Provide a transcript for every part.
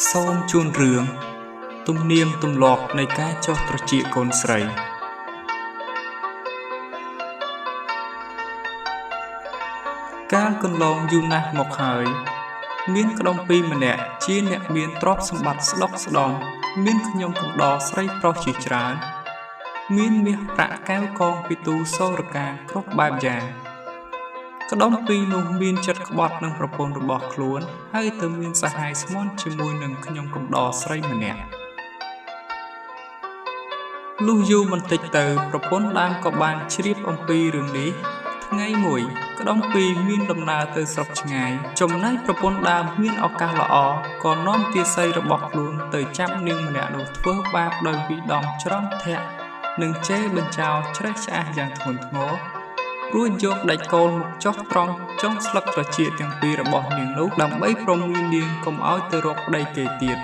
សូមជូនរឿងទំនៀមទម្លាប់នៃការចុះត្រចៀកកូនស្រីកាលកន្លងយូរណាស់មកហើយមានក្ដុំពីរម្នាក់ជាអ្នកមានទ្រព្យសម្បត្តិស្ដុកស្ដម្ភមានខ្ញុំកំដរស្រីប្រុសជាច្រើនមានមាសប្រាក់កែវកងពិទូសូរកាគ្រប់បែបយ៉ាងក្ដុំពីរនោះមានចិត្តក្បត់នឹងប្រពន្ធរបស់ខ្លួនហើយទៅមានសហាយស្មន់ជាមួយនឹងខ្ញុំកំដរស្រីម្នាក់លុះយូរបន្តិចទៅប្រពន្ធដើមក៏បានជ្រាបអំពីរឿងនេះថ្ងៃមួយក្ដុំពីរមានដំណើរទៅស្រុកឆ្ងាយចំណែកប្រពន្ធដើមមានឱកាសល្អក៏នាំទាសីរបស់ខ្លួនទៅចាប់នាងម្នាក់នោះធ្វើបាបដោយវិដំច្រំធាក់និងជេរបញ្ចោលច្រេះឆ្អាសយ៉ាងធ្ងន់ធ្ងររួចយកដាច់កូនមកចោះត្រង់ចុងស្លឹកត្រចៀកទាំងពីររបស់នាងនោះដើម្បីព្រមមាននាងកុំឲ្យទៅរកប្តីគេទៀត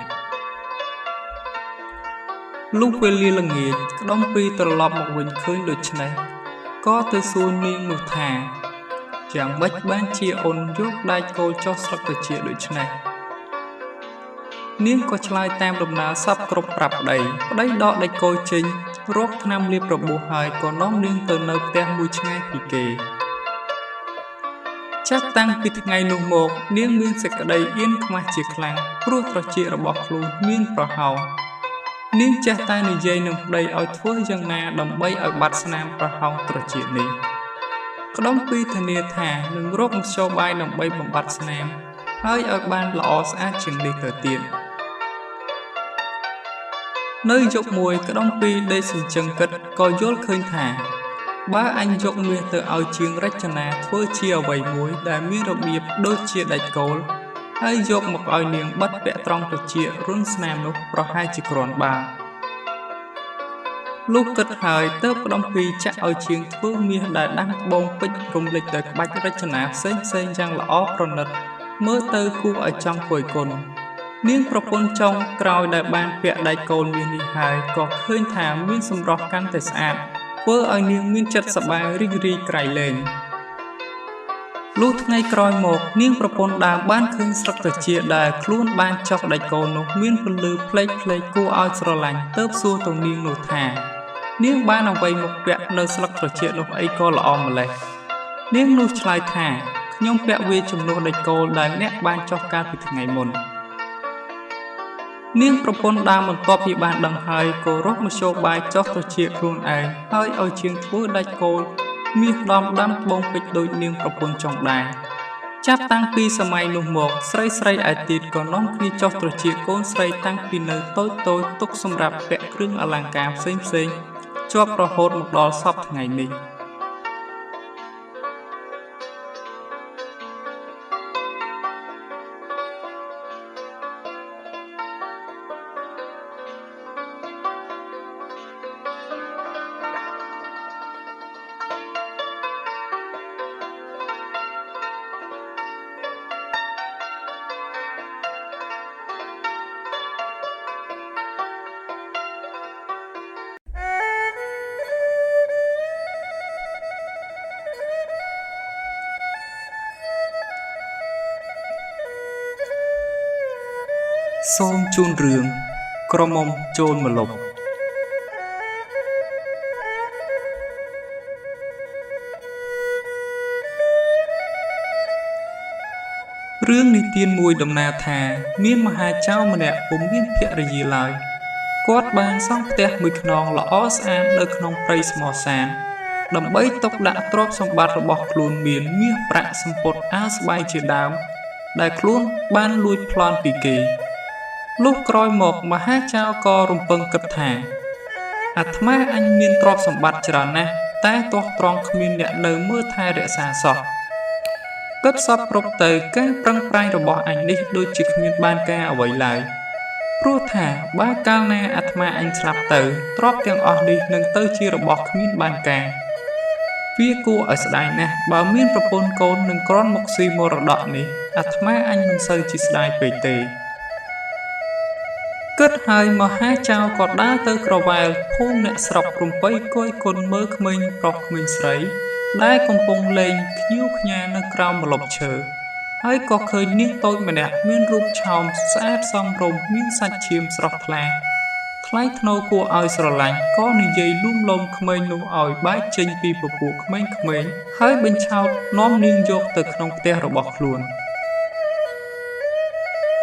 លុះពេលលាល្ងាចក្ដុំពីរត្រឡប់មកវិញឃើញដូច្នេះក៏ទៅសួរនាងនោះថាយ៉ាងម៉េចបានជាអូនយកដាច់កូនចុះស្លឹកត្រចៀកដូច្នេះនាងក៏ឆ្លើយតាមដំណើរសពគ្រប់ប្រាប់ប្តីដកដាច់កូនចេញរកថ្នាំលាបរបួសហើយក៏នាំនាងទៅនៅផ្ទះមួយឆ្ងាយពីគេចាប់តាំងពីថ្ងៃនោះមកនាងមានសេចក្តីអៀនខ្មាស់ជាខ្លាំងព្រោះត្រចៀករបស់ខ្លួនមានប្រហោងនាងចេះតែនិយាយនឹងប្តីឲ្យធ្វើយ៉ាងណាដើម្បីឲ្យបាត់ស្នាមប្រហោងត្រចៀកនេះក្ដុំពីរធានាថានឹងរកមធ្យោបាយដើម្បីបំបត្តិស្នាមហើយឲ្យបានល្អស្អាតជាងនេះទៅទៀតនៅយប់មួយក្ដុំពីរដេកសញ្ជឹងគិតក៏យល់ឃើញថាបើអញយកមាសទៅឲ្យជាងរចនាធ្វើជាអ្វីមួយដែលមានរបៀបដូចជាដាច់កូលហើយយកមកឲ្យនាងបិទពាក់ត្រង់ត្រចៀករុនស្នាមនោះប្រហែលជាគ្រាន់បើលុះគិតហើយទើបក្ដុំពីរចាក់ឲ្យជាងធ្វើមាសដែលដាំត្បូងពេជ្ររំលេចដោយក្បាច់រចនាផ្សេងយ៉ាងល្អប្រណិតមើលទៅគួរឲ្យចង់គយគន់នាងប្រពន្ធចុងក្រោយដែលបានពាក់ដៃកូនមាសនេះហើយក៏ឃើញថាមានសម្រស់កាន់តែស្អាតធ្វើឲ្យនាងមានចិត្តសប្បាយរីករាយក្រៃលែងលុះថ្ងៃក្រោយមកនាងប្រពន្ធដើមបានឃើញស្លឹកត្រចៀកដែលខ្លួនបានចុះដាច់កូននោះមានពន្លឺផ្លេកគួរឲ្យស្រឡាញ់ទើបសួរទៅនាងនោះថានាងបានអ្វីមកពាក់នៅស្លឹកត្រចៀកនោះអីក៏ល្អម្ល៉េះនាងនោះឆ្លើយថាខ្ញុំពាក់វាជំនួសដាច់កូនដែលអ្នកបានចុះកាលពីថ្ងៃមុននាងប្រពន្ធដើមបន្ទាប់ពីបានដឹងហើយក៏រកមធ្យោបាយចុះត្រចៀកខ្លួនឯងហើយឲ្យជាងធ្វើដាច់កូនមាសដាំត្បូងពេជ្រដូចនាងប្រពន្ធចុងដែរចាប់តាំងពីសម័យនោះមកស្រីឯទៀតក៏នាំគ្នាចុះត្រចៀកកូនស្រីតាំងពីនៅតូចទុកសម្រាប់ពាក់គ្រឿងអលង្ការផ្សេងជាប់រហូតមកដល់សពថ្ងៃនេះសូមជូនរឿងក្រមុំចូលម្លប់រឿងនិទានមួយដំណាលថាមានមហាចៅម្នាក់ពុំមានភរិយាឡើយគាត់បានសង់ផ្ទះមួយខ្នងល្អស្អាតនៅក្នុងព្រៃស្មោះសានដើម្បីទុកដាក់ទ្រព្យសម្បត្តិរបស់ខ្លួនមានមាសប្រាក់សំពត់អាវស្បែកជាដើមដែលខ្លួនបានលួចប្លន់ពីគេលុះក្រោយមកមហាចៅក៏រំពឹងគិតថាអាត្មាអញមានទ្រព្យសម្បត្តិច្រើនណាស់តែទាស់ត្រង់គ្មានអ្នកនៅមើលថែរក្សាសោះគិតសពគ្រប់ទៅការប្រឹងប្រែងរបស់អញនេះដូចជាគ្មានបានការអ្វីឡើយព្រោះថាបើកាលណាអាត្មាអញស្លាប់ទៅទ្រព្យទាំងអស់នេះនឹងទៅជារបស់គ្មានបានការវាគួរឲ្យស្ដាយណាស់បើមានប្រពន្ធកូននឹងក្រន់មកស៊ីមរតកនេះអាត្មាអញមិនសូវជាស្ដាយពេកទេគិតហើយមហាចៅក៏ដើរទៅក្រវ៉ែលភូមិអ្នកស្រុករំពៃគយគុណមើលក្មេងប្រុសក្មេងស្រីដែលកំពុងលេងខ្ញៀវខ្ញានៅក្រោមម្លប់ឈើ ហើយក៏ឃើញនាងតូចម្នាក់មានរូបឆោមស្អាតសមរម្យមានសាច់ឈាមស្រស់ថ្លាថ្លៃថ្នូរគួរឲ្យស្រឡាញ់ក៏និយាយលួងលោមក្មេងនោះឲ្យបែកចេញពីពពួកក្មេងៗហើយបញ្ឆោតនាំនាងយកទៅក្នុងផ្ទះរបស់ខ្លួន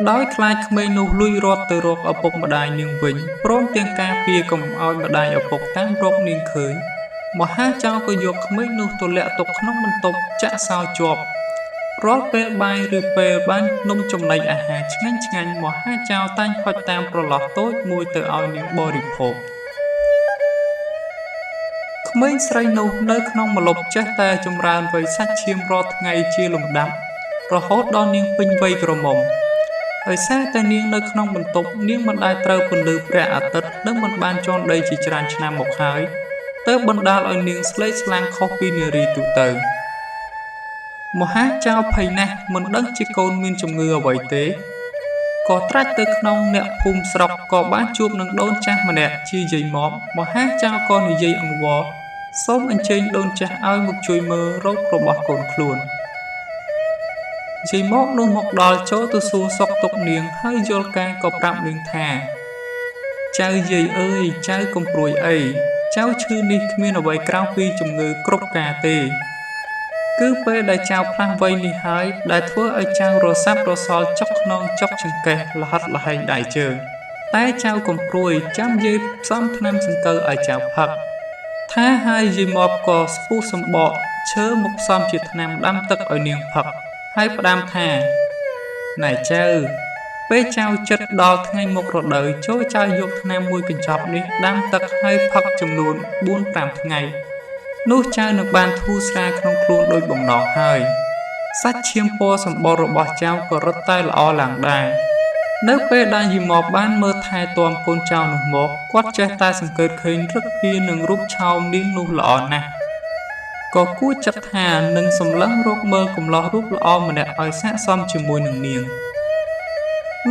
ដោយខ្លាចក្មេងនោះលួចរត់ទៅរកឪពុកម្ដាយនាងវិញព្រមទាំងការពារកុំឲ្យម្ដាយឪពុកតាមរកនាងឃើញមហាចៅក៏យកក្មេងនោះទៅលាក់ទុកក្នុងបន្ទប់ចាក់សោជាប់រាល់ពេលបាយឬពេលបាននំចំណីអាហារឆ្ងាញ់ៗមហាចៅតែងហុចតាមប្រឡោះតូចមួយទៅឲ្យនាងបរិភោគក្មេងស្រីនោះនៅក្នុងម្លប់ចេះតែចម្រើនវ័យសាច់ឈាមរាល់ថ្ងៃជាលំដាប់រហូតដល់នាងពេញវ័យក្រមុំដោយសារតែនាងនៅក្នុងបន្ទប់នាងមិនដែលត្រូវពន្លឺព្រះអាទិត្យនិងមិនបានជន់ដីជាច្រើនឆ្នាំមកហើយទើបបណ្ដាលឲ្យនាងស្លេកស្លាំងខុសពីនារីទូទៅមហាចៅភ័យណាស់មិនដឹងជាកូនមានជំងឺអ្វីទេក៏ត្រាច់ទៅក្នុងអ្នកភូមិស្រុកក៏បានជួបនឹងដូនចាស់ម្នាក់ជាយាយម៉បមហាចៅក៏និយាយអង្វរសូមអញ្ជើញដូនចាស់ឲ្យមកជួយមើលរោគរបស់កូនខ្លួនយាយម៉បនោះមកដល់ចូលទៅសួរសុខទុក្ខនាងហើយយល់ការក៏ប្រាប់នាងថាចៅយាយអើយចៅកុំព្រួយអីចៅឈឺនេះគ្មានអ្វីក្រៅពីជំងឺគ្រប់ការទេគឺពេលដែលចៅផ្លាស់វ័យនេះហើយដែលធ្វើឲ្យចៅរសាប់រសល់ចុកខ្នងចុកចង្កេះលហិតលហែងដៃជើងតែចៅកុំព្រួយចាំយាយផ្សំថ្នាំសង្កូវឲ្យចៅផឹកថាហើយយាយម៉បក៏ស្ពុះសម្បកឈើមកផ្សំជាថ្នាំដាំទឹកឲ្យនាងផឹកហើយផ្ដាំថាណែចៅពេលចៅចិត្តដល់ថ្ងៃមុខរដូវចូលចៅយកថ្នាំមួយកញ្ចប់នេះដាំទឹកហើយផឹកចំនួន 4-5 ថ្ងៃនោះចៅនឹងបានធូរស្រាលក្នុងខ្លួនដោយបំណងហើយសាច់ឈាមពណ៌សម្បុររបស់ចៅក៏រត់តែល្អឡើងដែរនៅពេលដែលយាយម៉បបានមើលថែទាំកូនចៅនោះមកគាត់ចេះតែសង្កេតឃើញរឹកពីនឹងរូបឆោមនាងនោះល្អណាស់ក៏គួរចិត្តថានឹងសម្លឹងរកមើលកំឡោះរូបល្អម្នាក់ឲ្យស័ក្តិសមជាមួយនឹងនាង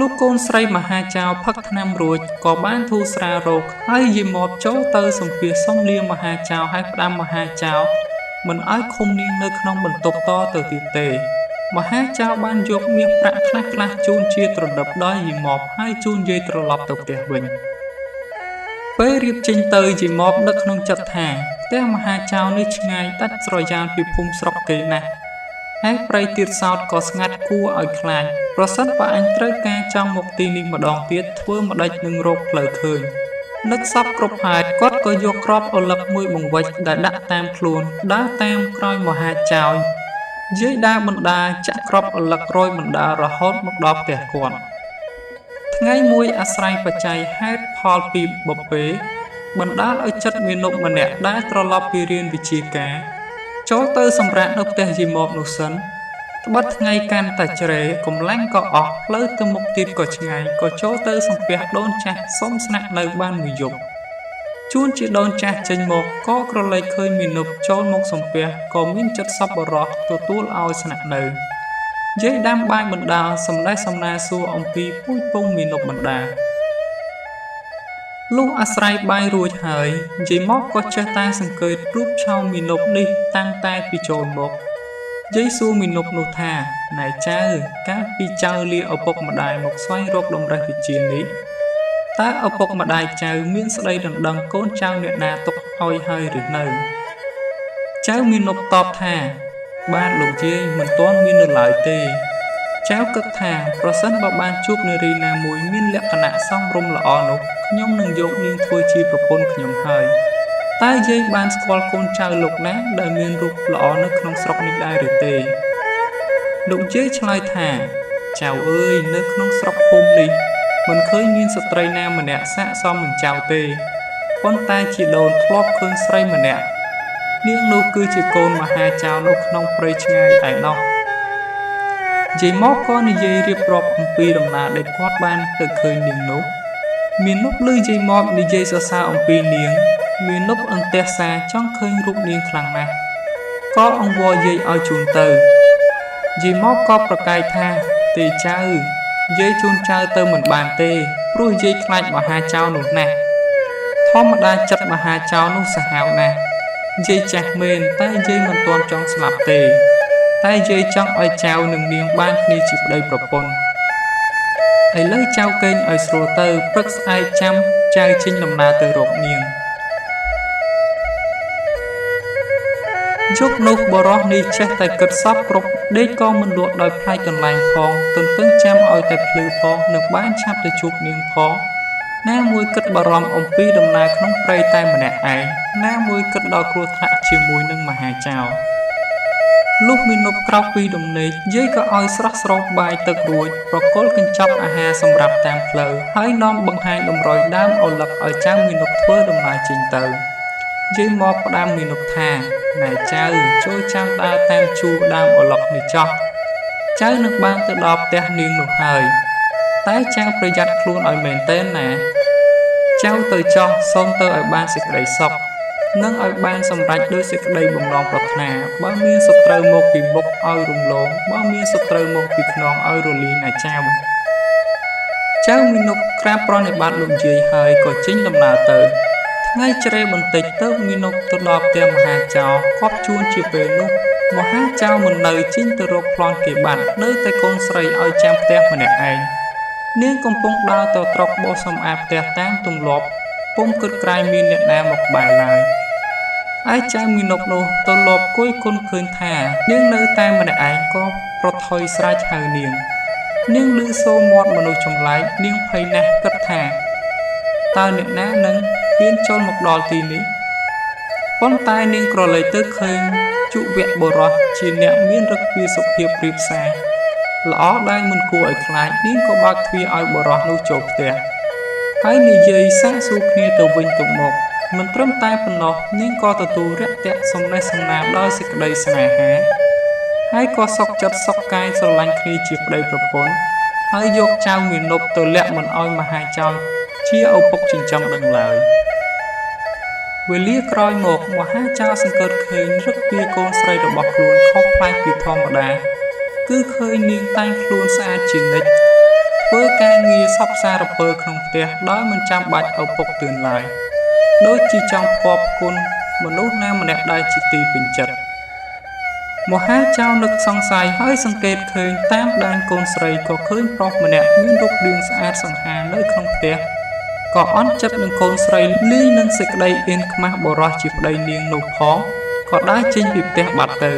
លោកកូនស្រីមហាចៅផឹកថ្នាំរួចក៏បានធូរស្រាលរោគហើយយាយម៉បចូលទៅសម្ភាសសុំលាមហាចៅហើយផ្ដាំមហាចៅមិនឲ្យឃុំនាងនៅក្នុងបន្ទប់តទៅទៀតទេមហាចៅបានយកមាសប្រាក់ខ្លះជូនជាត្រដិបដល់យាយម៉បហើយជូនយាយត្រឡប់ទៅផ្ទះវិញពេលរៀបចេញទៅយាយម៉បនឹកក្នុងចិត្តថាផ្ទះមហាចៅនេះឆ្ងាយដាច់ស្រយាលពីភូមិស្រុកគេណាស់ហើយព្រៃទៀតសោតក៏ស្ងាត់គួរឲ្យខ្លាចប្រសិនបើអញត្រូវការចង់មកទីនេះម្ដងទៀតធ្វើម្ដេចនឹងរកផ្លូវឃើញនឹកសពគ្រប់ហេតុគាត់ក៏យកគ្រាប់ឪឡឹកមួយបង្វិចដែលដាក់តាមខ្លួនដើរតាមក្រោយមហាចៅយាយដើរបណ្ដាចាក់គ្រាប់ឪឡឹករយបណ្ដារហូតមកដល់ផ្ទះគាត់ថ្ងៃមួយអាស្រ័យបច្ច័យហេតុផលពីបបេបណ្ដាលឲ្យចិត្តមាណពម្នាក់ដែលត្រឡប់ពីរៀនវិជ្ជាការចូលទៅសម្រាប់នៅផ្ទះយាយម៉បនោះសិនត្បិតថ្ងៃកាន់តែជ្រេកំឡាំងក៏អស់ផ្លូវទៅមុខទៀតក៏ឆ្ងាយក៏ចូលទៅសំពះដូនចាស់សុំស្នាក់នៅបានមួយយប់ជួនជាដូនចាស់ចេញមកក៏ក្រឡេកឃើញមាណពចូលមកសំពះក៏មានចិត្តសប្បុរសទទួលឲ្យស្នាក់នៅយាយដាំបាយបណ្ដាសំដេះសំណាសួរអំពីពូជពងមាណពបណ្ដាលុះអាស្រ័យបាយរួចហើយយាយម៉បក៏ចេះតែសង្កេតរូបឆោមមាណពនេះតាំងតែពីចូលមកយាយសួរមាណពនោះថាណែចៅកាលពីចៅលាឪពុកម្ដាយមកស្វែងរកដំណេះវិជ្ជានេះតើឪពុកម្ដាយចៅមានស្ដីដណ្ដឹងកូនចៅអ្នកណាទុកឲ្យហើយឬនៅចៅមាណពតបថាបាទលោកយាយមិនទាន់មាននៅឡើយទេចៅគិតថាប្រសិនបើបានជួបនារីណាមួយមានលក្ខណៈសមរម្យល្អនោះខ្ញុំនឹងយកនាងធ្វើជាប្រពន្ធខ្ញុំហើយតែយាយបានស្គាល់កូនចៅលោកណាដែលមានរូបល្អនៅក្នុងស្រុកនេះដែរឬទេលោកយាយឆ្លើយថាចៅអើយនៅក្នុងស្រុកភូមិនេះមិនឃើញមានស្ត្រីណាម្នាក់ស័ក្តិសមនឹងចៅទេប៉ុន្តែជាដូនធ្លាប់ឃើញស្រីម្នាក់នាងនោះគឺជាកូនមហាចៅនៅក្នុងព្រៃឆ្ងាយឯណោះយាយម៉បក៏និយាយរៀបរាប់អំពីដំណើរដែលគាត់បានទៅឃើញនាងនោះមាណពឮយាយម៉បនិយាយសរសើរអំពីនាងមាណពអន្ទះសារចង់ឃើញរូបនាងខ្លាំងណាស់ក៏អង្វរយាយឲ្យជូនទៅយាយម៉បក៏ប្រកែកថាទេចៅយាយជូនចៅទៅមិនបានទេព្រោះយាយខ្លាចមហាចៅនោះណាស់ធម្មតាចិត្តមហាចៅនោះសាហាវណាស់យាយចាស់មែនតែយាយមិនទាន់ចង់ស្លាប់ទេ តែយាយចង់ឲ្យចៅនិងនាងបានគ្នាជាប្តីប្រពន្ធឥឡូវចៅកេងឲ្យស្រួលទៅព្រឹកស្អែកចាំចៅចេញដំណើរទៅរកនាងយប់នោះបរោះនេះចេះតែគិតសពគ្រប់ដេកក៏មិនលក់ដោយផ្លាច់កន្លែងផងទន្ទឹងចាំឲ្យតែភ្លឺផងនឹងបានឆាប់ទៅជួបនាងផងណាមួយគិតបារម្ភអំពីដំណើរក្នុងព្រៃតែម្នាក់ឯងណាមួយគិតដល់គ្រោះថ្នាក់ជាមួយនឹងមហាចៅលុះមាននប់ក្រោកពីដំណេកយាយក៏ឲ្យស្រស់ស្រោបបាយទឹករួចប្រគល់កញ្ចប់អាហារសម្រាប់តាមផ្លូវហើយនាំបង្ហាញតម្រុយដើមឪឡឹកឲ្យចៅមាននប់ធ្វើដំណើរចេញទៅយាយមកផ្ដាំមាននប់ថាណែចៅចូលចាំដើរតាមជួរដើមឪឡឹកនេះចោះចៅនឹងបានទៅដល់ផ្ទះនាងនោះហើយតែចៅប្រយ័ត្នខ្លួនឲ្យមែនទែនណាចៅទៅចោះសូមទៅឲ្យបានសេចក្តីសុខនិងឲ្យបានសម្រេចដោយសេចក្តីបំណងប្រាថ្នាបើមានសត្រូវមកពីមុខឲ្យរំលងបើមានសត្រូវមកពីខ្នងឲ្យរលីងណាចៅមាននុកក្រាបប្រណិប័តលោកយាយហើយក៏ចេញដំណើរទៅថ្ងៃជ្រេបន្តិចទៅមាននុកទៅដល់ផ្ទះមហាចៅគាត់ជួនជាពេលនោះមហាចៅមិននៅចេញទៅរកប្លន់គេបាត់នៅតែកូនស្រីឲ្យចាំផ្ទះម្នាក់ឯងនាងកំពុងដើរទៅត្រកបោសសម្អាតផ្ទះតាមទម្លាប់ពុំគិតក្រែងមានអ្នកណាមកក្បែរឡើយឯចៅមាននុកនោះទៅលបគួយគុណឃើញថានាងនៅតែម្នាក់ឯងក៏ប្រថុយស្រែកហៅនាងឮសូរមាត់មនុស្សចម្លែកនាងភ័យណាស់គិតថាតើអ្នកណានឹងហ៊ានចូលមកដល់ទីនេះប៉ុន្តែនាងក្រឡេកទៅឃើញជុវៈបុរសជាអ្នកមានឫកពាសុភាពព្រៀបសារល្អដែលមិនគួរឲ្យខ្លាចនាងក៏បើកទ្វារឲ្យបុរសនោះចូលផ្ទះហើយនិយាយសាកសួរគ្នាទៅវិញទៅមកមិនត្រឹមតែប៉ុណ្ណោះនាងក៏ទទួលរាក់ទាក់សំណេះសំណាលដោយសេចក្តីស្នេហាហើយក៏សុខចិត្តសុខកាយស្រឡាញ់គ្នាជាប្តីប្រពន្ធហើយយកចៅមាណពទៅលាក់មិនឲ្យមហាចៅជាឪពុកចិញ្ចឹមដឹងឡើយវេលាក្រោយមកមហាចៅសង្កេតឃើញរឹកពីកូនស្រីរបស់ខ្លួនខុសប្លែកពីធម្មតាគឺឃើញនាងតែងខ្លួនស្អាតជានិច្ចធ្វើការងារសប្សារពើក្នុងផ្ទះដោយមិនចាំបាច់ឪពុកទឿនឡើយដូចជាចង់ផ្គប់គុណមនុស្សណាម្នាក់ដែលជាទីពេញចិត្តមហាចៅនឹកសង្ស័យហើយសង្កេតឃើញតាមដានកូនស្រីក៏ឃើញប្រុសម្នាក់មានរូបរាងស្អាតសង្ហានៅក្នុងផ្ទះក៏អន់ចិត្តនឹងកូនស្រីលីនឹងសេចក្តីអៀនខ្មាស់បរោះជាប្តីនាងនោះផងក៏ដើរចេញពីផ្ទះបាត់ទៅ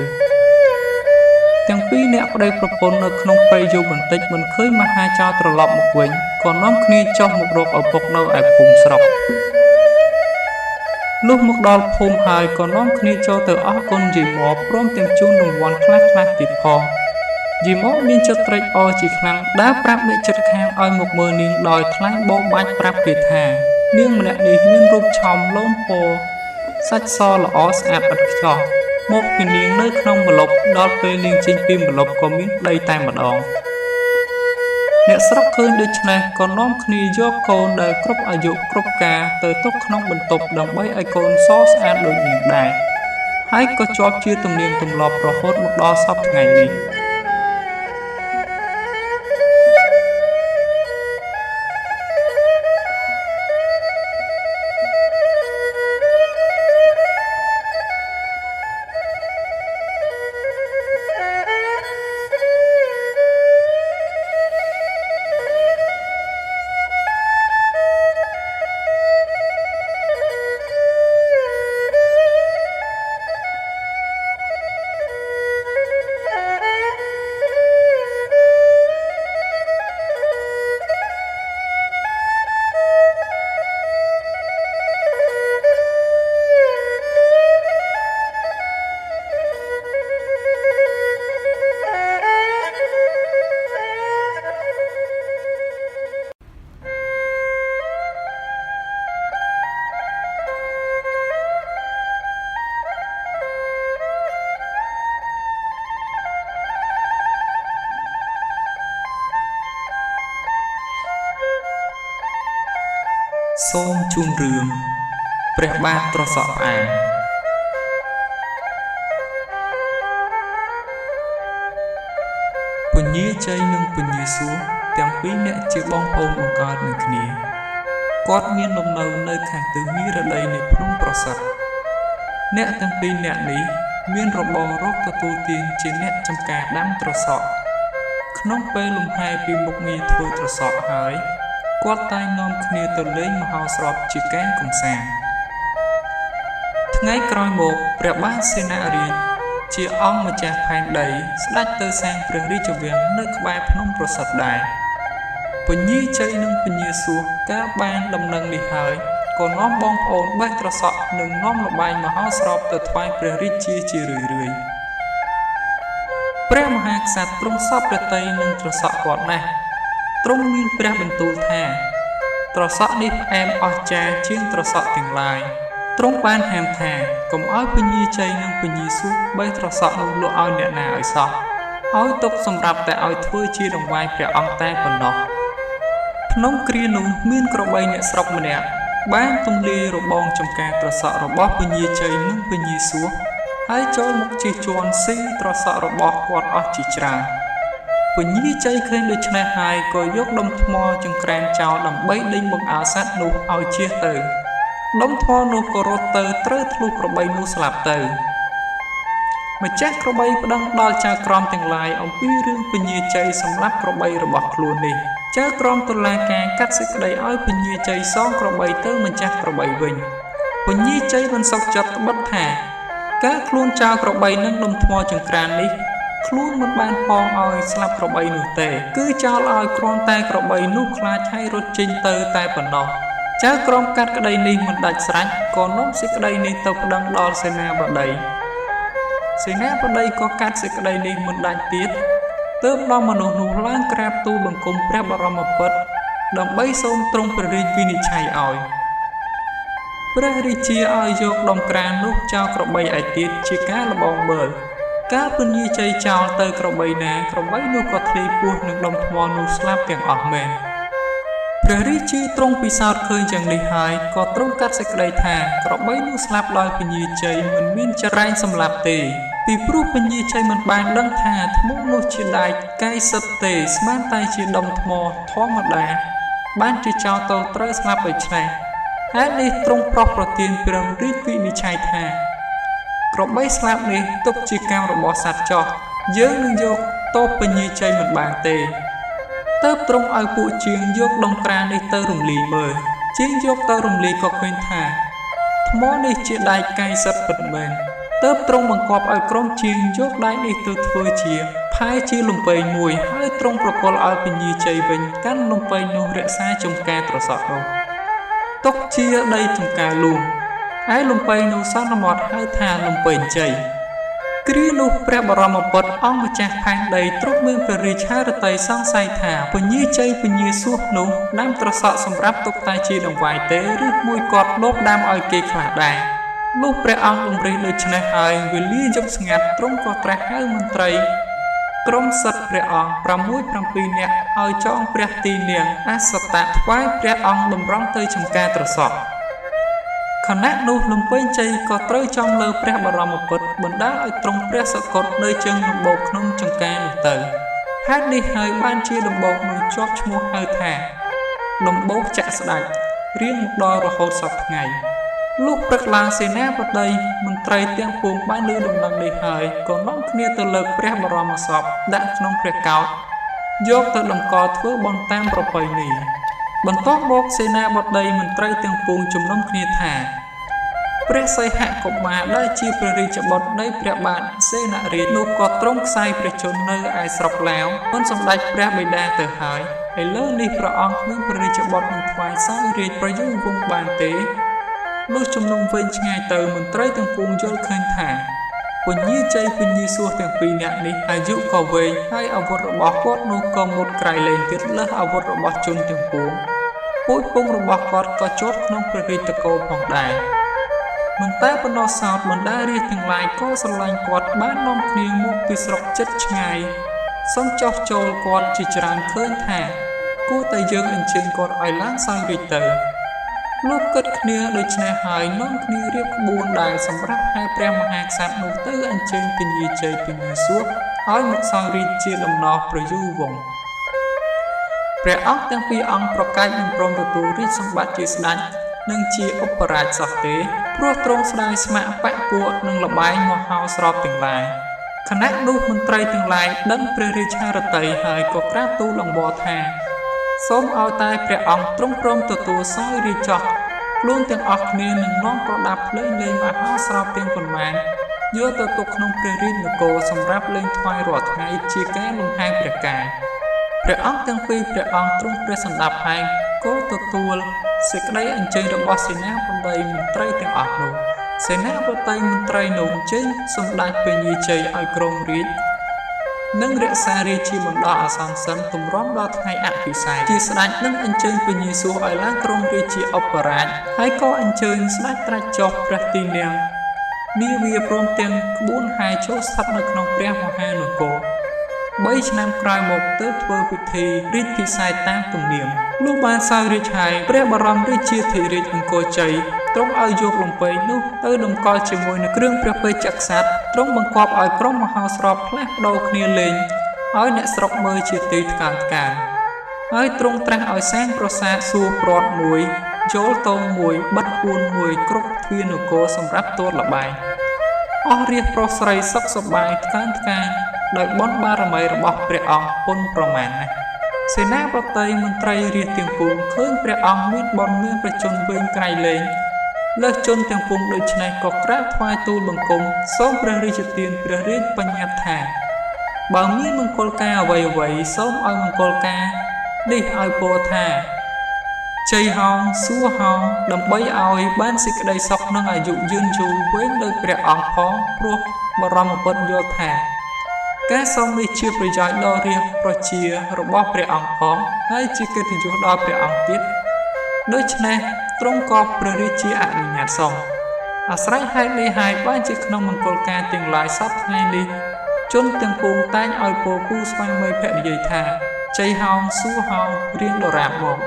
ទាំងពីរអ្នកប្តីប្រពន្ធនៅក្នុងព្រៃយូរបន្តិចមិនឃើញមហាចៅត្រឡប់មកវិញក៏នាំគ្នាចុះមករកឪពុកនៅឯភូមិស្រុកលុះមកដល់ភូមិហើយក៏នាំគ្នាចូលទៅអរគុណយាយម៉ព្រមទាំងជូនរង្វាន់ខ្លះៗទៀតផងយាយម៉មានចិត្តត្រេកអរជាខ្លាំងដើរប្រាប់អ្នកជិតខាងឲ្យមកមើលនាងដោយថ្លែងបោកបាច់ប្រាប់គេថានាងម្នាក់នេះមានរូបឆោមលោមពណ៌សាច់សល្អស្អាតឥតខ្ចោះមកពីនាងនៅក្នុងម្លប់ដល់ពេលនាងចេញពីម្លប់ក៏មានប្តីតែម្ដងអ្នកស្រុកឃើញដូច្នេះក៏នាំគ្នាយកកូនដែលគ្រប់អាយុគ្រប់ការទៅទុកក្នុងបន្ទប់ដើម្បីឲ្យកូនសស្អាតដូចនាងដែរហើយក៏ជាប់ជាទំនៀមទម្លាប់រហូតមកដល់សព្វថ្ងៃនេះសូមជូនរឿងព្រះបាទត្រសក់ផ្អែមពញាជ័យនិងពញាសួរទាំងពីរអ្នកជាបងប្អូនបង្កើតនឹងគ្នាគាត់មានលំនៅនៅខាងទិសនិរតីនៃភ្នំប្រសិទ្ធអ្នកទាំងពីរអ្នកនេះ មានរបររកទទួលទានជាអ្នកចំការដាំត្រសក់ក្នុងពេលលំហែពីមុខងារធ្វើត្រសក់ហើយគាត់តែងនាំគ្នាទៅលេងមហោស្រពជាការកម្សាន្តថ្ងៃក្រោយមកព្រះបាទសេនារាជជាអង្គម្ចាស់ផែនដីស្ដេចទៅសាងព្រះរាជវាំងនៅក្បែរភ្នំប្រសិទ្ធដែរពញាជ័យនិងពញាសួរកាលបានដំណឹងនេះហើយក៏នាំបងប្អូនបេះត្រសក់និងនាំលបែងមហោស្រពទៅថ្វាយព្រះរាជារឿយៗព្រះមហាក្សត្រទ្រង់សពព្រះតីនឹងត្រសក់គាត់ណាស់ទ្រង់មានព្រះបន្ទូលថាត្រសក់នេះផ្អែមអស្ចារ្យជាងត្រសក់ទាំងឡាយទ្រង់បានហាមថាកុំឲ្យពញាជ័យនិងពញាសួរបេះត្រសក់នោះលក់ឲ្យអ្នកណាឲ្យសោះឲ្យទុកសម្រាប់តែឲ្យធ្វើជាដង្វាយព្រះអង្គតែប៉ុណ្ណោះក្នុងគ្រានោះមានក្របីអ្នកស្រុកម្នាក់បានទម្លាយរបងចំការត្រសក់របស់ពញាជ័យនិងពញាសួរហើយចូលមកជិះជាន់ស៊ីត្រសក់របស់គាត់អស់ជាច្រើនពញាជ័យឃើញដូច្នេះហើយក៏យកដុំថ្មចង្ក្រានចោលដើម្បីដេញបង្អើសត្វនោះឲ្យជះទៅដុំថ្មនោះក៏រត់ទៅត្រូវធ្លុះក្របីនោះស្លាប់ទៅម្ចាស់ក្របីប្តឹងដល់ចៅក្រមទាំងឡាយអំពីរឿងពញាជ័យសម្លាប់ក្របីរបស់ខ្លួននេះចៅក្រមតុលាការកាត់សេចក្តីឲ្យពញាជ័យសងក្របីទៅម្ចាស់ក្របីវិញពញាជ័យមិនសុខចិត្តត្បិតថាការខ្លួនចៅក្របីនឹងដុំថ្មចង្ក្រាននេះខ្លួនមិនបានផងឲ្យស្លាប់ក្របីនោះទេគឺចោលឲ្យគ្រាន់តែក្របីនោះខ្លាចហើយរត់ចេញទៅតែប៉ុណ្ណោះចៅក្រមកាត់ក្តីនេះមិនដាច់ស្រេចក៏នាំសេចក្តីនេះទៅប្តឹងដល់សេនាបតីក៏កាត់សេចក្តីនេះមិនដាច់ទៀតទើបនាំមនុស្សនោះឡើងក្រាបទូលបង្គំព្រះបរមពុទ្ធដើម្បីសូមទ្រង់ព្រះរាជវិនិច្ឆ័យឲ្យព្រះរាជាឲ្យយកដុំក្រាននោះចោលក្របីឯទៀតជាការលបងមើលការពញាជ័យចោលទៅក្របីណាក្របីនោះក៏ធ្លាយពោះនឹងដុំថ្មនោះស្លាប់ទាំងអស់មែនព្រះរាជាទ្រង់ពិសោធន៍ឃើញយ៉ាងនេះហើយក៏ទ្រង់កាត់សេចក្តីថាក្របីនោះស្លាប់ដោយពញាជ័យមិនមានចរែងសម្លាប់ទេពីព្រោះពញាជ័យមិនបានដឹងថាថ្មនោះជាដែកកាយសិតទេស្មានតែជាដុំថ្មធម្មតាបានជាចោលទៅត្រូវស្លាប់ដូច្នេះហេតុនេះទ្រង់ប្រោសប្រទានព្រះរាជវិនិច្ឆ័យថាក្របីស្លាប់នេះទុកជាកម្មរបស់សត្វចោះយើងនឹងយកទោសពញាជ័យមិនបានទេទើបទ្រង់ឲ្យពួកជាងយកដុំក្រាននេះទៅរំលាយមើលជាងយកទៅរំលាយក៏ឃើញថាថ្មនេះជាដែកកាយសិតពិតមែនទើបទ្រង់បង្គាប់ឲ្យក្រុមជាងយកដែកនេះទៅធ្វើជាផែជាលំពែងមួយហើយទ្រង់ប្រគល់ឲ្យពញាជ័យវិញកាន់លំពែងនោះរក្សាចំការត្រសក់នោះទុកជាដីចំការលួងឯលំពែងនោះសន្មតហៅថាលំពែងជ័យគ្រានោះព្រះបរមពុទ្ធអង្គម្ចាស់ផែនដីទ្រង់មានព្រះរាជហឫទ័យសង្ស័យថាពញាជ័យពញាសួរនោះដាំត្រសក់សម្រាប់ទុកតែជាដង្វាយទេឬមួយគាត់លបដាំឲ្យគេខ្លះដែរលុះព្រះអង្គបំរិះដូច្នេះហើយវេលាយប់ស្ងាត់ទ្រង់ក៏ត្រាស់ហៅមន្ត្រីក្រុមសិទ្ធិព្រះអង្គ6-7នាក់ឲ្យចងព្រះទីនាងអសតៈថ្វាយព្រះអង្គតម្រង់ទៅចំការត្រសក់ខណៈនោះលំពែងជ័យក៏ត្រូវចំលើព្រះបរមពុទ្ធបណ្ដាលឲ្យទ្រង់ព្រះសកុតនៅជើងដំបូកក្នុងចង្ការនោះទៅហេតុនេះហើយបានជាដំបូកនោះជាប់ឈ្មោះហៅថាដំបូកចាក់ស្ដេចរៀងមកដល់រហូតសពថ្ងៃលុះព្រឹកឡើងសេនាបតីមន្ត្រីទាំងពួងបានឮដំណឹងនេះហើយក៏នាំគ្នាទៅលើកព្រះបរមសពដាក់ក្នុងព្រះកោដ្ឋយកទៅតម្កល់ធ្វើបុណ្យតាមប្រពៃណីបន្ទាប់មកសេនាបតីមន្ត្រីទាំងពួងជំនុំគ្នាថាព្រះសីហកុមារដែលជាព្រះរាជបុត្រនៃព្រះបាទសេនរាជនោះក៏ទ្រង់ខ្សែព្រះជន្មនៅឯស្រុកឡាវមិនសម្ដេចព្រះបិតាទៅហើយឥឡូវនេះព្រះអង្គគ្មានព្រះរាជបុត្រនឹងថ្វាយសោយរាជប្រយុទ្ធវង្សបានទេលុះជំនុំវិញឆ្ងាយទៅមន្ត្រីទាំងពួងយល់ឃើញថាពញាជ័យពញាសួរទាំងពីរនាក់នេះអាយុក៏វែងហើយអាវុធរបស់គាត់នោះក៏មុតក្រៃលែងទៀតលើសអាវុធរបស់ជនទាំងពួងពូជពងរបស់គាត់ក៏ជាប់ក្នុងព្រះរាជតកូលផងដែរមិនតែប៉ុណ្ណោះសោតបណ្ដារាជទាំងឡាយក៏ស្រឡាញ់គាត់បាននាំគ្នាមកពីស្រុកជិតឆ្ងាយសុំចោះចូលគាត់ជាច្រើនឃើញថាគួរតែយើងអញ្ជើញគាត់ឲ្យឡើងសោយរាជទៅលោកគិតគ្នាដូច្នេះហើយនាំគ្នារៀបក្បួនដែលសម្រាប់ហៅព្រះមហាក្សត្រនោះទៅអញ្ជើញពញាជ័យពញាសួរឲ្យមកសោយរាជជាដំណោះប្រយុទ្ធវង្សព្រះអង្គទាំងពីរអង្គប្រកែកមិនព្រមទទួលរាជសម្បត្តិជាស្ដេច នឹងជាឧបរាជសោះទេព្រោះទ្រង់ស្ដាយស្ម័គ្របៈពួកនឹងលបែងមហោស្រពទាំងឡាយគណៈនោះមន្ត្រីទាំងឡាយដឹងព្រះរាជារតីហើយក៏ក្រាបទូលអង្វរថាសូមឲ្យតែព្រះអង្គទ្រង់ព្រមទទួលសោយរាជចោះខ្លួនទាំងអស់គ្នានឹងនាំប្រដាប់ភ្លេងលេងមហោស្រពទាំងប៉ុន្មានយកទៅទុកក្នុងព្រះរាជនគរសម្រាប់លេងថ្វាយរាល់ថ្ងៃជាការលំហែព្រះកាយព្រះអង្គទាំងពីរព្រះអង្គទ្រង់ព្រះសម្ដាប់ហើយក៏ទទួលសេចក្តីអញ្ជើញរបស់សេនាបតីមន្ត្រីទាំងអស់នោះសេនាបតីមន្ត្រីនោះអញ្ជើញសម្ដេចពញាជ័យឲ្យគ្រងរាជ្យនិងរក្សារាជជាបណ្ដោះអាសន្នសិនទម្រាំដល់ថ្ងៃអភិសេកជាស្ដេចនឹងអញ្ជើញពញាសួរឲ្យឡើងគ្រងរាជ្យជាឧបរាជហើយក៏អញ្ជើញស្ដេចត្រាច់ចុះព្រះទីនាំងនាវាព្រមទាំងក្បួនហាយចូលស្ថិតនៅក្នុងព្រះមហានគរ3ឆ្នាំក្រោយមកទើបធ្វើពិធីរាជពិសេសតាមទំនៀមលុះបានសោយរាជហើយព្រះបរមរាជាធិរាជអង្គរជ័យទ្រង់ឲ្យយកលំពែងនោះទៅតម្កល់ជាមួយនឹងគ្រឿងព្រះពេជ្រចក្ស័ត្រទ្រង់បង្គាប់ឲ្យក្រុមមហោស្រពផ្លាស់ប្ដូរគ្នាលេងឲ្យអ្នកស្រុកមើលជាទីថ្កើងថ្កានហើយទ្រង់ត្រាស់ឲ្យសាងប្រាសាទសួរព្រាត់មួយចូលតងមួយបិទពួនមួយគ្រប់ទ្វារនគរសម្រាប់ទូលល្បែងអស់រាជប្រុសស្រីសុខសប្បាយថ្កើងថ្កានដោយបុណ្យបារមីរបស់ព្រះអង្គពុនប្រមាណណាស់សេនាបតីមន្ត្រីរាជទាំងពួងឃើញព្រះអង្គមានបុណ្យមានប្រជញ្ញវែងក្រៃលែងលើសជនទាំងពួងដូច្នេះក៏ក្រាបថ្វាយទូលបង្គំសូមព្រះរាជទានព្រះរាជបញ្ញត្តិថាបើមានមង្គលការអ្វីៗសូមឲ្យមង្គលការនេះឲ្យពោលថាជ័យហោងសួរហោងដើម្បីឲ្យបានសេចក្តីសុខនិងអាយុយឺនយូរវែងដោយព្រះអង្គផងព្រោះបរមពុទ្ធយល់ថាការសូមនេះជាប្រយោជន៍ដល់រាជប្រជារបស់ព្រះអង្គផងហើយជាកិត្តិយសដល់ព្រះអង្គទៀតដូច្នេះទ្រង់ក៏ព្រះរាជាអនុញ្ញាតសូមអាស្រ័យហេតុនេះហើយបានជាក្នុងមង្គលការទាំងឡាយសពថ្ងៃនេះជនទាំងពួងតែងឲ្យពោលគូស្វាមីភរិយាថាជ័យហោងសួរហោងរៀងដរាបមក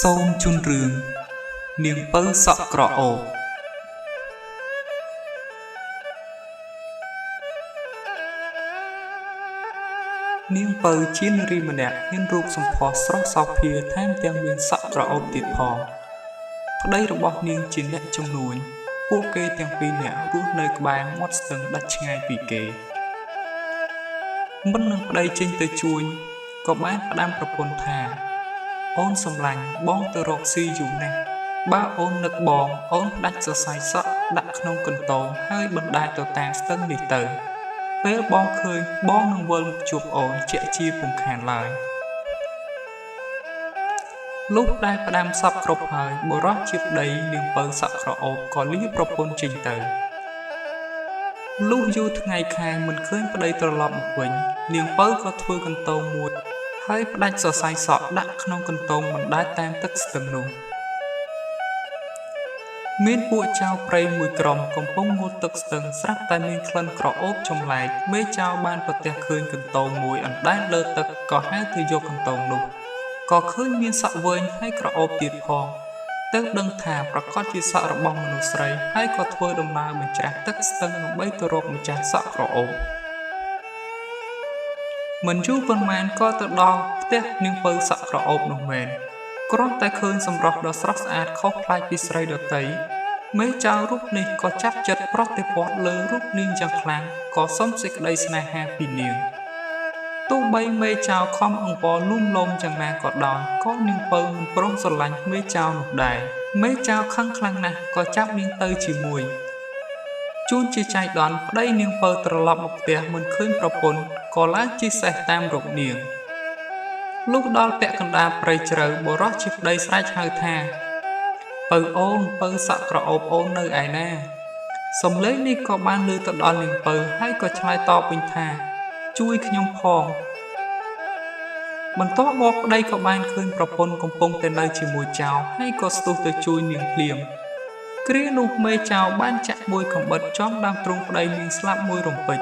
សូមជូនរឿងនាងពៅសក់ក្រអូបនាងពៅជានារីម្នាក់មានរូបសម្ផស្សស្រស់សោភាថែមទាំងមានសក់ក្រអូបទៀតផងប្តីរបស់នាងជាអ្នកជំនួញពួកគេទាំងពីរនាក់រស់នៅក្បែរមាត់ស្ទឹងដាច់ឆ្ងាយពីគេមិននឹងប្តីចេញទៅជួញក៏បានផ្ដាំប្រពន្ធថាអូនសំឡាញ់បងទៅរកស៊ីយូរណាស់បើអូននឹកបងអូនផ្ដាច់សរសៃសក់ដាក់ក្នុងកន្ទោងហើយបណ្ដាលទៅតាមស្ទឹងនេះទៅពេលបងឃើញបងនឹងវិលមកជួបអូនជាក់ជាពុំខានឡើយលុះដែលផ្ដាំសពគ្រប់ហើយបុរសជាប្តីនាងពៅសក់ក្រអូបក៏លាប្រពន្ធចេញទៅលុះយូរថ្ងៃខែមិនឃើញប្តីត្រឡប់មកវិញនាងពៅក៏ធ្វើកន្ទោងមួយហើយផ្ដាច់សរសៃសក់ដាក់ក្នុងកន្ទោងបណ្ដាលតាមទឹកស្ទឹងនោះមានពួកចៅព្រៃមួយក្រុមកំពុងងូតទឹកស្ទឹងស្រាប់តែមានក្លិនក្រអូបចម្លែកមេចៅបានប្រទះឃើញកន្ទោងមួយអណ្ដែតលើទឹកក៏ហៅទៅយកកន្ទោងនោះក៏ឃើញមានសក់វែងហើយក្រអូបទៀតផងទើបដឹងថាប្រកាសជាសក់របស់មនុស្សស្រីហើយក៏ធ្វើដំណើរបញ្ច្រាស់ទឹកស្ទឹងដើម្បីទៅរកម្ចាស់សក់ក្រអូបមិនយូរប៉ុន្មានក៏ទៅដល់ផ្ទះនាងពៅសក់ក្រអូបនោះមែនគ្រាន់តែឃើញសម្រស់ដ៏ស្រស់ស្អាតខុសប្លែកពីស្រីដទៃមេចៅរូបនេះក៏ចាប់ចិត្តប្រតិព័ទ្ធលើរូបនាងយ៉ាងខ្លាំងក៏សុំសេចក្តីស្នេហាពីនាងទោះបីមេចៅខំអង្វរលួងលោមយ៉ាងណាក៏ដោយក៏នាងពៅមិនព្រមស្រឡាញ់មេចៅនោះដែរ មេចៅខឹងខ្លាំងណាស់ក៏ចាប់នាងទៅជាមួយជួនជាចៃដន្យប្តីនាងពៅត្រឡប់មកផ្ទះមិនឃើញប្រពន្ធក៏ឡើងជិះសេះតាមរកនាងលុះដល់ពាក់កណ្ដាលព្រៃជ្រៅបុរសជាប្តីស្រែកហៅថាពៅអូនពៅសក់ក្រអូបអូននៅឯណាសំឡេងនេះក៏បានឮទៅដល់នាងពៅហើយក៏ឆ្លើយតបវិញថាជួយខ្ញុំផងបន្ទាប់មកប្តីក៏បានឃើញប្រពន្ធកំពុងតែនៅជាមួយចៅហើយក៏ស្ទុះទៅជួយនាងភ្លាមគ្រានោះមេចៅបានចាក់មួយកំបិតចំដើមទ្រូងប្តីនាងស្លាប់មួយរំពេច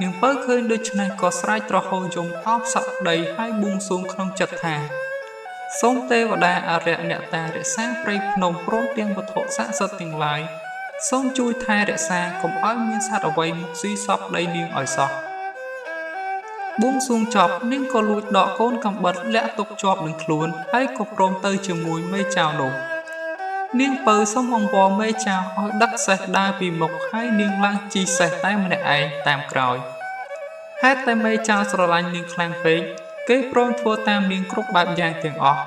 នាងពៅឃើញដូច្នេះក៏ស្រែកទ្រហោយំអោបសក់ប្តីហើយបួងសួងក្នុងចិត្តថាសូមទេវតាអារក្សអ្នកតារក្សាព្រៃភ្នំព្រមទាំងវត្ថុស័ក្តិសិទ្ធិទាំងឡាយសូមជួយថែរក្សាកុំឲ្យមានសត្វអ្វីមកស៊ីសពប្តីនាងឲ្យសោះបួងសួងចប់នាងក៏លួចដកកូនកំបិតលាក់ទុកជាប់នឹងខ្លួនហើយក៏ព្រមទៅជាមួយមេចៅនោះនាងពៅសូមអង្វរមេចៅឲ្យដឹកសេះដើរពីមុខហើយនាងឡើងជិះសេះតែម្នាក់ឯងតាមក្រោយហេតុតែមេចៅស្រឡាញ់នាងខ្លាំងពេកគេព្រមធ្វើតាមនាងគ្រប់បែបយ៉ាងទាំងអស់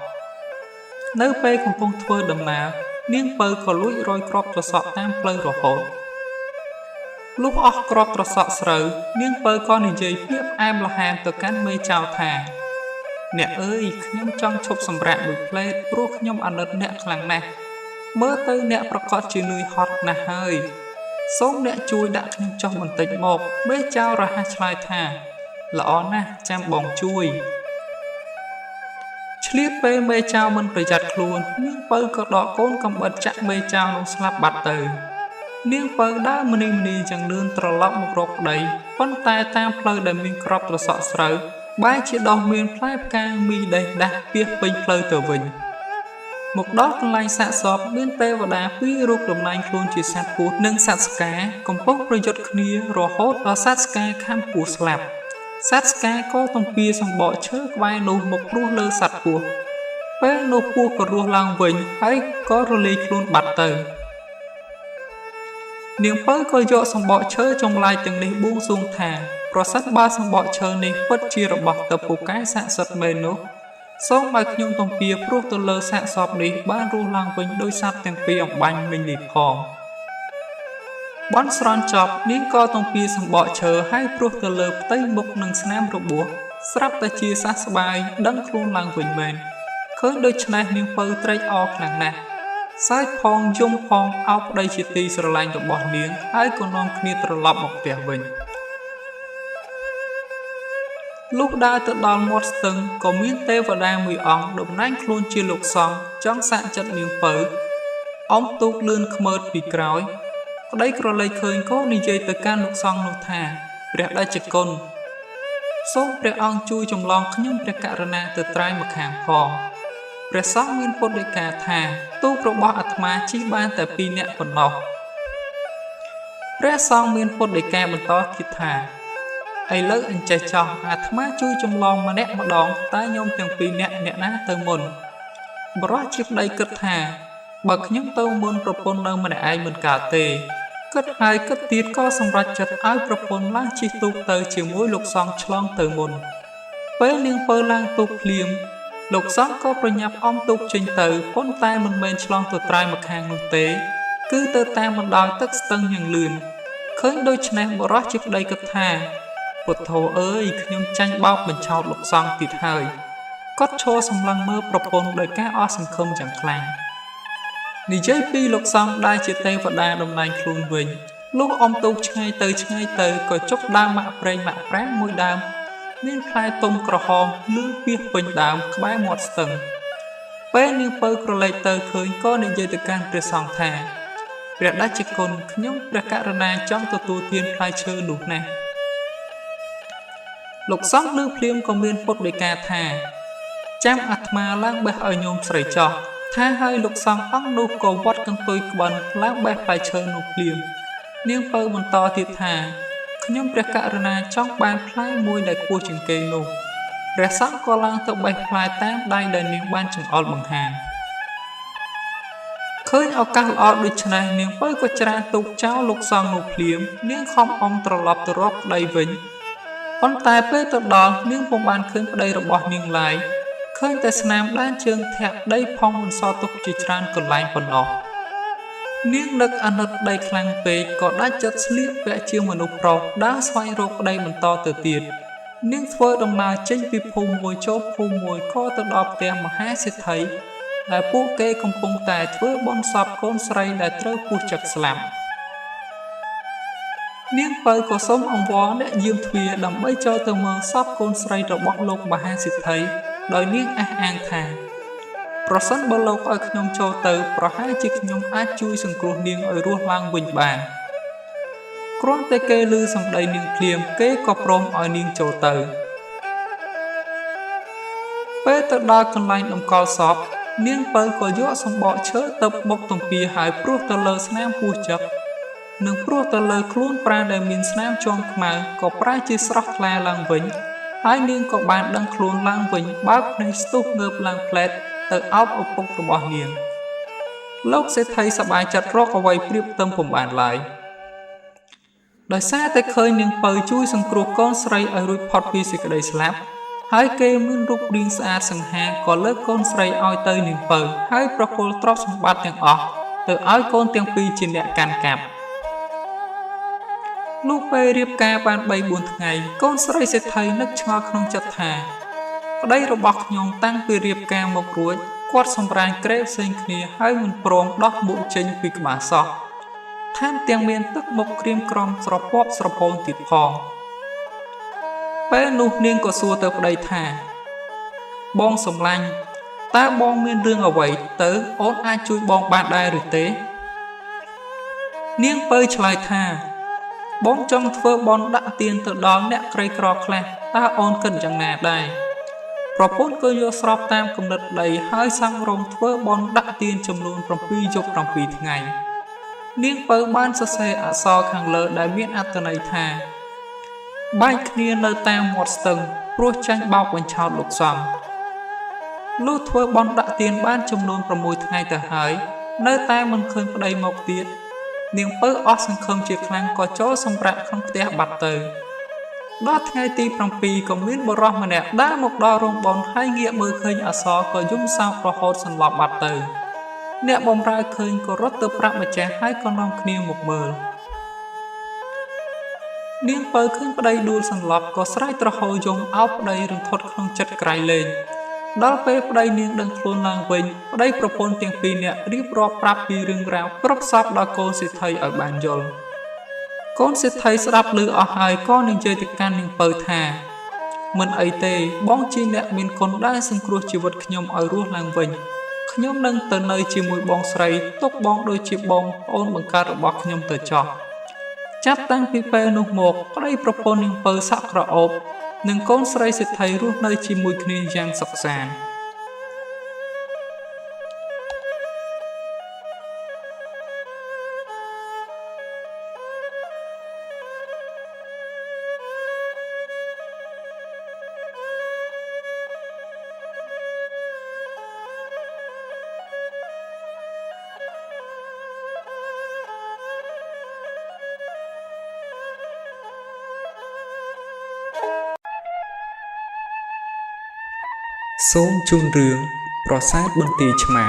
នៅពេលកំពុងធ្វើដំណើរនាងពៅក៏លួចរយគ្រាប់ត្រសក់តាមផ្លូវរហូតលុះអស់គ្រាប់ត្រសក់ស្រូវនាងពៅក៏និយាយពាក្យផ្អែមល្ហែមទៅកាន់មេចៅថាអ្នកអើយខ្ញុំចង់ឈប់សម្រាកមួយផ្លេតព្រោះខ្ញុំអាណិតអ្នកខ្លាំងណាស់មើលទៅអ្នកប្រកាសជានឿយហត់ណាស់ហើយសូមអ្នកជួយដាក់ខ្ញុំចុះបន្តិចមកមេចៅរហ័សឆ្លើយថាល្អណាស់ចាំបងជួយឆ្លៀតពេលមេចៅមិនប្រយ័ត្នខ្លួននាងពៅក៏ដកកូនកំបិតចាក់មេចៅនោះស្លាប់បាត់ទៅនាងពៅដើរម្នីម្នីយ៉ាងលឿនត្រឡប់មករកប្តីប៉ុន្តែតាមផ្លូវដែលមានគ្រាប់ត្រសក់ស្រូវបែរជាដោះមានផ្លែផ្កាមីដេះដាស់ពាសពេញផ្លូវទៅវិញមកដល់កន្លែងសាកសពមានទេវតាពីររូបតំណែងខ្លួនជាសត្វពស់និងសត្វស្កាកំពុងប្រយុទ្ធគ្នារហូតដល់សត្វស្កាខាំពស់ស្លាប់សត្វស្កាក៏ទំពាសម្បកឈើក្បែរនោះមកព្រោះលើសត្វពស់ពេលនោះពស់ក៏រស់ឡើងវិញហើយក៏រលាយខ្លួនបាត់ទៅនាងពៅក៏យកសម្បកឈើចម្លាយទាំងនេះបួងសួងថាប្រសិនបើសម្បកឈើនេះពិតជារបស់ទៅពូកែស័ក្តិសិទ្ធិមែននោះសូមឲ្យខ្ញុំទំពាព្រោះទៅលើសាកសពនេះបានរស់ឡើងវិញដោយសត្វទាំងពីរអំបាញ់មិញនេះផងបន់ស្រន់ចប់នាងក៏ទំពាសម្បកឈើហើយព្រោះទៅលើផ្ទៃមុខនិងស្នាមរបួសស្រាប់តែជាសះស្បើយដឹងខ្លួនឡើងវិញមែនឃើញដូច្នេះនាងពៅត្រេកអរខ្លាំងណាស់សើចផងយំផងអោបប្តីជាទីស្រឡាញ់របស់នាងហើយក៏នាំគ្នាត្រឡប់មកផ្ទះវិញលុះដើរទៅដល់មាត់ស្ទឹងក៏មានទេវតាមួយអង្គតំណាងខ្លួនជាលោកសង្ឃចង់សាកចិត្តនាងពៅអមទូកលឿនខ្មើតពីក្រោយប្តីក្រឡេកឃើញក៏និយាយទៅកាន់លោកសង្ឃនោះថាព្រះតេជគុណសូមព្រះអង្គជួយចម្លងខ្ញុំព្រះករុណាទៅត្រើយម្ខាងផងព្រះសង្ឃមានពុទ្ធដីកាថាទូករបស់អាត្មាជិះបានតែ2នាក់ប៉ុណ្ណោះព្រះសង្ឃមានពុទ្ធដីកាបន្តទៀតថាឥឡូវអញ្ចេះចោះអាត្មាជួយចម្លងម្នាក់ម្ដងតែញោមទាំង2នាក់អ្នកណាទៅមុនបរិសុទ្ធជាប្តីគិតថាបើខ្ញុំទៅមុនប្រពន្ធនៅម្នាក់ឯងមិនកើតទេគិតហើយគិតទៀតក៏សម្រេចចិត្តឲ្យប្រពន្ធឡើងជិះទូកទៅជាមួយលោកសង្ឃឆ្លងទៅមុនពេលនាងពៅឡើងទូកភ្លាមលោកសង្ឃក៏ប្រញាប់អមទូកចេញទៅប៉ុន្តែមិនមែនឆ្លងទៅត្រើយម្ខាងនោះទេគឺទៅតាមបណ្ដោយទឹកស្ទឹងយ៉ាងលឿនឃើញដូច្នេះបរិសុទ្ធជាប្តីគិតថាពុទ្ធោអើយខ្ញុំចាញ់បោកបញ្ឆោតលោកសង្ឃទៀតហើយគាត់ឈរសម្លឹងមើលប្រពន្ធដោយការអស់សង្ឃឹមយ៉ាងខ្លាំងនិយាយពីលោកសង្ឃដែលជាទេវតាតំណែងខ្លួនវិញលុះអមទូកឆ្ងាយទៅក៏ជប់ដើមមាក់ប្រេងមាក់ប្រាំមួយដើមមានផ្លែទុំក្រហមលឿនពាសពេញដើមក្បែរមាត់ស្ទឹងពេលនាងពៅក្រឡេកទៅឃើញក៏និយាយទៅកាន់ព្រះសង្ឃថាព្រះតេជគុណខ្ញុំព្រះករុណាចង់ទទួលទានផ្លែឈើនោះណាស់លោកសង្ឃលើភ្លាមក៏មានពុទ្ធដីកាថាចាំអាត្មាឡើងបេះឲ្យញោមស្រីចោះថាហើយលោកសង្ឃអង្គនោះក៏វត្តកន្ទុយក្បិនឡើងបេះផ្លែឈើនោះភ្លាមនាងពៅបន្តទៀតថាខ្ញុំព្រះករុណាចង់បានផ្លែមួយដែលខ្ពស់ជាងគេនោះព្រះសង្ឃក៏ឡើងទៅបេះផ្លែតាមដៃដែលនាងបានចង្អុលបង្ហាញឃើញឱកាសល្អដូច្នេះនាងពៅក៏ច្រានទូកចោលលោកសង្ឃនោះភ្លាមនាងខំអមត្រឡប់ទៅរកប្តីវិញប៉ុន្តែពេលទៅដល់នាងពុំបានឃើញប្តីរបស់នាងឡើយ ឃើញតែស្នាមដានជើងធាក់ដីផងបន្សល់ទុកជាច្រើនកន្លែងប៉ុណ្ណោះនាងនឹកអាណិតប្តីខ្លាំងពេកក៏ដាច់ចិត្តស្លៀកពាក់ជាមនុស្សប្រុសដើរស្វែងរកប្តីបន្តទៅទៀតនាងធ្វើដំណើរចេញពីភូមិមួយចូលភូមិមួយក៏ទៅដល់ផ្ទះមហាសេដ្ឋីដែលពួកគេកំពុងតែធ្វើបុណ្យសពកូនស្រីដែលត្រូវពស់ចឹកស្លាប់នាងពៅក៏សូមអង្វរអ្នកយាមទ្វារដើម្បីចូលទៅមើលសពកូនស្រីរបស់លោកមហាសេដ្ឋីដោយនាងអះអាងថាប្រសិនបើលោកឲ្យខ្ញុំចូលទៅប្រហែលជាខ្ញុំអាចជួយសង្គ្រោះនាងឲ្យរស់ឡើងវិញបានគ្រាន់តែគេឮសម្ដីនាងភ្លាមគេក៏ព្រមឲ្យនាងចូលទៅពេលទៅដល់កន្លែងតម្កល់សពនាងពៅក៏យកសម្បកឈើទៅបុកទំពាហើយព្រោះទៅលើស្នាមពស់ចឹកនិងព្រោះទៅលើខ្លួនប្រាដែលមានស្នាមជាំខ្មៅក៏ប្រែជាស្រស់ថ្លាឡើងវិញហើយនាងក៏បានដឹងខ្លួនឡើងវិញបើកភ្នែកស្ទុះងើបឡើងផ្លែតទៅអោបឪពុករបស់នាងលោកសេដ្ឋីសប្បាយចិត្តរកអ្វីប្រៀបផ្ទឹមពុំបានឡើយដោយសារតែឃើញនាងពៅជួយសង្គ្រោះកូនស្រីឲ្យរួចផុតពីសេចក្តីស្លាប់ហើយគេមានរូបរាងស្អាតសង្ហាក៏លើកកូនស្រីឲ្យទៅនាងពៅហើយប្រគល់ទ្រព្យសម្បត្តិទាំងអស់ទៅឲ្យកូនទាំងពីរជាអ្នកកាន់កាប់លុះពេលរៀបការបាន 3-4 ថ្ងៃកូនស្រីសេដ្ឋីនឹកឆ្ងល់ក្នុងចិត្តថាប្តីរបស់ខ្ញុំតាំងពីរៀបការមករួចគាត់សម្រាញក្រេបផ្សេងគ្នាហើយមិនព្រមដោះមុខចេញពីក្បាលសោះថែមទាំងមានទឹកមុខក្រៀមក្រំស្រពាប់ស្រពោនទៀតផងពេលនោះនាងក៏សួរទៅប្តីថាបងសំឡាញ់តើបងមានរឿងអ្វីទៅអូនអាចជួយបងបានដែរឬទេនាងពៅឆ្លើយថាបងចង់ធ្វើបន់ដាក់ទានទៅដល់អ្នកក្រីក្រខ្លះតើអូនគិតយ៉ាងណាដែរប្រពន្ធក៏យកស្របតាមគំនិតប្តីហើយសង់រោងធ្វើបន់ដាក់ទានចំនួន7 យប់ 7 ថ្ងៃនាងពៅបានសរសេរអក្សរខាងលើដែលមានអត្ថន័យថាបែកគ្នានៅតាមមាត់ស្ទឹងព្រោះចាញ់បោកបញ្ឆោតលោកសំលុះធ្វើបន់ដាក់ទានបានចំនួន6 ថ្ងៃទៅហើយនៅតែមិនឃើញប្តីមកទៀតនាងពៅអស់សង្ឃឹមជាខ្លាំងក៏ចូលសម្រាកក្នុងផ្ទះបាត់ទៅដល់ថ្ងៃទី 7ក៏មានបុរសម្នាក់ដើរមកដល់រោងបន់ហើយងាកមើលឃើញអក្សរក៏យំសោករហូតសន្លប់បាត់ទៅអ្នកបម្រើឃើញក៏រត់ទៅប្រាប់ម្ចាស់ហើយក៏នាំគ្នាមកមើលនាងពៅឃើញប្តីដួលសន្លប់ក៏ស្រែកទ្រហោយំអោបប្តីរន្ធត់ក្នុងចិត្តក្រៃលែងដល់ពេលប្តីនាងដឹងខ្លួនឡើងវិញប្តីប្រពន្ធទាំងពីរនាក់រៀបរាប់ប្រាប់ពីរឿងរ៉ាវគ្រប់សពដល់កូនសេដ្ឋីឲ្យបានយល់កូនសេដ្ឋីស្ដាប់ឮអស់ហើយក៏និយាយទៅកាន់នាងពៅថាមិនអីទេបងជាអ្នកមានគុណដែលសង្គ្រោះជីវិតខ្ញុំឲ្យរស់ឡើងវិញខ្ញុំនឹងទៅនៅជាមួយបងស្រីទុកបងដូចជាបងប្អូនបង្កើតរបស់ខ្ញុំទៅចោះចាប់តាំងពីពេលនោះមកប្តីប្រពន្ធនាងពៅសាក់ក្រអូបនិងកូនស្រីសេដ្ឋីរស់នៅជាមួយគ្នាយ៉ាងសុខសាន្តសូមជូនរឿងប្រាសាទបន្ទាយឆ្មា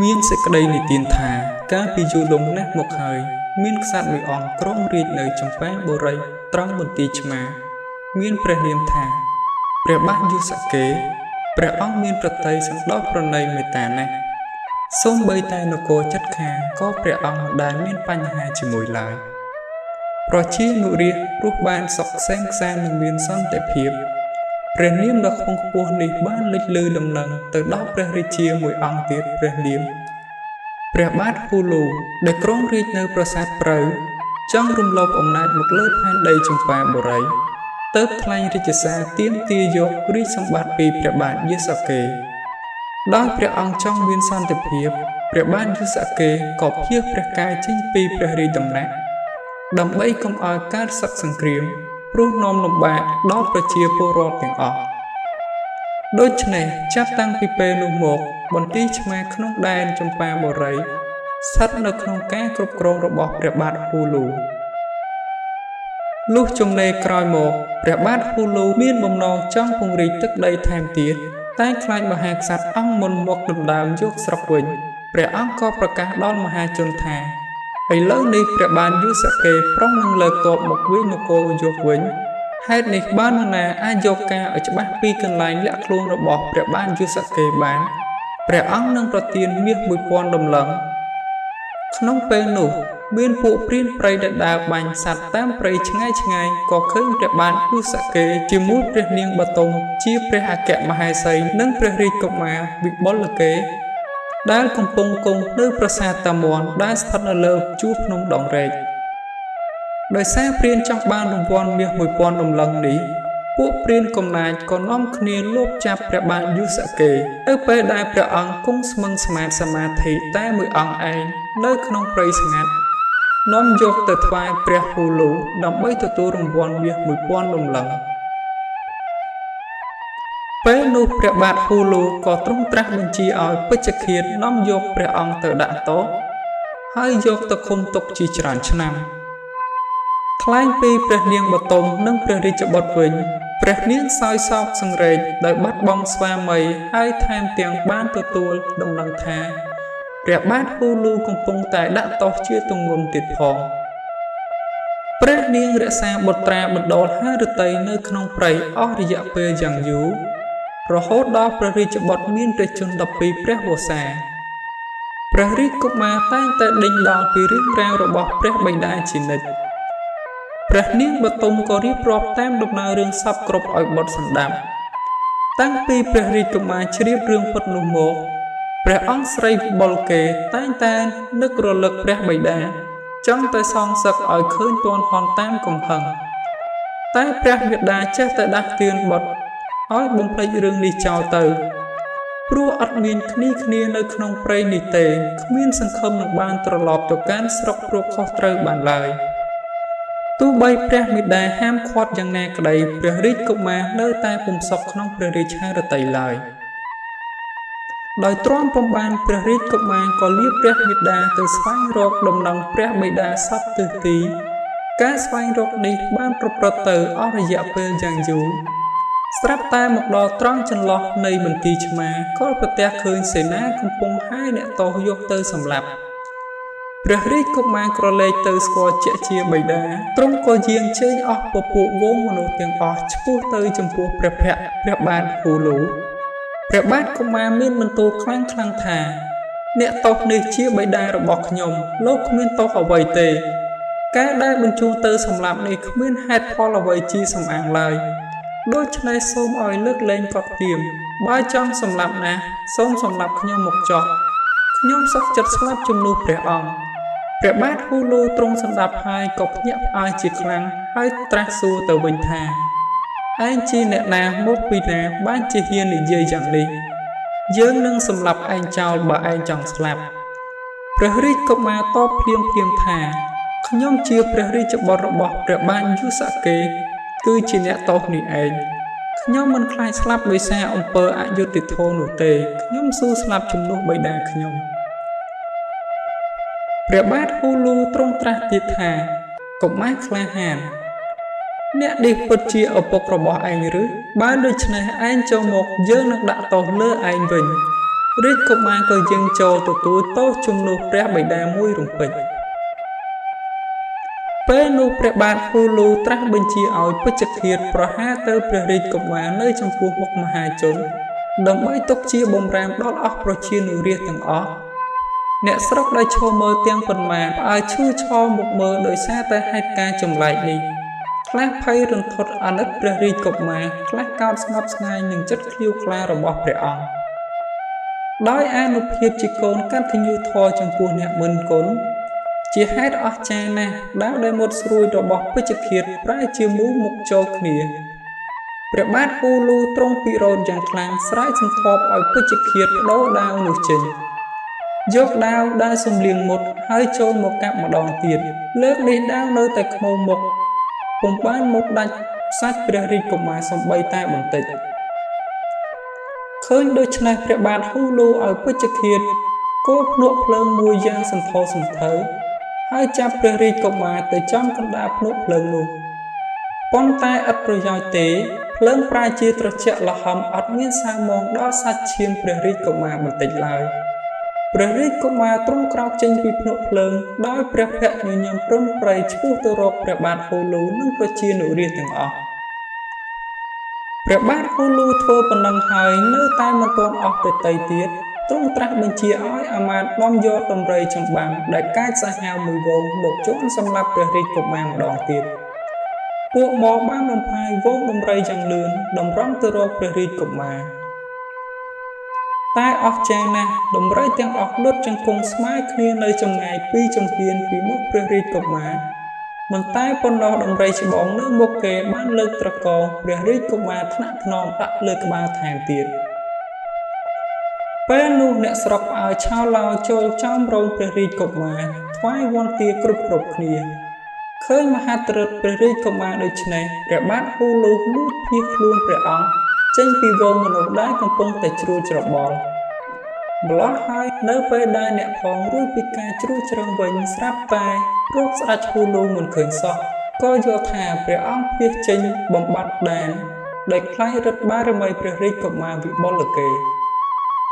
មានសេចក្តីនិទានថាកាលពីយូរលង់ណាស់មកហើយមានក្សត្រមួយអង្គគ្រងរាជ្យនៅចំប៉ែងបុរីត្រង់បន្ទាយឆ្មាមានព្រះនាមថាព្រះបាទយសកេព្រះអង្គមានប្រតិយសន្តោសប្រណីមេត្តាណាស់សូម្បីតែនគរចិត្តខាងក៏ព្រះអង្គមិនដែលមានបញ្ហាជាមួយឡើយប្រជានុរាស្ត្ររស់បានសុខសែនខ្សាននិងមានសន្តិភាពព្រះនាមដ៏ខ្ពង់ខ្ពស់នេះបានលេចលឺដំណឹងទៅដល់ព្រះរាជាមួយអង្គទៀតព្រះនាមព្រះបាទហ៊ូលូដែលគ្រងរាជ្យនៅប្រាសាទព្រៅចង់រំលោភអំណាចមកលើផែនដីចម្ប៉ាបុរីទើបថ្លែងរាជសារទាមទារយករាជសម្បត្តិពីព្រះបាទយសកេដោយព្រះអង្គចង់មានសន្តិភាពព្រះបាទយសកេក៏ភៀសព្រះកាយចេញពីព្រះរាជដំណាក់ដើម្បីកុំឲ្យកើតសឹកសង្គ្រាមព្រោះនាំលំបាកដល់ប្រជាពលរដ្ឋទាំងអស់ដូច្នេះចាប់តាំងពីពេលនោះមកបន្ទាយឆ្មាក្នុងដែនចម្ប៉ាបុរី ស្ថិតនៅក្នុងការគ្រប់គ្រងរបស់ព្រះបាទហ៊ូឡូលុះចំណេរក្រោយមកព្រះបាទហ៊ូឡូមានបំណងចង់ពង្រីកទឹកដីថែមទៀតតែខ្លាចមហាក្សត្រអង្គមុនមកដណ្ដើមយកស្រុកវិញព្រះអង្គក៏ប្រកាសដល់មហាជនថាឥឡូវនេះព្រះបាទយូសាកេប្រុងនឹងលើកទ័ពមកវាយនគរយកវិញហេតុនេះបាននរណាអាចយកការឲ្យច្បាស់ពីកន្លែងលាក់ខ្លួនរបស់ព្រះបាទយូសាកេបានព្រះអង្គនឹងប្រទានមាស 1000 ដំឡឹងក្នុងពេលនោះមានពួកព្រានព្រៃដែលដើរបាញ់សត្វតាមព្រៃឆ្ងាយៗក៏ឃើញព្រះបាទយូសាកេជាមួយព្រះនាងបតុមជាព្រះអគ្គមហេសីនិងព្រះរាជកុមារវិបុលកេដែលកំពុងគង់នៅប្រាសាទតាមាន់ដែលស្ថិតនៅលើជួរភ្នំដងរែកដោយសារព្រានចង់បានរង្វាន់មាស 1000 ដំឡឹងនេះពួកព្រានកំណាចក៏នាំគ្នាលបចាប់ព្រះបាទយូសាកេទៅពេលដែលព្រះអង្គគង់ស្មឹងស្មាតសមាធិតែមួយអង្គឯងនៅក្នុងព្រៃស្ងាត់នាំយកទៅថ្វាយព្រះហ៊ូឡូដើម្បីទទួលរង្វាន់មាស 1000 ដំឡឹងពេលនោះព្រះបាទហ៊ូឡូក៏ទ្រង់ត្រាស់បញ្ជាឲ្យពេជ្ឈឃាតនាំយកព្រះអង្គទៅដាក់ទោសហើយយកទៅឃុំទុកជាច្រើនឆ្នាំថ្លែងពីព្រះនាងបតុមនិងព្រះរាជបុត្រវិញព្រះនាងសោយសោកសង្រេងដោយបាត់បង់ស្វាមីហើយថែមទាំងបានទទួលដំណឹងថាព្រះបាទហ៊ូឡូកំពុងតែដាក់ទោសជាទម្ងន់ទៀតផងព្រះនាងរក្សាបុត្រាបណ្ដុលហារតីនៅក្នុងព្រៃអស់រយៈពេលយ៉ាងយូររហូតដល់ព្រះរាជបុត្រមានព្រះជន្ម12ព្រះវស្សាព្រះរាជកុមារតែងតែដេញដោលពីរឿងរ៉ាវរបស់ព្រះបិតាជានិច្ចព្រះនាងបតុមក៏រៀបរាប់តាមដំណើររឿងសពគ្រប់ឲ្យបុត្រសន្តាប់តាំងពីព្រះរាជកុមារជ្រាបរឿងពិតនោះមកព្រះអង្គស្រីវិបុលកេតែងតែនឹករលឹកព្រះបិតាចង់តែសងសឹកឲ្យឃើញទាន់ហន់តាមកំហឹងតែព្រះមាតាចេះតែដាស់តឿនបុត្រឲ្យបំភ្លេចរឿងនេះចោលទៅព្រោះអត់មានគ្នានៅក្នុងព្រៃនេះទេគ្មានសង្ឃឹមនឹងបានត្រឡប់ទៅកាន់ស្រុកព្រោះខុសត្រូវបានឡើយទោះបីព្រះមាតាហាមឃាត់យ៉ាងណាក្តីព្រះរាជកុមារនៅតែពុំសុខក្នុងព្រះរាជហឫទ័យឡើយដោយទ្រាំពុំបានព្រះរាជកុមារក៏លាព្រះមាតាទៅស្វែងរកដំណឹងព្រះបិតាសពទិសទីការស្វែងរកនេះបានប្រព្រឹត្តទៅអស់រយៈពេលយ៉ាងយូរស្រាប់តែមកដល់ត្រង់ចន្លោះនៃមន្ទីរឆ្មាក៏ប្រទះឃើញសេនាកំពុងហាយអ្នកទោសយកទៅសម្លាប់ព្រះរាជកុមារក្រឡេកទៅស្គាល់ជាក់ជាបិតាទ្រង់ក៏យាងជើញអស់ពពួកវងមនុស្សទាំងអស់ឆ្ពោះទៅចំពោះព្រះភ័ក្ត្រព្រះបាទហ៊ូឡូព្រះបាទកុមារមានបន្ទូលខ្លាំងថាអ្នកទោសនេះជាបិតារបស់ខ្ញុំលោកគ្មានទោសអ្វីទេការដែលបញ្ជូនទៅសម្លាប់នេះគ្មានហេតុផលអ្វីជាសំអាងឡើយដូច្នេះសូមឲ្យលើកលែងគាត់ភ្លាមបើចង់សម្លាប់ណាសូមសម្លាប់ខ្ញុំមកចុះខ្ញុំសុខចិត្តស្លាប់ជំនួសព្រះអង្គព្រះបាទហ៊ូឡូទ្រង់សម្ដាប់ហើយក៏ភ្ញាក់ផ្អើលជាខ្លាំងហើយត្រាស់សួរទៅវិញថាឯងជាអ្នកណាមកពីណាបានជាហ៊ាននិយាយយ៉ាងនេះយើងនឹងសម្លាប់ឯងចោលបើឯងចង់ស្លាប់ព្រះរាជកុមារតបភ្លាមថាខ្ញុំជាព្រះរាជបុត្ររបស់ព្រះបាទយូសាកេគឺជាអ្នកទោសនេះឯងខ្ញុំមិនខ្លាចស្លាប់ដោយសារអំពើអយុត្តិធម៌នោះទេខ្ញុំស៊ូស្លាប់ជំនួសបិតាខ្ញុំព្រះបាទហ៊ូឡូទ្រង់ត្រាស់ទៀតថាកុមារក្លាហានអ្នកនេះពិតជាឪពុករបស់ឯងឬបើដូច្នេះឯងចូលមកយើងនឹងដាក់ទោសលើឯងវិញរាជកុមារក៏យាងចូលទទួលទោសជំនួសព្រះបិតាមួយរំពេចពេលនោះព្រះបាទហ៊ូឡូត្រាស់បញ្ជាឲ្យពេជ្ឈឃាតប្រហារទៅព្រះរាជកុមារនៅចំពោះមុខមហាជនដើម្បីទុកជាបម្រាមដល់អស់ប្រជានុរាស្ត្រទាំងអស់អ្នកស្រុកដែលឈរមើលទាំងប៉ុន្មានផ្អើលឈឺឆោមមុខមើលដោយសារតែហេតុការណ៍ចម្លែកនេះខ្លះភ័យរន្ធត់អាណិតព្រះរាជកុមារខ្លះកោតស្ងប់ស្ងាយនឹងចិត្តឃ្លាវខ្លារបស់ព្រះអង្គដោយអានុភាពជាកូនកតញ្ញូធម៌ចំពោះអ្នកមិនគុណជាហេតុអស្ចារ្យណាស់ដែលមុតស្រួយរបស់ពេជ្ឈឃាតប្រែជាមូលមុខចូលគ្នាព្រះបាទហ៊ូឡូទ្រង់ពិរោធយ៉ាងខ្លាំងស្រែកសន្ធាប់ឲ្យពេជ្ឈឃាតបដូរដាវនោះចេញយកដាវដែលសំលៀងមុតហើយចូលមកកាប់ម្ដងទៀតលើកនេះដាវនៅតែខ្មៅមុខពុំបានមុខដាច់សាច់ព្រះរាជកុមារសំបីតែបន្តិចឃើញដូច្នេះព្រះបាទហ៊ូឡូឲ្យពេជ្ឈឃាត គោភ្នក់ភ្លើងមួយយ៉ាងសន្ធោសន្ធៅហើយចាប់ព្រះរាជកុមារទៅចំកណ្ដាលភ្នក់ភ្លើងនោះប៉ុន្តែឥតប្រយោជន៍ទេភ្លើងប្រែជាត្រជាក់ល្ហឹមអត់មានសៅហ្មងដល់សាច់ឈាមព្រះរាជកុមារបន្តិចឡើយព្រះរាជកុមារទ្រង់ក្រោកចេញពីភ្នក់ភ្លើងដោយព្រះភក្ត្រញញឹមព្រមប្រៃឆ្ពោះទៅរកព្រះបាទហូលូនិងប្រជានុរាស្ត្រទាំងអស់ព្រះបាទហូលូធ្វើប៉ុណ្ណឹងហើយនៅតែមិនទាន់អស់ទៅទៀតទ្រង់ត្រាស់បញ្ជាឲ្យអាមាត្យនាំយកដំរីចម្បាំងដែលកាចសាហាវមួយវងមកជន់សម្រាប់ព្រះរាជកុមារម្ដងទៀតពួកមកបានបំផាយវងដំរីយ៉ាងលឿនតម្រង់ទៅរកព្រះរាជកុមារតែអស្ចារ្យណាស់ដំរីទាំងអស់លុតជង្គង់ស្មើគ្នានៅចម្ងាយ2ចំហៀនពីមុខព្រះរាជកុមារមិនតែប៉ុណ្ណោះដំរីច្បងនៅមុខគេបានលើកត្រកងព្រះរាជកុមារថ្នាក់ថ្នមដាក់លើក្បាលថែមទៀតពេលនោះអ្នកស្រុកផ្អើលឆោឡោចូលចំរោងព្រះរាជកុមារថ្វាយវន្ទាគ្រប់គ្នាឃើញមហាត្រិតព្រះរាជកុមារដូច្នេះព្រះបាទហូលូលូតភៀសខ្លួនព្រះអង្គចេញពីវងមនុស្សដែលកំពុងតែជ្រួលច្របល់ម្ល៉េះហើយនៅពេលដែលអ្នកផងរួចពីការជ្រួលជ្រើងវិញស្រាប់តែរកស្ដេចហូលូមិនឃើញសោះក៏យល់ថាព្រះអង្គភៀសចេញបំបត្តិដែនដោយខ្លាចរឹតបារមីព្រះរាជកុមារវិបុលកេ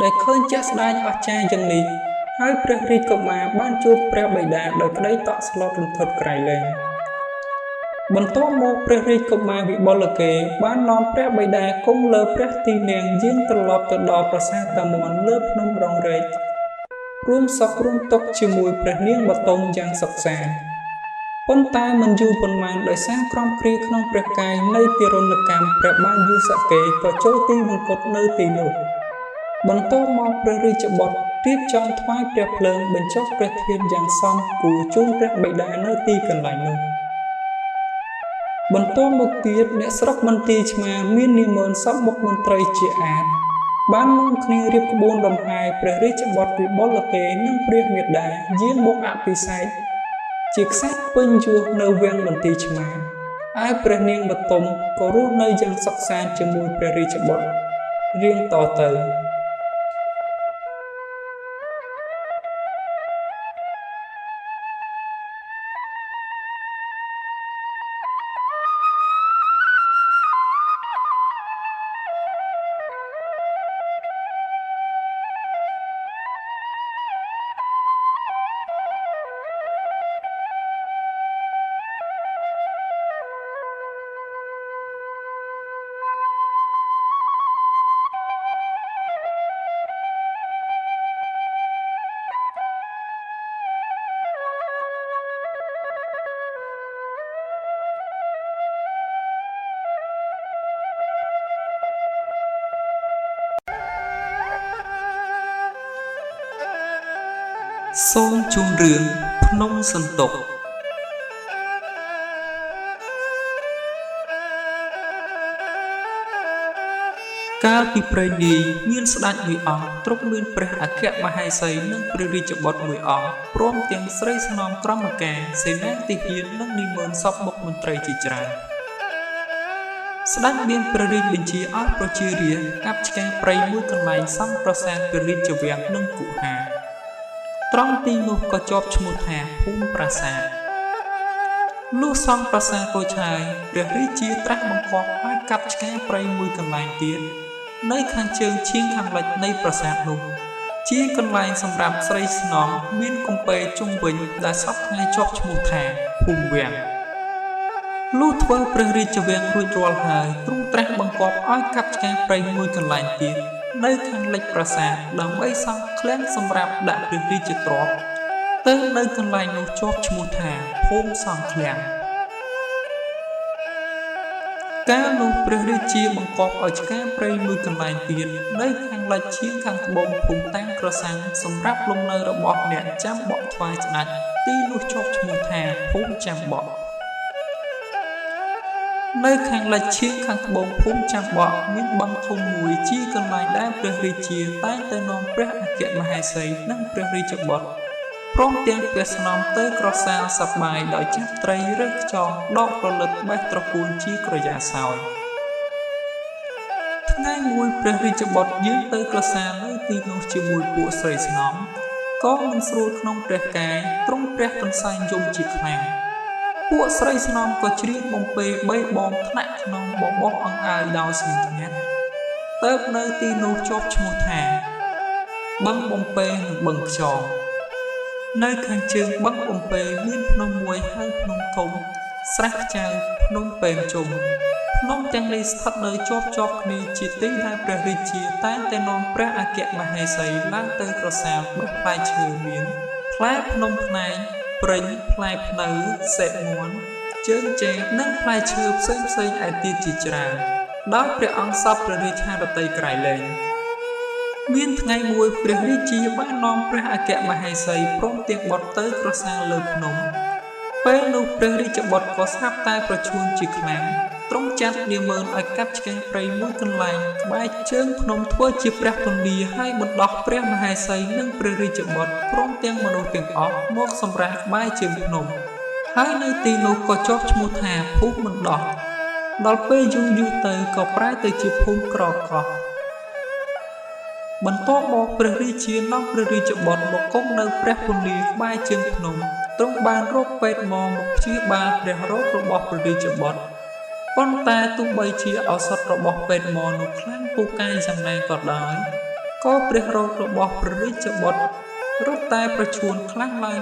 ដែលឃើញជាក់ស្ដែងអស្ចារ្យយ៉ាងនេះហើយព្រះរាជកុមារបានជួបព្រះបិតាដោយក្តីតក់ស្លុតរន្ធត់ក្រៃលែងបន្ទាប់មកព្រះរាជកុមារវិបុលកេបាននាំព្រះបិតាគង់លើព្រះទីនាំងយាងត្រឡប់ទៅដល់ប្រាសាទតាមាន់លើភ្នំរងរែករួមសុខរួមទុក្ខជាមួយព្រះនាងបតុមយ៉ាងសុខសាន្តប៉ុន្តែមិនយូរប៉ុន្មានដោយសារក្រំគ្រាក្នុងព្រះកាយនៃទារុណកម្មព្រះបាទយូសកេក៏ចូលទីវង្គតនៅទីនោះបន្ទាប់មកព្រះរាជបុត្ររៀបចំថ្វាយព្រះភ្លើងបញ្ចុះព្រះធាតុយ៉ាងសមគួរជូនព្រះបិតានៅទីកន្លែងនោះបន្ទាប់មកទៀតអ្នកស្រុកមន្ទីរឆ្មាមាននាម៉ឺនសពមុខមន្ត្រីជាអាតបាននាំគ្នារៀបក្បួនដង្ហែព្រះរាជបុត្រវិបុលកេនិងព្រះមាតាយាងមកអភិសេកជាខ្សែពេញជួរនៅវាំងមន្ទីរឆ្មាហើយព្រះនាងបតុមក៏រស់នៅយ៉ាងសុខសាន្តជាមួយព្រះរាជបុត្ររៀងតទៅសូមជូនរឿងភ្នំសន្ទុកកាលពីព្រេងនាយមានស្ដេចមួយអង្គទ្រង់មានព្រះអគ្គមហេសីនិងព្រះរាជបុត្រមួយអង្គព្រមទាំងស្រីស្នំក្រមការសេនាទាហាននិងនិមន្តសពមុខមន្ត្រីជាច្រើនស្ដេចមានព្រះរាជបញ្ជាឲ្យប្រជារាស្ត្រកាប់ឆ្ការព្រៃមួយកន្លែងសង់ប្រាសាទព្រះរាជវាំងនិងគុហាត្រង់ទីនោះក៏ជាប់ឈ្មោះថាភូមិប្រាសាទលុះសង់ប្រាសាទរួចហើយព្រះរាជាត្រាស់បង្គាប់ឲ្យកាប់ឆ្ការព្រៃមួយកន្លែងទៀតនៅខាងជើងឈៀងខាងលិចនៃប្រាសាទនោះជាកន្លែងសម្រាប់ស្រីស្នំមានកំពែជុំវិញដែលសពថ្ងៃជាប់ឈ្មោះថាភូមិវាំងលុះធ្វើព្រះរាជវាំងរួចរាល់ហើយទ្រង់ត្រាស់បង្គាប់ឲ្យកាប់ឆ្ការព្រៃមួយកន្លែងទៀតនៅខាងលិចប្រាសាទដើម្បីសង់ឃ្លាំងសម្រាប់ដាក់ព្រះរាជទ្រព្យទៅនៅកន្លែងនោះជាប់ឈ្មោះថាភូមិសង់ឃ្លាំងកាលនោះព្រះរាជាបង្គាប់ឲ្យឆ្ការព្រៃមួយកន្លែងទៀតនៅខាងលិចឈៀងខាងត្បូងភូមិតាំងក្រសាំងសម្រាប់លំនៅរបស់អ្នកចាំបក់ថ្វាយស្ដេចទីនោះជាប់ឈ្មោះថាភូមិចាំបក់នៅខាងលិចឈៀងខាងត្បូងភូមិចាំបក់មានបឹងធំមួយជាកន្លែងដែលព្រះរាជាតែងតែនាំព្រះអគ្គមហេសីនិងព្រះរាជបុត្រព្រមទាំងព្រះស្នំទៅក្រសាលសប្បាយដោយចាស់ត្រីរើសខ្យងដកប្រលិតបេះត្រកួនជាក្រយ៉ាសោយថ្ងៃមួយព្រះរាជបុត្រយាងទៅក្រសាលនៅទីនោះជាមួយពួកស្រីស្នំ ក៏មិនស្រួលក្នុងព្រះកាយទ្រង់ព្រះកន្សែងយំជាខ្លាំងពួកស្រីស្នំក៏ច្រៀងបំពេបីបងថ្នាក់ក្នុងបបោះអង្អើយដោយស្ងៀមស្ងាត់ទៅនៅទីនោះជាប់ឈ្មោះថាបឹងបំពេនិងបឹងខ្យងនៅខាងជើងបឹងបំពេមានភ្នំមួយហៅភ្នំធំស្រះខ្ចៅភ្នំពេនជុំភ្នំទាំងនេះស្ថិតនៅជាប់គ្នាជាទីដែលព្រះរាជាតែងតែនាំព្រះអគ្គមហេសីឡើងទៅក្រសាលបេះផ្លែឈើមានផ្លែភ្នំផ្នែងព្រិញផ្លែភ្នៅសេបមួនជើងចេកនិងផ្លែឈើផ្សេងឯទៀតជាច្រើនដោយព្រះអង្គសពព្រះរាជារតីក្រៃលែងមានថ្ងៃមួយព្រះរាជាបាននាំព្រះអគ្គមហេសីព្រមទាំងបុត្រទៅក្រសាលលើភ្នំពេលនោះព្រះរាជបុត្រក៏ស្រាប់តែប្រឈួនជាខ្លាំងទ្រង់ចាត់នាម៉ឺនឲ្យកាប់ឆ្ការព្រៃមួយកន្លែងក្បែរជើងភ្នំធ្វើជាព្រះពន្លាហើយបណ្ដោះព្រះមហេសីនិងព្រះរាជបុត្រព្រមទាំងមនុស្សទាំងអស់មកសម្រាប់ក្បែរជើងភ្នំហើយនៅទីនោះក៏ជាប់ឈ្មោះថាភូមិបណ្ដោះដល់ពេលយូរទៅក៏ប្រែទៅជាភូមិក្រកោះបន្ទាប់មកព្រះរាជានាំព្រះរាជបុត្រមកគង់នៅព្រះពន្លាក្បែរជើងភ្នំទ្រង់បានរកពេទ្យមកព្យាបាលព្រះរោគរបស់ព្រះរាជបុត្រប៉ុន្តែទោះបីជាឱសថរបស់ពេទ្យមកនោះខ្លាំងពូកែយ៉ាងណាក៏ដោយក៏ព្រះរោគរបស់ព្រះរាជបុត្ររត់តែប្រឈួនខ្លាំងឡើ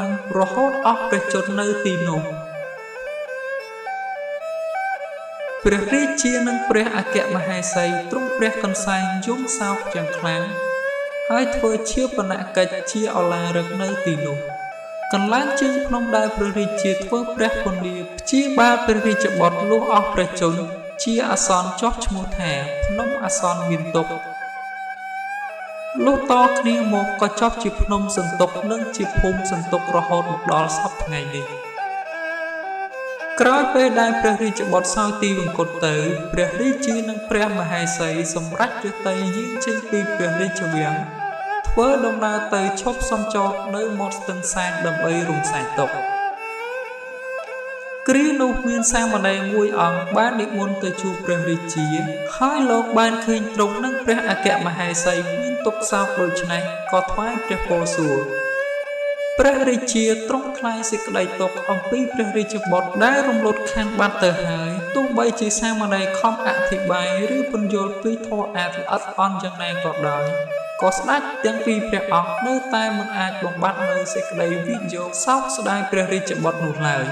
ងរហូតអស់ព្រះជន្មនៅទីនោះព្រះរាជានិងព្រះអគ្គមហេសីទ្រង់ព្រះកន្សែងយំសោកយ៉ាងខ្លាំងហើយធ្វើជាបនកិច្ចជាឱឡារិកនៅទីនោះកន្លែងជើងភ្នំដែលព្រះរាជាធ្វើព្រះពន្លាព្យាបាលព្រះរាជបុត្រលុះអស់ព្រះជន្មជាអាសន្នចោះឈ្មោះថាភ្នំអាសន្នមានទុក្ខលុះតគ្នាមកក៏ចប់ជាភ្នំសន្ទុកនិងជាភូមិសន្ទុករហូតមកដល់សព្វថ្ងៃនេះក្រោយពេលដែលព្រះរាជបុត្រសោយទីវង្គតទៅព្រះរាជានិងព្រះមហេសីសម្រេចយតីយាងចេញពីព្រះរាជវាំងធ្វើដំណើរទៅឈប់សំចតនៅមាត់ស្ទឹងសែនដើម្បីរំសាយទុក្ខគ្រានោះមានសាមណេរមួយអង្គបាននិមន្តទៅជួបព្រះរាជាហើយលោកបានឃើញទ្រង់និងព្រះអគ្គមហេសីមានទុក្ខសោកដូច្នេះក៏ថ្វាយព្រះពរសួរព្រះរាជាទ្រង់ថ្លែងសេចក្តីទុក្ខអំពីព្រះរាជបុត្រដែលរំលត់ខណ្ឌបាត់ទៅហើយទោះបីជាសាមណេរខំអធិប្បាយឬពន្យល់ពីធម៌អាតល្អិតល្អន់យ៉ាងណាក៏ដោយក៏ស្ដេចទាំងពីរព្រះអង្គនៅតែមិនអាចបំបត្តិនៅសេចក្តីវិយោគសោកស្ដាយព្រះរាជបុត្រនោះឡើយ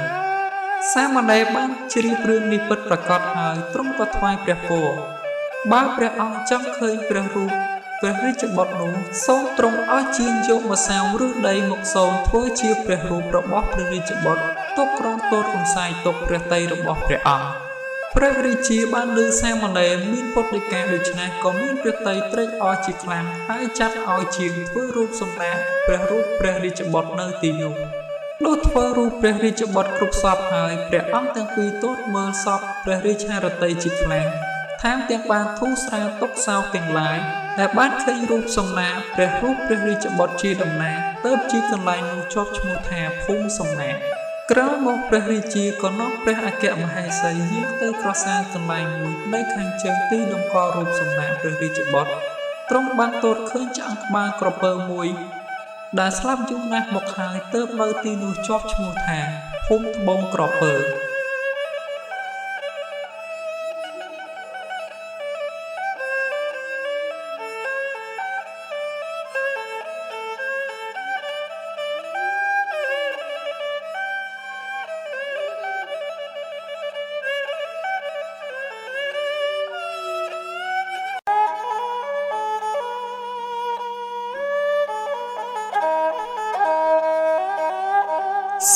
សាមណេរបានជ្រាបរឿងនេះពិតប្រាកដហើយទ្រង់ក៏ថ្វាយព្រះពរបើព្រះអង្គចង់ឃើញព្រះរូបព្រះរាជបុត្រនោះសូមទ្រង់ឲ្យជាងយកម្សៅឬដីមកសូមធ្វើជាព្រះរូបរបស់ព្រះរាជបុត្រទុកក្រោមទោតកំសាយទុកព្រះតីរបស់ព្រះអង្គព្រះរាជាបានលើសាមណេរមានពុទ្ធដីកាដូច្នេះក៏មានព្រះតីត្រេកអរជាខ្លាំងហើយចាត់ឲ្យជាងធ្វើរូបសម្រាប់ព្រះរូបព្រះរាជបុត្រនៅទីនោះលុះធ្វើរូបព្រះរាជបុត្រគ្រប់សពហើយព្រះអង្គទាំងពីរទតមើលសពព្រះរាជារតីជាខ្លាំងថែមទាំងបានធូរស្រាលទុក្ខសោកទាំងឡាយដែលបានឃើញរូបសំណាកព្រះរូបព្រះរាជបុត្រជាតំណាងទៅជាកន្លែងនោះជាប់ឈ្មោះថាភូមិសំណាកក្រោយមកព្រះរាជាក៏នាំព្រះអគ្គមហេសីយាងទៅក្រសាលកន្លែងមួយនៅខាងជើងទីតម្កល់រូបសំណាកព្រះរាជបុត្រទ្រង់បានទតឃើញឆ្អឹងក្បាលក្រពើមួយដែលស្លាប់យូរណាស់មកហើយទើបនៅទីនោះជាប់ឈ្មោះថាភូមិត្បូងក្រពើ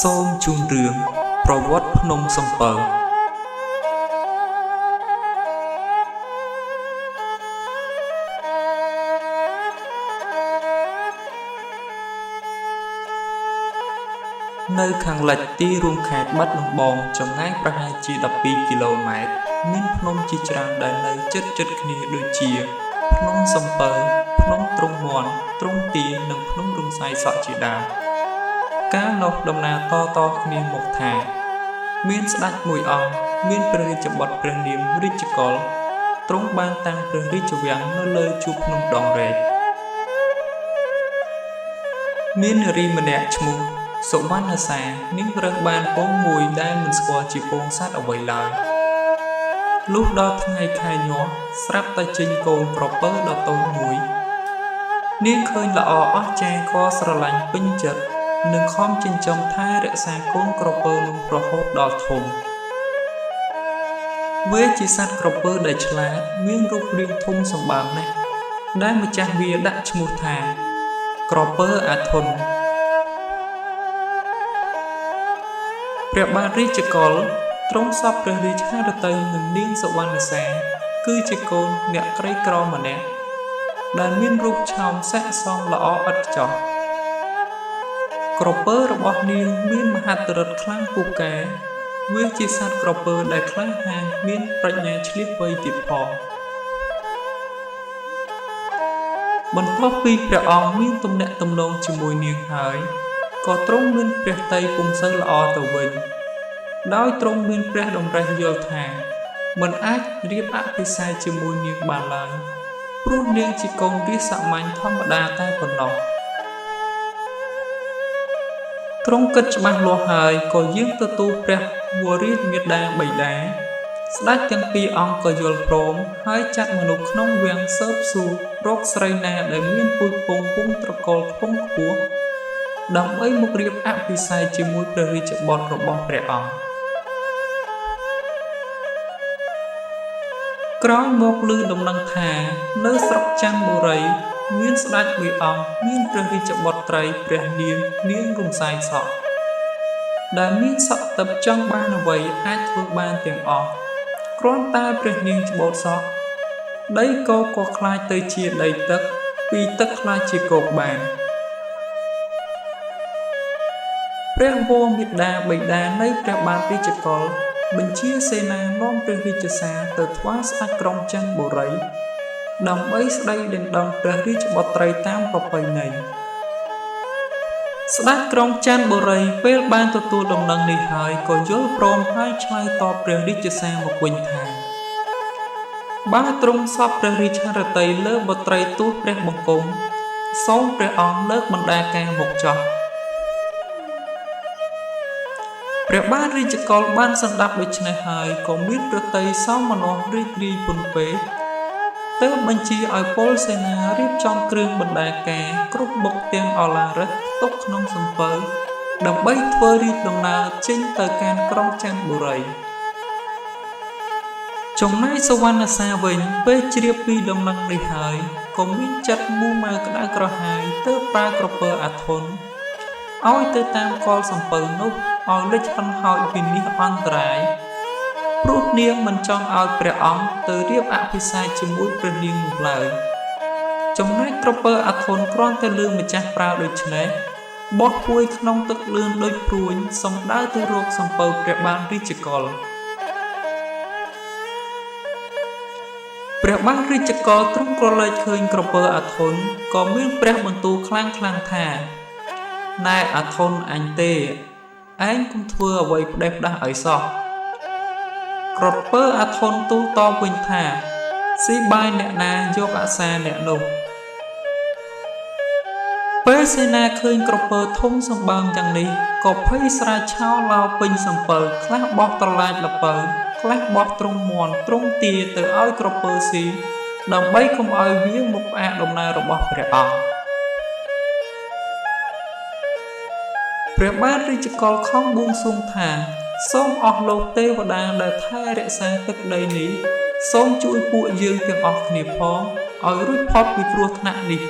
សូមជូនរឿងប្រវត្តិភ្នំសំពៅនៅខាងលិចទីរួមខេត្តបាត់ដំបងចម្ងាយប្រហែលជា12គីឡូម៉ែត្រមានភ្នំជាច្រើនដែលនៅជិតគ្នាដូចជាភ្នំសំពៅភ្នំទ្រង់មាន់ទ្រង់ទានិងភ្នំរំសាយសក់ជាដើមកាលនោះដំណើរតគ្នាមកថាមានស្ដេចមួយអង្គមានព្រះរាជបុត្រព្រះនាមរាជកុលទ្រង់បានតាំងព្រះរាជវាំងនៅលើជួរភ្នំដងរែក មាននារីម្នាក់ឈ្មោះសុវណ្ណសានាងរើសបានពងមួយដែលមិនស្គាល់ជាពងសត្វអ្វីឡើយលុះដល់ថ្ងៃខែញាស់ស្រាប់តែចេញកូនក្រពើដ៏តូចមួយនាងឃើញល្អអស្ចារ្យក៏ស្រឡាញ់ពេញចិត្តនិងខំចិញ្ចឹមថែរក្សាកូនក្រពើនោះរហូតដល់ធំវាជាសត្វក្រពើដែលឆ្លាតមានរូបរាងធំសម្បើមណាស់ដែលម្ចាស់វាដាក់ឈ្មោះថាក្រពើអាធន់ព្រះបាទរាជកុលទ្រង់សពព្រះរាជហឫទ័យនឹងនាងសុវណ្ណសាគឺជាកូនអ្នកក្រីក្រម្នាក់ដែលមានរូបឆោមស័ក្តិសមល្អឥតខ្ចោះក្រពើរបស់នាងមានមហិទ្ធិឫទ្ធិខ្លាំងពូកែវាជាសត្វក្រពើដែលក្លាហានមានប្រាជ្ញាឆ្លៀសវៃទៀតផងបន្ទាប់ពីព្រះអង្គមានទំនាក់ទំនងជាមួយនាងហើយក៏ទ្រង់មានព្រះទ័យពុំសូវល្អទៅវិញដោយទ្រង់មានព្រះតម្រិះយល់ថាមិនអាចរៀបអភិសេកជាមួយនាងបានឡើយព្រោះនាងជាកូនរាជសាមញ្ញធម្មតាតែប៉ុណ្ណោះទ្រង់គិតច្បាស់លាស់ហើយក៏យាងទទួលព្រះវររាជមាតាបិតាស្ដេចទាំងពីរអង្គក៏យល់ព្រមហើយចាត់មនុស្សក្នុងវាំងស៊ើបសួររកស្រីណាដែលមានពូជពងពុំត្រកូលខ្ពង់ខ្ពស់ដើម្បីមករៀបអភិសេកជាមួយព្រះរាជបុត្ររបស់ព្រះអង្គក្រោយមកឮដំណឹងថានៅស្រុកច័ន្ទបុរីមានស្ដេចមួយអង្គមានព្រះរាជបុត្រីព្រះនាមនាងរំសាយសក់ដែលមានសក្តិចង់បានអ្វីអាចធ្វើបានទាំងអស់គ្រាន់តែព្រះនាងច្បូតសក់ដីគោក៏ខ្លាចទៅជាដីទឹកពីទឹកខ្លាចជាគោកបានព្រះវរមាតាបិតានៃព្រះបាទរាជកុលបញ្ជាសេនានាំព្រះរាជសារទៅថ្វាយស្ដេចក្រុងច័ន្ទបុរីដើម្បីស្ដីដេញដោលព្រះរាជបុត្រីតាមប្រពៃណីស្ដេចក្រុងច័ន្ទបុរីពេលបានទទួលដំណឹងនេះហើយក៏យល់ព្រមហើយឆ្លើយតបព្រះរាជសារមកវិញថាបើទ្រង់សពព្រះរាជហឫទ័យលើបុត្រីទូលព្រះបង្គំសូមព្រះអង្គលើកបណ្ដាការមកចោះព្រះបាទរាជកុលបានសន្តាប់ដូច្នេះហើយក៏មានប្រតិយសោមនស្សរីករាយពន់ពេកទើបបញ្ជាឲ្យពលសេនារៀបចំគ្រឿងបណ្ដាការគ្រប់មុខទាំងអឡារិកទុកក្នុងសំពៅដើម្បីធ្វើរាជដំណើរចេញទៅកាន់ក្រុងច័ន្ទបុរីចំណែកសុវណ្ណសាវិញពេលជ្រាបពីដំណឹងនេះហើយក៏មានចិត្តមូម៉ៅក្តៅក្រហាយទើបប្រើក្រពើអាធន់ឲ្យទៅតាមកលសំពៅនោះឲ្យលេចហិនហោចវិនិច្ឆ័យអន្តរាយព្រោះនាងមិនចង់ឲ្យព្រះអង្គទៅរៀបអភិសេកជាមួយព្រះនាងនោះឡើយចំណែកក្រពើអាធន់គ្រាន់តែលើម្ចាស់ប្រើដូច្នេះបោះពួយក្នុងទឹកលឿនដូចព្រួញសំដៅទៅរកសំពៅព្រះបាទរាជកុលព្រះបាទរាជកុលទ្រង់ក្រឡេកឃើញក្រពើអាធន់ក៏មានព្រះបន្ទូលខ្លាំងថាណែអាធន់អញទេឯងកុំធ្វើអ្វីផ្ដេសផ្ដាសឲ្យសោះក្រពើអាធន់ទូលតបវិញថាស៊ីបាយអ្នកណាយកអាសាអ្នកនោះពេលសេនាឃើញក្រពើធំសម្បើមយ៉ាងនេះក៏ភ័យស្រាឆោឡោពេញសំពៅខ្លះបោះត្រឡាចល្ពៅខ្លះបោះទ្រង់មាន់ទ្រង់ទាទៅឲ្យក្រពើស៊ីដើម្បីកុំឲ្យវាមកផ្អាកដំណើររបស់ព្រះអង្គព្រះបាទរាជកុលខំបួងសួងថាសូមអស់លោកទេវតាដែលថែរក្សាទឹកដីនេះសូមជួយពួកយើងទាំងអស់គ្នាផងឲ្យរួចផុតពីគ្រោះថ្នាក់នេះ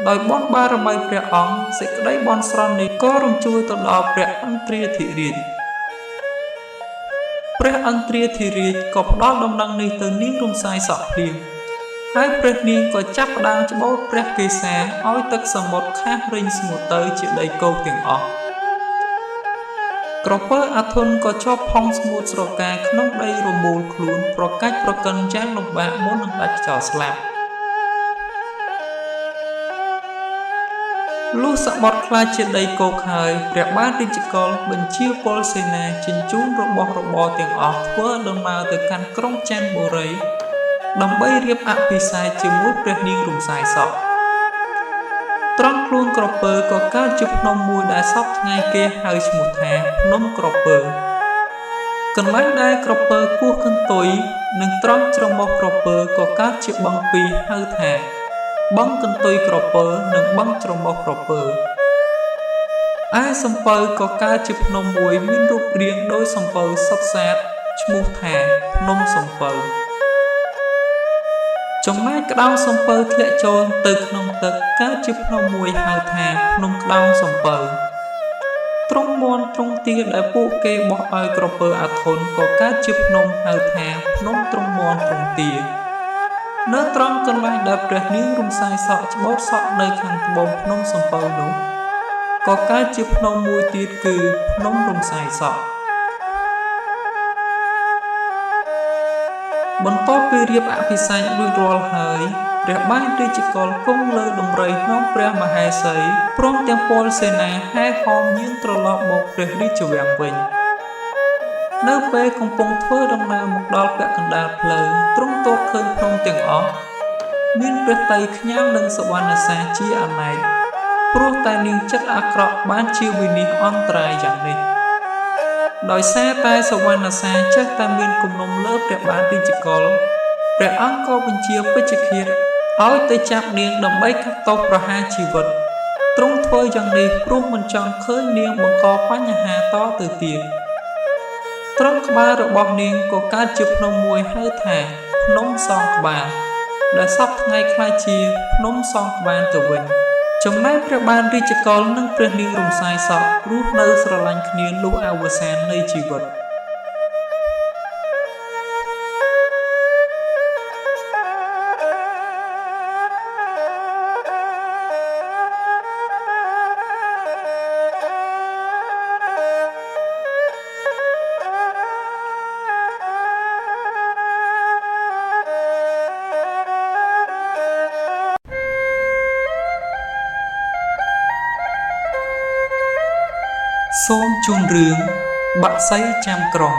ដោយបុណ្យបារមីព្រះអង្គសេចក្តីបន់ស្រន់នេះក៏រំជួយទៅដល់ព្រះឥន្ទ្រាធិរាជព្រះឥន្ទ្រាធិរាជក៏ផ្ដល់ដំណឹងនេះទៅនាងរំសាយសក់ភ្លាមហើយព្រះនាងក៏ចាប់ផ្ដើមច្បូតព្រះកេសាឲ្យទឹកសមុទ្រខាស់រិញស្ងួតទៅជាដីគោកទាំងអស់ក្រពើអាធន់ក៏ជាប់ផុងស្ងួតស្រកាក្នុងដីរមូលខ្លួនប្រកាច់ប្រកិនយ៉ាងលំបាកមុននឹងដាច់ខ្យល់ស្លាប់លុះសមុទ្រខ្លាចជាដីគោកហើយព្រះបាទរាជកុលបញ្ជាពលសេនាជញ្ជូនរបស់របរទាំងអស់ធ្វើដំណើរទៅកាន់ក្រុងច័ន្ទបុរីដើម្បីរៀបអភិសេកជាមួយព្រះនាងរំសាយសក់ទ ត្រង់ខ្លួនក្រពើក៏កើតជាភ្នំមួយដែលសពថ្ងៃគេហៅឈ្មោះថាភ្នំក្រពើកន្លែងដែលក្រពើគោះកន្ទុយនិងត្រង់ច្រមុះក្រពើក៏កើតជាបឹងពីរហៅថាបឹងកន្ទុយក្រពើនិងបឹងច្រមុះក្រពើឯសំពៅក៏កើតជាភ្នំមួយមានរូបរាងដូចសំពៅសុទ្ធសាធឈ្មោះថាភ្នំសំពៅចំណែកក្តោងសំពៅធ្លាក់ចូលទៅក្នុងទឹកកើតជាភ្នំមួយហៅថាភ្នំក្តោងសំពៅទ្រង់មន់ទ្រង់ទាដែលពួកគេបោះឲ្យក្រពើអាធន់ក៏កើតជាភ្នំហៅថាភ្នំទ្រង់មន់ទ្រង់ទានៅត្រង់កន្លែងដែលព្រះនាងរំសាយសក់ច្បូតសក់នៅខាងត្បូងភ្នំសំពៅនោះក៏កើតជាភ្នំមួយទៀតគឺភ្នំរំសាយសក់បន្ទាប់ពីរៀបអភិសេករួចរាល់ហើយព្រះបាទរាជកុលគង់លើដំរីនាំព្រះមហេសីព្រមទាំងពលសេនាហែហមយាងត្រឡប់មកព្រះរាជវាំងវិញនៅពេលកំពុងធ្វើដំណើរមកដល់ពាក់កណ្ដាលផ្លូវទ្រង់ទតឃើញភ្នំទាំងអស់មានព្រះតីខ្ញាំនឹងសុវណ្ណសាជាអនេកព្រោះតែនាងចិត្តអាក្រក់បានជាវិនិច្ឆ័យអន្តរាយយ៉ាងនេះដោយសារតែសុវណ្ណសាចេះតែមានគំនុំលើព្រះបាទរាជកុលព្រះអង្គក៏បញ្ជាពេជ្ឈឃាតឲ្យទៅចាប់នាងដើម្បីកាត់ទោសប្រហារជីវិតទ្រង់ធ្វើយ៉ាងនេះព្រោះមិនចង់ឃើញនាងបង្កបញ្ហាតទៅទៀតត្រង់ក្បាលរបស់នាងក៏កើតជាភ្នំមួយហៅថាភ្នំសងក្បាលដែលសពថ្ងៃខ្លាចជាភ្នំសងក្បាលទៅវិញចំណែកព្រះបាទរាជកុលនិងព្រះនាងរំសាយសក់រស់នៅស្រឡាញ់គ្នាលុះអវសាននៃជីវិតសូមជូនរឿងបក្សីចាំក្រុង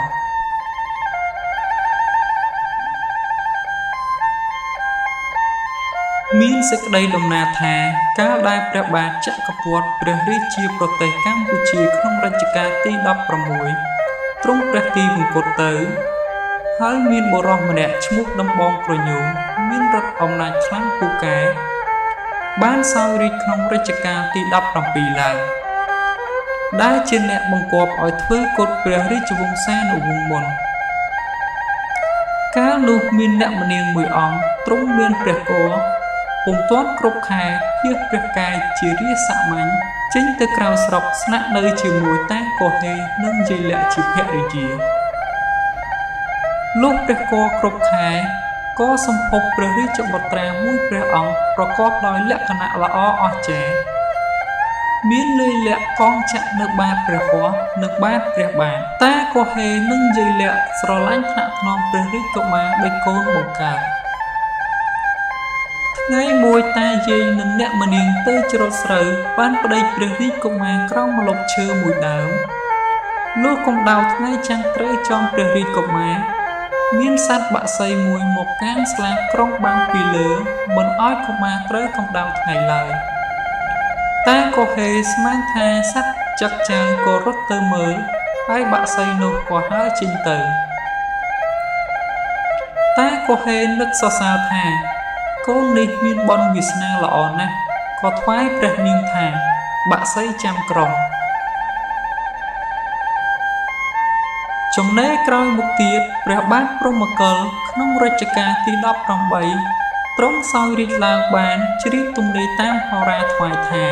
មានសេចក្តីដំណាលថាកាលដែលព្រះបាទចក្រពត្តិព្រះរាជាប្រទេសកម្ពុជាក្នុងរជ្ជកាលទី16ទ្រង់ព្រះទីវង្គតទៅហើយមានបុរសម្នាក់ឈ្មោះដំបងក្រញូងមានឫទ្ធិអំណាចខ្លាំងពូកែបានសោយរាជ្យក្នុងរជ្ជកាលទី17ឡើងដែលជាអ្នកបង្គាប់ឲ្យធ្វើកុដព្រះរាជវង្សានុវង្សមុនកាលនោះមានអ្នកម្នាងមួយអង្គទ្រង់មានព្រះគភ៌ពុំទាន់គ្រប់ខែភៀសព្រះកាយជារាជសាមញ្ញចេញទៅក្រៅស្រុកស្នាក់នៅជាមួយតាកុហេនិងយាយលាក់ជាភរិយាលុះព្រះគភ៌គ្រប់ខែក៏សម្ភពព្រះរាជបុត្រាមួយព្រះអង្គប្រកបដោយលក្ខណៈល្អអស្ចារ្យមានលុយលាក់កងចាក់នៅបាតព្រះហស្ថនិងបាតព្រះបាទតាកុហេនិងយាយលាក់ស្រឡាញ់ថ្នាក់ថ្នមព្រះរាជកុមារដោយកូនបង្កើតថ្ងៃមួយតាយាយនិងអ្នកម្នាងទៅច្រូតស្រូវបានប្តីព្រះរាជកុមារក្រោមម្លប់ឈើមួយដើមលុះកម្ដៅថ្ងៃចាំងត្រូវចំព្រះរាជកុមារមានសត្វបក្សីមួយមកកាងស្លាបក្រុងបាំងពីលើមិនឲ្យកុមារត្រូវកម្ដៅថ្ងៃឡើយតាកុហេស្មានថាសត្វចឹកចាងក៏រត់ទៅមើលហើយបក្សីនោះក៏ហើរចេញទៅតាកុហេនឹកសរសើរថាកូននេះមានបុណ្យវាសនាល្អណាស់ក៏ថ្វាយព្រះនាងថាបក្សីចាំក្រុងចំណែកក្រោយមកទៀតព្រះបាទព្រហ្មកិលក្នុងរជ្ជកាលទី18ទ្រង់សោយរាជ្យឡើងបានជ្រាបទំនេរតាមហោរាថ្វាយថា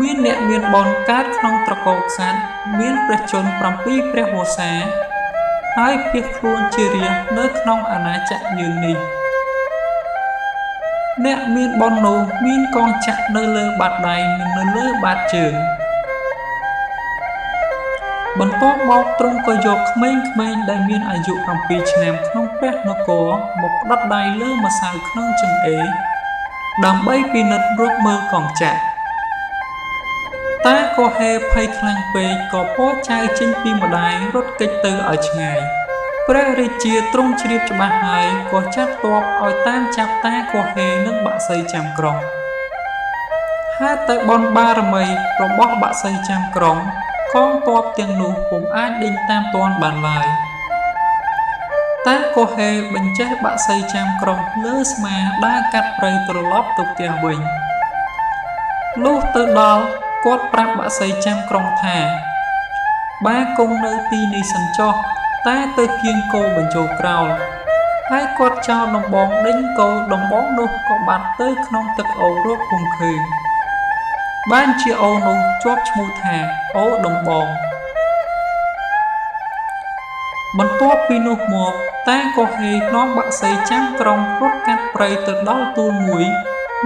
មានអ្នកមានបុណ្យកើតក្នុងត្រកូលក្សត្រមានព្រះជន្ម7ព្រះវស្សាហើយភៀសខ្លួនជារាជនៅក្នុងអាណាចក្រយើងនេះអ្នកមានបុណ្យនោះមានកងចក្រនៅលើបាតដៃនិងនៅលើបាតជើងបន្ទាប់មកទ្រង់ក៏យកក្មេងៗដែលមានអាយុ7ឆ្នាំក្នុងព្រះនគរមកផ្ដិតដៃលើម្សៅក្នុងចង្អេរដើម្បីពិនិត្យរកមើលកងចក្រតាកុហេភ័យខ្លាំងពេកក៏ពោលចៅចេញពីម្ដាយរត់គេចទៅឲ្យឆ្ងាយព្រះរាជាទ្រង់ជ្រាបច្បាស់ហើយក៏ចាត់ទ័ពឲ្យតាមចាប់តាកុហេនិងបក្សីចាំក្រុងហ ហេតុតែបនបារមីរបស់បក្សីចាំក្រុងកងទ័ពទាំងនោះពុំអាចដេញតាមទាន់បានឡើយតែកុហេបញ្ចេះបក្សីចាំក្រុងលើស្មាដើរកាត់ព្រៃត្រឡប់ទៅផ្ទះវិញលុះទៅដល់គាត់ប្រាប់បក្សីចាំក្រុងថាបាគង់នៅទីនេះសិនចុះតែទៅគៀងគោបញ្ចូលក្រោលហើយគាត់ចោលដំបងដេញគោដំបងនោះក៏បាត់ទៅក្នុងទឹកអូររកពុំឃើញបានជាអូរនោះជាប់ឈ្មោះថាអូរដំបងបន្ទាប់ពីនោះមកតែកុហេនាំបក្សីចាំក្រុងរត់កាត់ព្រៃទៅដល់ទួលមួយ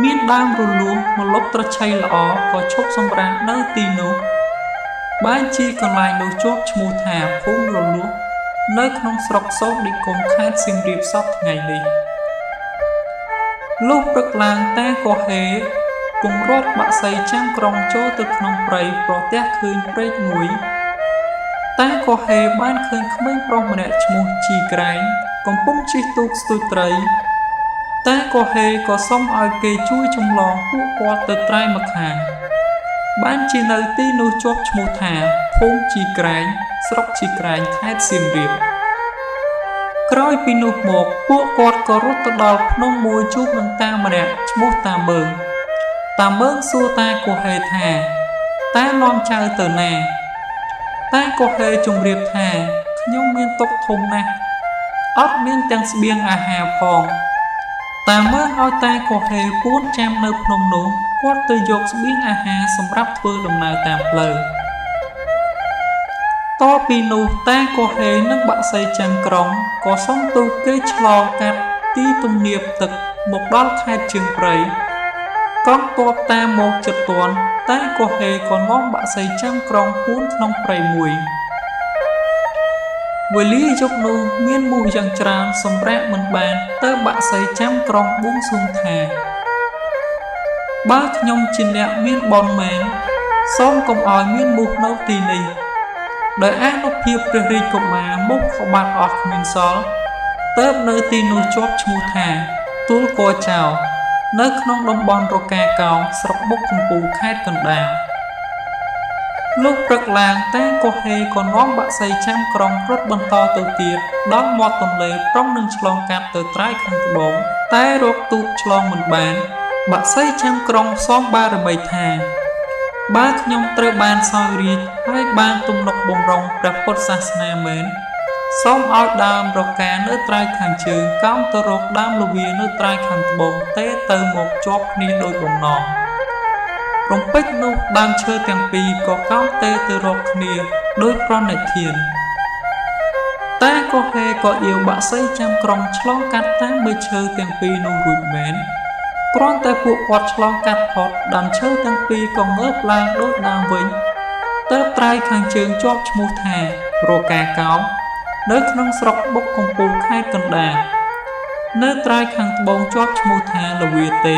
មានដើមរលួងម្លប់ត្រឆៃល្អក៏ឈប់សម្រាកនៅទីនោះបានជាកន្លែងនោះជាប់ឈ្មោះថាភូមិរលួងនៅក្នុងស្រុកសូត្រនិគមខេត្តសៀមរាបសព្វថ្ងៃនេះលុះព្រឹកឡើងតែកុហេពង្រត់បក្សីចាំក្រុងចូលទៅក្នុងព្រៃប្រទះឃើញព្រែកមួយតែកុហេបានឃើញក្មេងប្រុសម្នាក់ឈ្មោះជីក្រែងកំពុងជិះទូកស្ទួចត្រីតែកុហេក៏សុំឲ្យគេជួយចម្លងពួកគាត់ទៅត្រែម្ខាងបានជានៅទីនោះជាប់ឈ្មោះថាភូមិជីក្រែងស្រុកជីក្រែងខេត្តសៀមរាបក្រោយពីនោះមកពួកគាត់ក៏រត់ទៅដល់ភ្នំមួយជួបនឹងតាម្នាក់ឈ្មោះតាមើងសួរតាកុហេថាតានាំចៅទៅណាតាកុហេជម្រាបថាខ្ញុំមានទុក្ខធំណាស់អត់មានទាំងស្បៀងអាហារផងតាមើងឲ្យតាកុហេពួនចាំនៅភ្នំនោះគាត់ទៅយកស្បៀងអាហារសម្រាប់ធ្វើដំណើរតាមផ្លូវតពីនោះតាកុហេនិងបក្សីចាំក្រុងក៏សុំទូកគេឆ្លងកាត់ទីទំនាបទឹកមកដល់ខេត្តជើងព្រៃកងទ័ពតាមមកជិតទាន់តែកុហេក៏នាំបក្សីចាំក្រុងពួនក្នុងព្រៃមួយវេលាយប់នោះមានមូសយ៉ាងច្រើនសម្រាប់មិនបានទៅបក្សីចាំក្រុងបួងសួងថាបើខ្ញុំជាអ្នកមានបនមែនសូមកុំឲ្យមានមូសនៅទីនេះដោយអានុភាពព្រះរាជកុមារមុខក្បាត់អស់គ្មានសល់ទើបនៅទីនោះជាប់ឈ្មោះថាទួលកោចៅនៅក្នុងតំបន់រកាកោងស្រុកបុកកំពូលខេត្តកណ្ដាលលុះព្រឹកឡើងតែកុហេក៏នាំបក្សីចាំក្រុងរត់បន្តទៅទៀតដល់មាត់ទន្លេប្រុងនឹងឆ្លងកាត់ទៅត្រើយខាងត្បូងតែរកទូកឆ្លងមិនបានបក្សីចាំក្រុងសងបារមីថាបើខ្ញុំត្រូវបានសោយរាជហើយបានទំនុកបម្រុងព្រះពុទ្ធសាសនាមែនសូមឲ្យដើមរកានៅត្រើយខាងជើងកោងទៅរកដើមលវានៅត្រើយខាងត្បូងទេទៅមកជាប់គ្នាដោយបំណងរំពេចនោះដើមឈើទាំងពីរក៏កោងទេទៅរកគ្នាដោយប្រណិធានតែកុហេក៏អៀវបក្សីចាំក្រុងឆ្លងកាត់តាមមេឈើទាំងពីរនោះរួចមែនគ្រាន់តែពួកគាត់ឆ្លងកាត់ផុតដើមឈើទាំងពីរក៏ងើបឡើងដូចដើមវិញទើបត្រើយខាងជើងជាប់ឈ្មោះថារកាកោងនៅក្នុងស្រុកបុកកំពូលខេត្តកណ្ដាលនៅត្រើយខាងត្បូងជាប់ឈ្មោះថាលវាទេ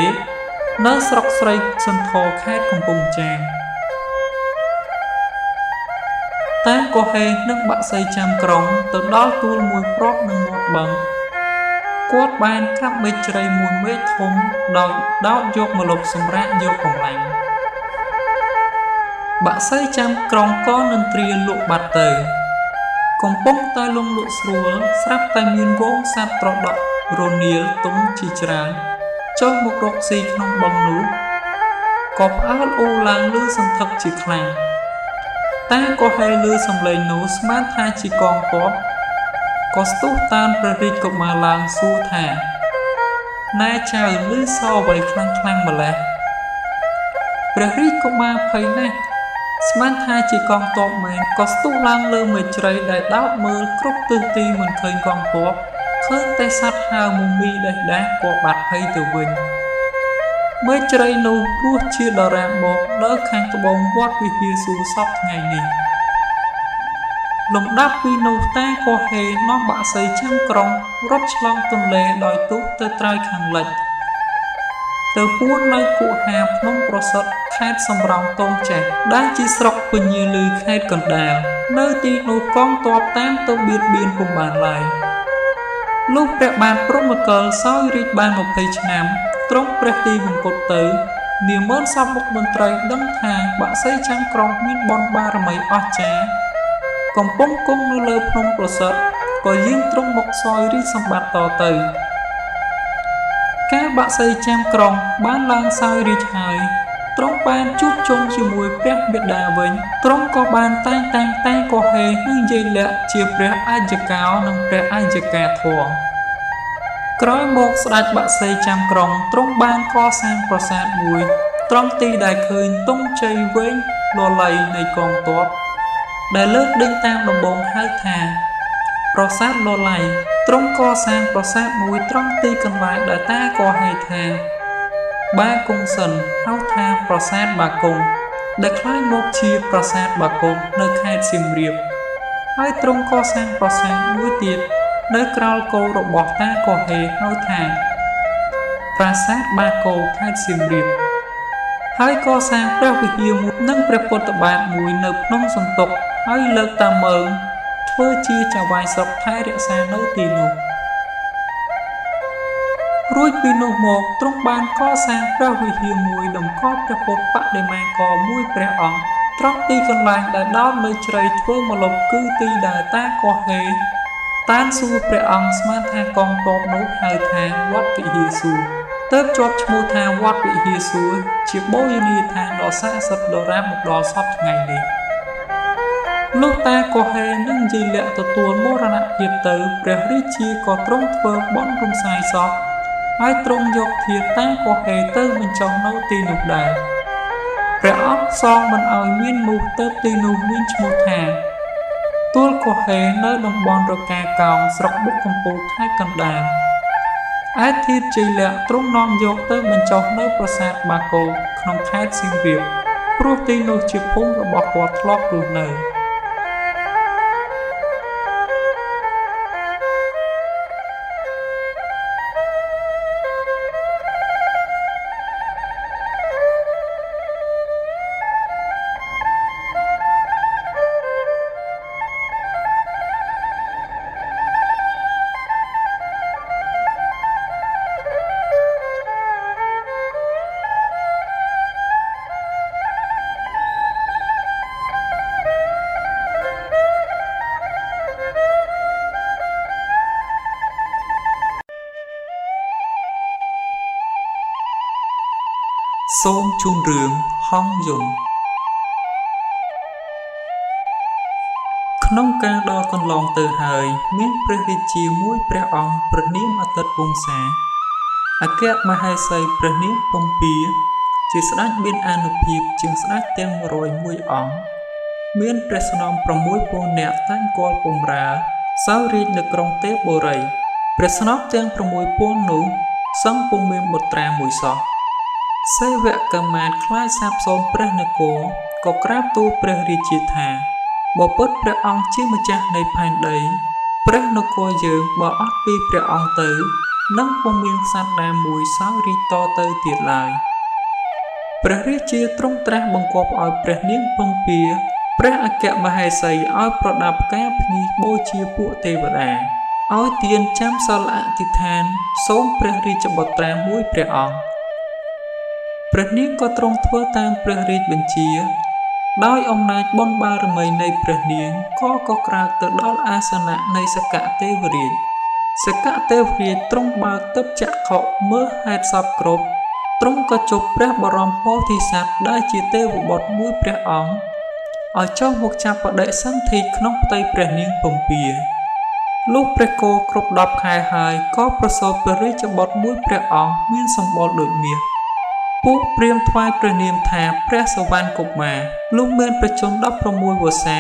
នៅស្រុកស្រីសន្ធរខេត្តកំពង់ចាមតាមកុហេនិងបក្សីចាំក្រុងទៅដល់ទួលមួយប្របនឹងមាត់បឹងគាត់បានកាប់មែកជ្រៃមួយមែកធំដោយដោតយកម្លប់សម្រាប់យកកម្លាំងបក្សីចាំក្រុងក៏នឹងត្រៀលក់បាត់ទៅកំពុងតែលងលក់ស្រួលស្រាប់តែមានវងសត្វត្រដក់រនាលទុំជាច្រើនចុះមករកស៊ីក្នុងបឹងនោះក៏ផ្អើលអូឡើងលឺសន្ធឹកជាខ្លាំងតែក៏ហេលឺសំឡេងនោះស្មានថាជាកងទ័ពក៏ស្ទុះតានព្រះរាជកុមារឡើងសួរថាណែចៅលឺសអ្វីខ្លាំងម្ល៉េះព្រះរាជកុមារភ័យណាស់ស្មានថាជាកងទ័ពមែនក៏ស្ទុះឡើងលើមេជ្រៃដែលដោតមើលគ្រប់ទិសទីមិនឃើញកងទ័ពឃើញតែសត្វហើរមុំមីដេះដាស់ក៏បាត់ភ័យទៅវិញមេជ្រៃនោះព្រោះជាដរាបមកដល់ខាងត្បូងវត្តវិហារសួរសពថ្ងៃនេះលំដាប់ពីនោះតាកុហេនាំបក្សីចាំក្រុងរត់ឆ្លងទន្លេដោយទូកទៅត្រើយខាងលិចទៅពួននៅគុហាភ្នំប្រសិទ្ធខេត្តសំរោងទងចេះដែលជាស្រុកពញាលឺខេត្តកណ្ដាលនៅទីនោះកងទ័ពតាមទៅបៀតបៀនពុំបានឡើយលុះព្រះបាទព្រហ្មកិលសោយរាជ្យបាន20ឆ្នាំទ្រង់ព្រះទីវង្គតទៅ នាម៉ឺនសពមុខមន្ត្រីដឹងថាបាក់សីចាំក្រុងមានបនបារមីអស្ចារ្យកំពុងគង់នៅលើភ្នំប្រសិទ្ធក៏យាងទ្រង់មកសោយរាជសម្បត្តិតទៅកាលបាក់សីចាំក្រុងបានឡើងសោយរាជហើយទ្រង់បានជួបជុំជាមួយព្រះបិតាវិញទ្រង់ក៏បានតែងតាំងតាកុហេនិងយាយលក្ខជាព្រះអัยកោនិងព្រះអัยកាធម៌ក្រោយមកស្ដេចបាក់សីចាំក្រុងទ្រង់បានកសាងប្រាសាទមួយត្រង់ទីដែលឃើញទង់ជ័យវែងលលៃនៃកងទ័ពដែលលើកដេញតាមដំបងហៅថាប្រាសាទលលៃទ្រង់កសាងប្រាសាទមួយត្រង់ទីកន្លែងដែលតាក៏ហៅថាបាគង្គសិនហៅថាប្រាសាទបាគង្គដែលคล้ายមកជាប្រាសាទបាគង្គនៅខេត្តសៀមរាបហើយទ្រង់កសាងប្រាសាទមួយទៀតនៅក្រោលគោរបស់តាក៏ហៅថាប្រាសាទបាគោខេត្តសៀមរាបហើយកសាងព្រះវិហារមួយនិងព្រះពុទ្ធបាទមួយនៅភ្នំសន្ទុកហើយលើកតាមើងធ្វើជាចៅហ្វាយស្រុកថែរក្សានៅទីនោះរួចពីនោះមកទ្រង់បានកសាងព្រះវិហារមួយតម្កល់ព្រះពុទ្ធបដិមាករមួយព្រះអង្គត្រង់ទីកន្លែងដែលដោតនៅជ្រៃធ្វើមកលុបគឺទីដែលតាកោហេតានសួរព្រះអង្គស្មានថាកងទ័ពនោះហៅថាវត្តវិហារសួរទើបជាប់ឈ្មោះថាវត្តវិហារសួរជាបូជនីយដ្ឋានដ៏ស័ក្តិសិទ្ធិដរាបមកដល់សពថ្ងៃនេះលុះតាកុហេនិងយាយលក្ខទទួលមរណភាពទៅព្រះរាជាក៏ទ្រង់ធ្វើបន់រំសាយសពហើយទ្រង់យកធាតុតាកុហេទៅបញ្ចុះនៅទីនោះដែរព្រះអង្គសងមិនឲ្យមាននោះទៅទីនោះមានឈ្មោះថាទួលកុហេនៅតំបន់រកាកោងស្រុកបុកកំពូលខេត្តកណ្ដាលឯធាតុជ័យលក្ខទ្រង់នាំយកទៅបញ្ចុះនៅប្រាសាទបាគោក្នុងខេត្តសៀមរាបព្រោះទីនោះជាភូមិរបស់គាត់ធ្លាប់រស់នៅសូមជូនរឿងហង្សយន្តក្នុងការដល់កន្លងទៅហើយមានព្រះរាជាមួយព្រះអង្គព្រះនាមអាទិត្យវង្សាអគ្គមហេសីព្រះនាមពំពាជាស្ដេចមានអានុភាពជាងស្ដេចទាំង101អង្គមានព្រះស្នំ6000នាក់តែងគាល់បម្រើសោយរាជនៅក្រុងទេពបុរីព្រះស្នំទាំង6000នោះសឹងពុំមានបុត្រាមួយសោះសេវកម្មានខ្លាចសាបសូន្យព្រះនគរក៏ក្រាបទូលព្រះរាជាថាបើពិតព្រះអង្គជាម្ចាស់នៃផែនដីព្រះនគរយើងបើអត់ពីព្រះអង្គទៅនឹងពុំមានក្សត្រណាមួយសោយរាជតទៅទៀតឡើយព្រះរាជាទ្រង់ត្រាស់បង្គាប់ឲ្យព្រះនាងពំពាព្រះអគ្គមហេសីឲ្យប្រដាប់ផ្កាភ្ញីបូជាពួកទេវតាឲ្យទានចាំសិលអធិដ្ឋានសូមព្រះរាជបុត្រាមួយព្រះអង្គព្រះនាងក៏ទ្រង់ធ្វើតាមព្រះរាជបញ្ជាដោយអំណាចបុណ្យបារមីនៃព្រះនាងក៏ក្រើកទៅដល់អាសនៈនៃសកទេវរាជសកទេវរាជទ្រង់បើកទិព្វចក្ខុមើលហេតុសពគ្រប់ទ្រង់ក៏ជប់ព្រះបរមពោធិសត្វដែលជាទេវបុត្រមួយព្រះអង្គឲ្យចុះមកចាប់បដិសន្ធិក្នុងផ្ទៃព្រះនាងពំពាលុះព្រះគោគ្រប់10ខែហើយក៏ប្រសូតព្រះរាជបុត្រមួយព្រះអង្គមានសម្បុរដូចមាសពួកព្រាហ្មណ៍ថ្វាយព្រះនាមថាព្រះសវណ្ណកុមារលុះមានប្រជញ្ញ16វស្សា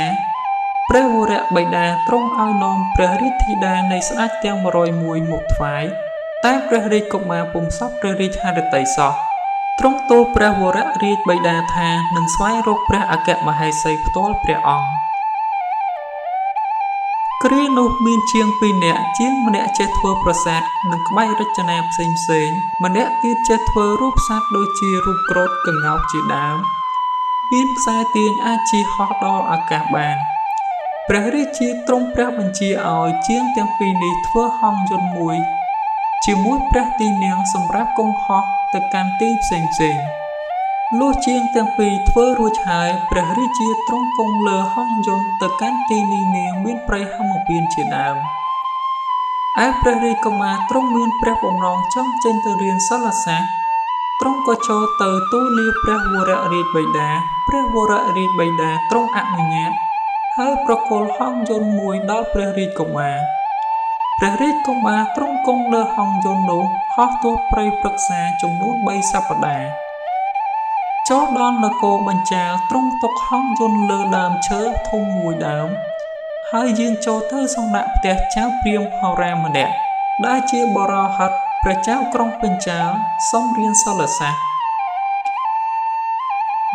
ព្រះវរបិតាទ្រង់ឲ្យនាំព្រះរាជធីតានៃស្ដេចទាំង101មកថ្វាយតែព្រះរាជកុមារពុំសព្វព្រះរាជហឫទ័យសោះទ្រង់ទូលព្រះវររាជបិតាថានឹងស្វែងរកព្រះអគ្គមហេសីផ្ទាល់ព្រះអង្គគ្រានោះមានជាង2នាក់ជាងម្នាក់ចេះធ្វើប្រាសាទនិងក្បាច់រចនាផ្សេងម្នាក់ទៀតចេះធ្វើរូបសត្វដូចជារូបក្រូចក្ងោកជាដើមមានខ្សែទាញអាចជិះហោះដល់អាកាសបានព្រះរាជាទ្រង់ព្រះបញ្ជាឲ្យជាងទាំងពីរនេះធ្វើហង្សយន្តមួយជាមួយព្រះទីនាងសម្រាប់គង់ហោះទៅកាន់ទីផ្សេង លុះជាងទាំងពីរធ្វើរួចហើយព្រះរាជាទ្រង់គង់លើហង្សយន្តទៅកាន់ទីនេះនាងមានព្រៃហមពៀនជាដើមឯព្រះរាជកុមារទ្រង់មានព្រះបំណងចង់ចេញទៅរៀនសិលសាស្ត្រទ្រង់ក៏ចូលទៅទូលលាព្រះវររាជបិតាព្រះវររាជបិតាទ្រង់អនុញ្ញាតហើយប្រគល់ហង្សយន្តមួយដល់ព្រះរាជកុមារព្រះរាជកុមារទ្រង់គង់លើហង្សយន្តនោះហោះទូព្រៃព្រឹក្សាចំនួន3សប្តាហ៍ចូលដល់នគរបញ្ចាលទ្រង់ទុកហង្សយន្តលើដើមឈើធំមួយដើមហើយយាងចូលទៅសំណាក់ផ្ទះចៅព្រាហ្មណ៍ហោរាម្នាក់ដែលជាបរោហិតព្រះចៅក្រុងបញ្ចាលសូមរៀនសិលសាស្ត្រ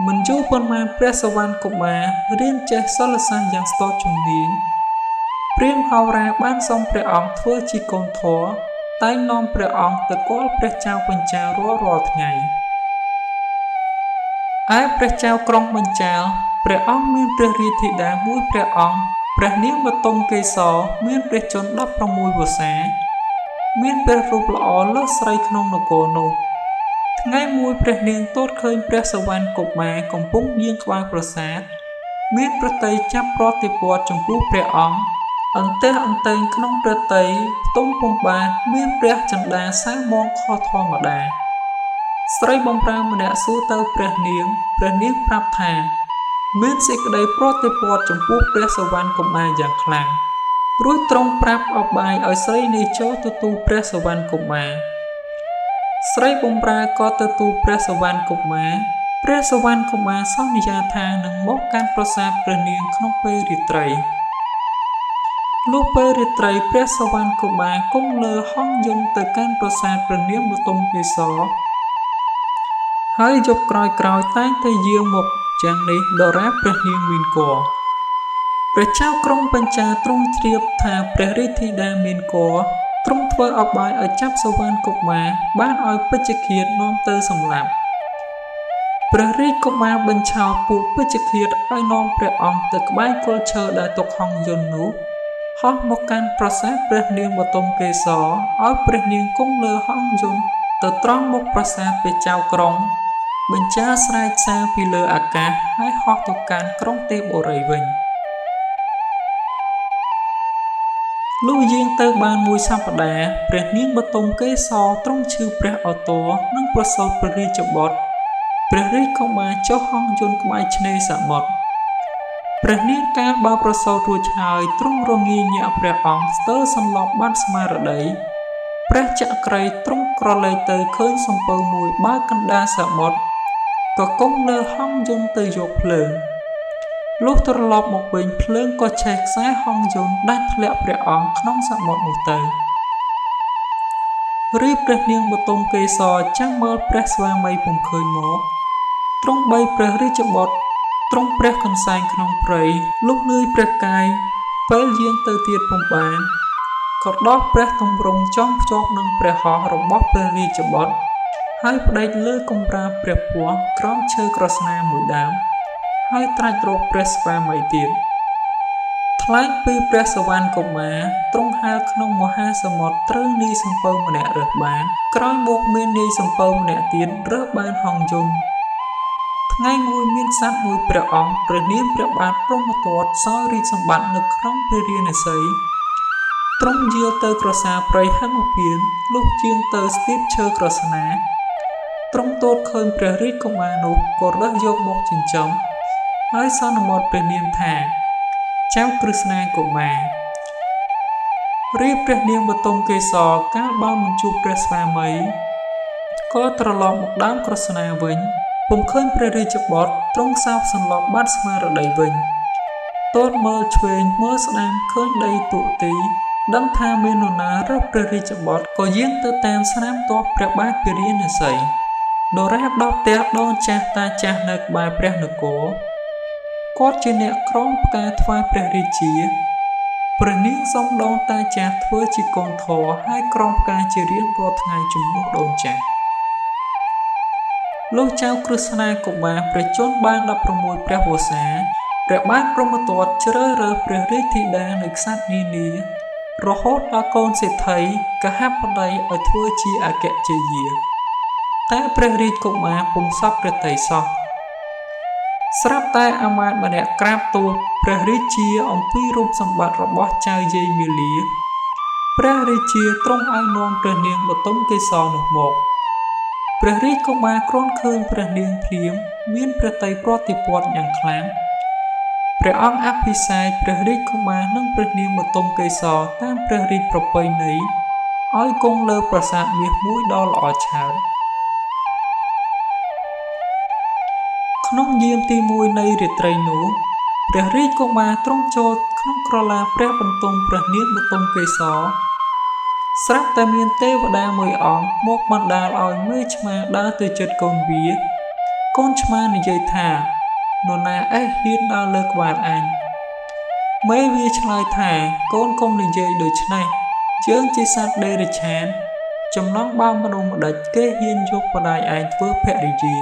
មិនយូរប៉ុន្មានព្រះសវណ្ណកុមាររៀនចេះសិលសាស្ត្រយ៉ាងស្ទាត់ជំនាញព្រាហ្មណ៍ហោរាបានសូមព្រះអង្គធ្វើជាកូនធម៌តែងនាំព្រះអង្គទៅគាល់ព្រះចៅបញ្ចាលរាល់ថ្ងៃឯព្រះចៅក្រុងបញ្ចាលព្រះអង្គមានព្រះរាជធីតាមួយព្រះអង្គព្រះនាងបទុមកេសរមានព្រះជន្ម16វស្សាមានព្រះរូបល្អលើសស្រីក្នុងនគរនោះថ្ងៃមួយព្រះនាងទតឃើញព្រះសវណ្ណកុមារកំពុងយាងក្បែរប្រាសាទមានប្រតីចាប់ប្រតិព័ទ្ធចំពោះព្រះអង្គអន្ទះអន្តែងក្នុងប្រតីផ្ទុំពំបាមានព្រះចន្ទាសៅមងខុសធម្មតាស្រីបំរើម្នាក់សួរទៅព្រះនាងប្រាប់ថាមានសេចក្តីប្រតិព័ទ្ធចំពោះព្រះសវណ្ណកុមារយ៉ាងខ្លាំងរួចទ្រង់ប្រាប់អបាយឲ្យស្រីនេះចូលទៅទូលព្រះសវណ្ណកុមារស្រីបំរើក៏ទៅទូលព្រះសវណ្ណកុមារព្រះសវណ្ណកុមារសន្យាថានឹងមកកាន់ប្រាសាទព្រះនាងក្នុងពេលរាត្រីលុះពេលរាត្រីព្រះសវណ្ណកុមារគង់លើហង្សយន្តទៅកាន់ប្រាសាទព្រះនាងបទុមកេសរហើយយប់ក្រោយតែងតែយាងមកយ៉ាងនេះដរាបព្រះនាងមានគភ៌ព្រះចៅក្រុងបញ្ចាលទ្រង់ជ្រាបថាព្រះរាជធីតាមានគភ៌ទ្រង់ធ្វើអបាយឲ្យចាប់សវណ្ណកុមារបានឲ្យពេជ្ឈឃាតនាំទៅសម្លាប់ព្រះរាជកុមារបញ្ឆោតពួកពេជ្ឈឃាតឲ្យនាំព្រះអង្គទៅក្បែរគល់ឈើដែលទុកហង្សយន្តនោះហោះមកកាន់ប្រាសាទព្រះនាងបទុមកេសរឲ្យព្រះនាងគង់លើហង្សយន្តទៅត្រង់មុខប្រាសាទព្រះចៅក្រុងបញ្ចាលស្រែកសារពីលើអាកាសហើយហោះទៅកាន់ក្រុងទេពបុរីវិញលុះយាងទៅបានមួយសប្តាហ៍ព្រះនាងបទុមកេសរទ្រង់ឈឺព្រះឱទ័រនិងប្រសូតព្រះរាជបុត្រព្រះរាជកុមារចុះហង្សយន្តក្បែរឆ្នេរសមុទ្រព្រះនាងកាលបើប្រសូតរួចហើយទ្រង់រងាញាក់ព្រះអង្គស្ទើរសន្លប់បាត់ស្មារតីព្រះចក្រីទ្រង់ក្រឡេកទៅឃើញសំពៅមួយបើកកណ្ដាលសមុទ្រក៏គង់លើហង្សយន្តទៅយកភ្លើងលុះត្រឡប់មកវិញភ្លើងក៏ឆេះខ្សែហង្សយន្តដាច់ធ្លាក់ព្រះអង្គក្នុងសមុទ្រនោះទៅរីព្រះនាងបទុមកេសរចាំមើលព្រះស្វាមីពុំឃើញមកទ្រង់បីព្រះរាជបុត្រទ្រង់ព្រះកន្សែងក្នុងព្រៃលុះនឿយព្រះកាយពេលយាងទៅទៀតពុំបានក៏ដល់ព្រះទម្រង់ចង់ភ្ជាប់នឹងព្រះហស្ថរបស់ព្រះរាជបុត្រហើយផ្ដេកលើកំរាលព្រះពស្ត្រក្រោមឈើក្រស្នាមួយដើមហើយត្រាច់រកព្រះស្វាមីទៀតថ្លែងពីព្រះសវណ្ណកុមារទ្រង់ហាលក្នុងមហាសមុទ្រត្រូវនាយសំពៅម្នាក់រើសបានក្រោយមកមាននាយសំពៅម្នាក់ទៀតរើសបានហង្សយន្តថ្ងៃមួយមានសត្វមួយព្រះអង្គព្រះនាមព្រះបាទព្រហ្មទត្តសោយរាជសម្បត្តិនៅក្នុងព្រះរាណសីទ្រង់យាលទៅក្រសាព្រៃហមពៀនលុះជាងទៅស្ទាបឈើក្រស្នាទ្រង់ទតឃើញព្រះរាជកុមារនោះក៏រើសយកមកចិញ្ចឹមហើយសន្មតព្រះនាមថាចៅក្រឹស្នាកុមាររីព្រះនាងបទុមកេសរកាលបើមិនជួបព្រះស្វាមីក៏ត្រឡប់មកដើមក្រស្នាវិញពុំឃើញព្រះរាជបុត្រទ្រង់សោកសន្លប់បាត់ស្មារតីវិញទតមើលឆ្វេងមើលស្ដាំឃើញដីទូទីដឹងថាមាននរណារើសព្រះរាជបុត្រក៏យាងទៅតាមស្នាមទ័ពព្រះបាទពារាណសីដរាបដល់ផ្ទះដូនចាស់តាចាស់នៅក្បែរព្រះនគរគាត់ជាអ្នកក្រងផ្កាថ្វាយព្រះរាជាព្រះនាងសូមដូនតាចាស់ធ្វើជាកូនធរហើយក្រងផ្កាជារៀងរាល់ថ្ងៃជំនួសដូនចាស់លោកចៅក្រឹស្នាកុមារព្រះជន្មបាន16ព្រះវស្សាព្រះបាទព្រហ្មទត្តជ្រើសរើសព្រះរាជធីតានៃក្សត្រនានារហូតដល់កូនសេដ្ឋីកហបតីឲ្យធ្វើជាអគ្គជយា តែព្រះរាជកុមារពុំសពព្រះតីសោះស្រាប់តែអាមាត្យម្នាក់ក្រាបទូលព្រះរាជាអំពីរូបសម្បត្តិរបស់ចៅយាយមាលាព្រះរាជាទ្រង់ឲ្យនាំព្រះនាងបទុមកេសរនោះមកព្រះរាជកុមារគ្រាន់ឃើញព្រះនាងភ្លាមមានព្រះតីប្រតិព័ទ្ធយ៉ាងខ្លាំងព្រះអង្គអភិសេកព្រះរាជកុមារនិងព្រះនាងបទុមកេសរតាមព្រះរាជប្រពៃណីឲ្យគង់លើប្រាសាទមាសមួយដ៏ល្អឆើតក្នុងយាមទី1នៃរាត្រីនោះព្រះរាជកុមារទ្រង់ចូលក្នុងក្រឡាព្រះបន្ទង់ព្រះនាងបទុមកេសរស្រាប់តែមានទេវតាមួយអង្គមកបណ្ដាលឲ្យមេឆ្មាដើរទៅជិតកូនវាកូនឆ្មានិយាយថានរណាអេះហ៊ានដើរលើក្បាលអញមេវាឆ្លើយថាកូនកុំនិយាយដូច្នេះយើងជាសត្វដេរឆានចំណងបើមនុស្សម្ដេចគេហ៊ានយកបដាយឯងធ្វើភរិយា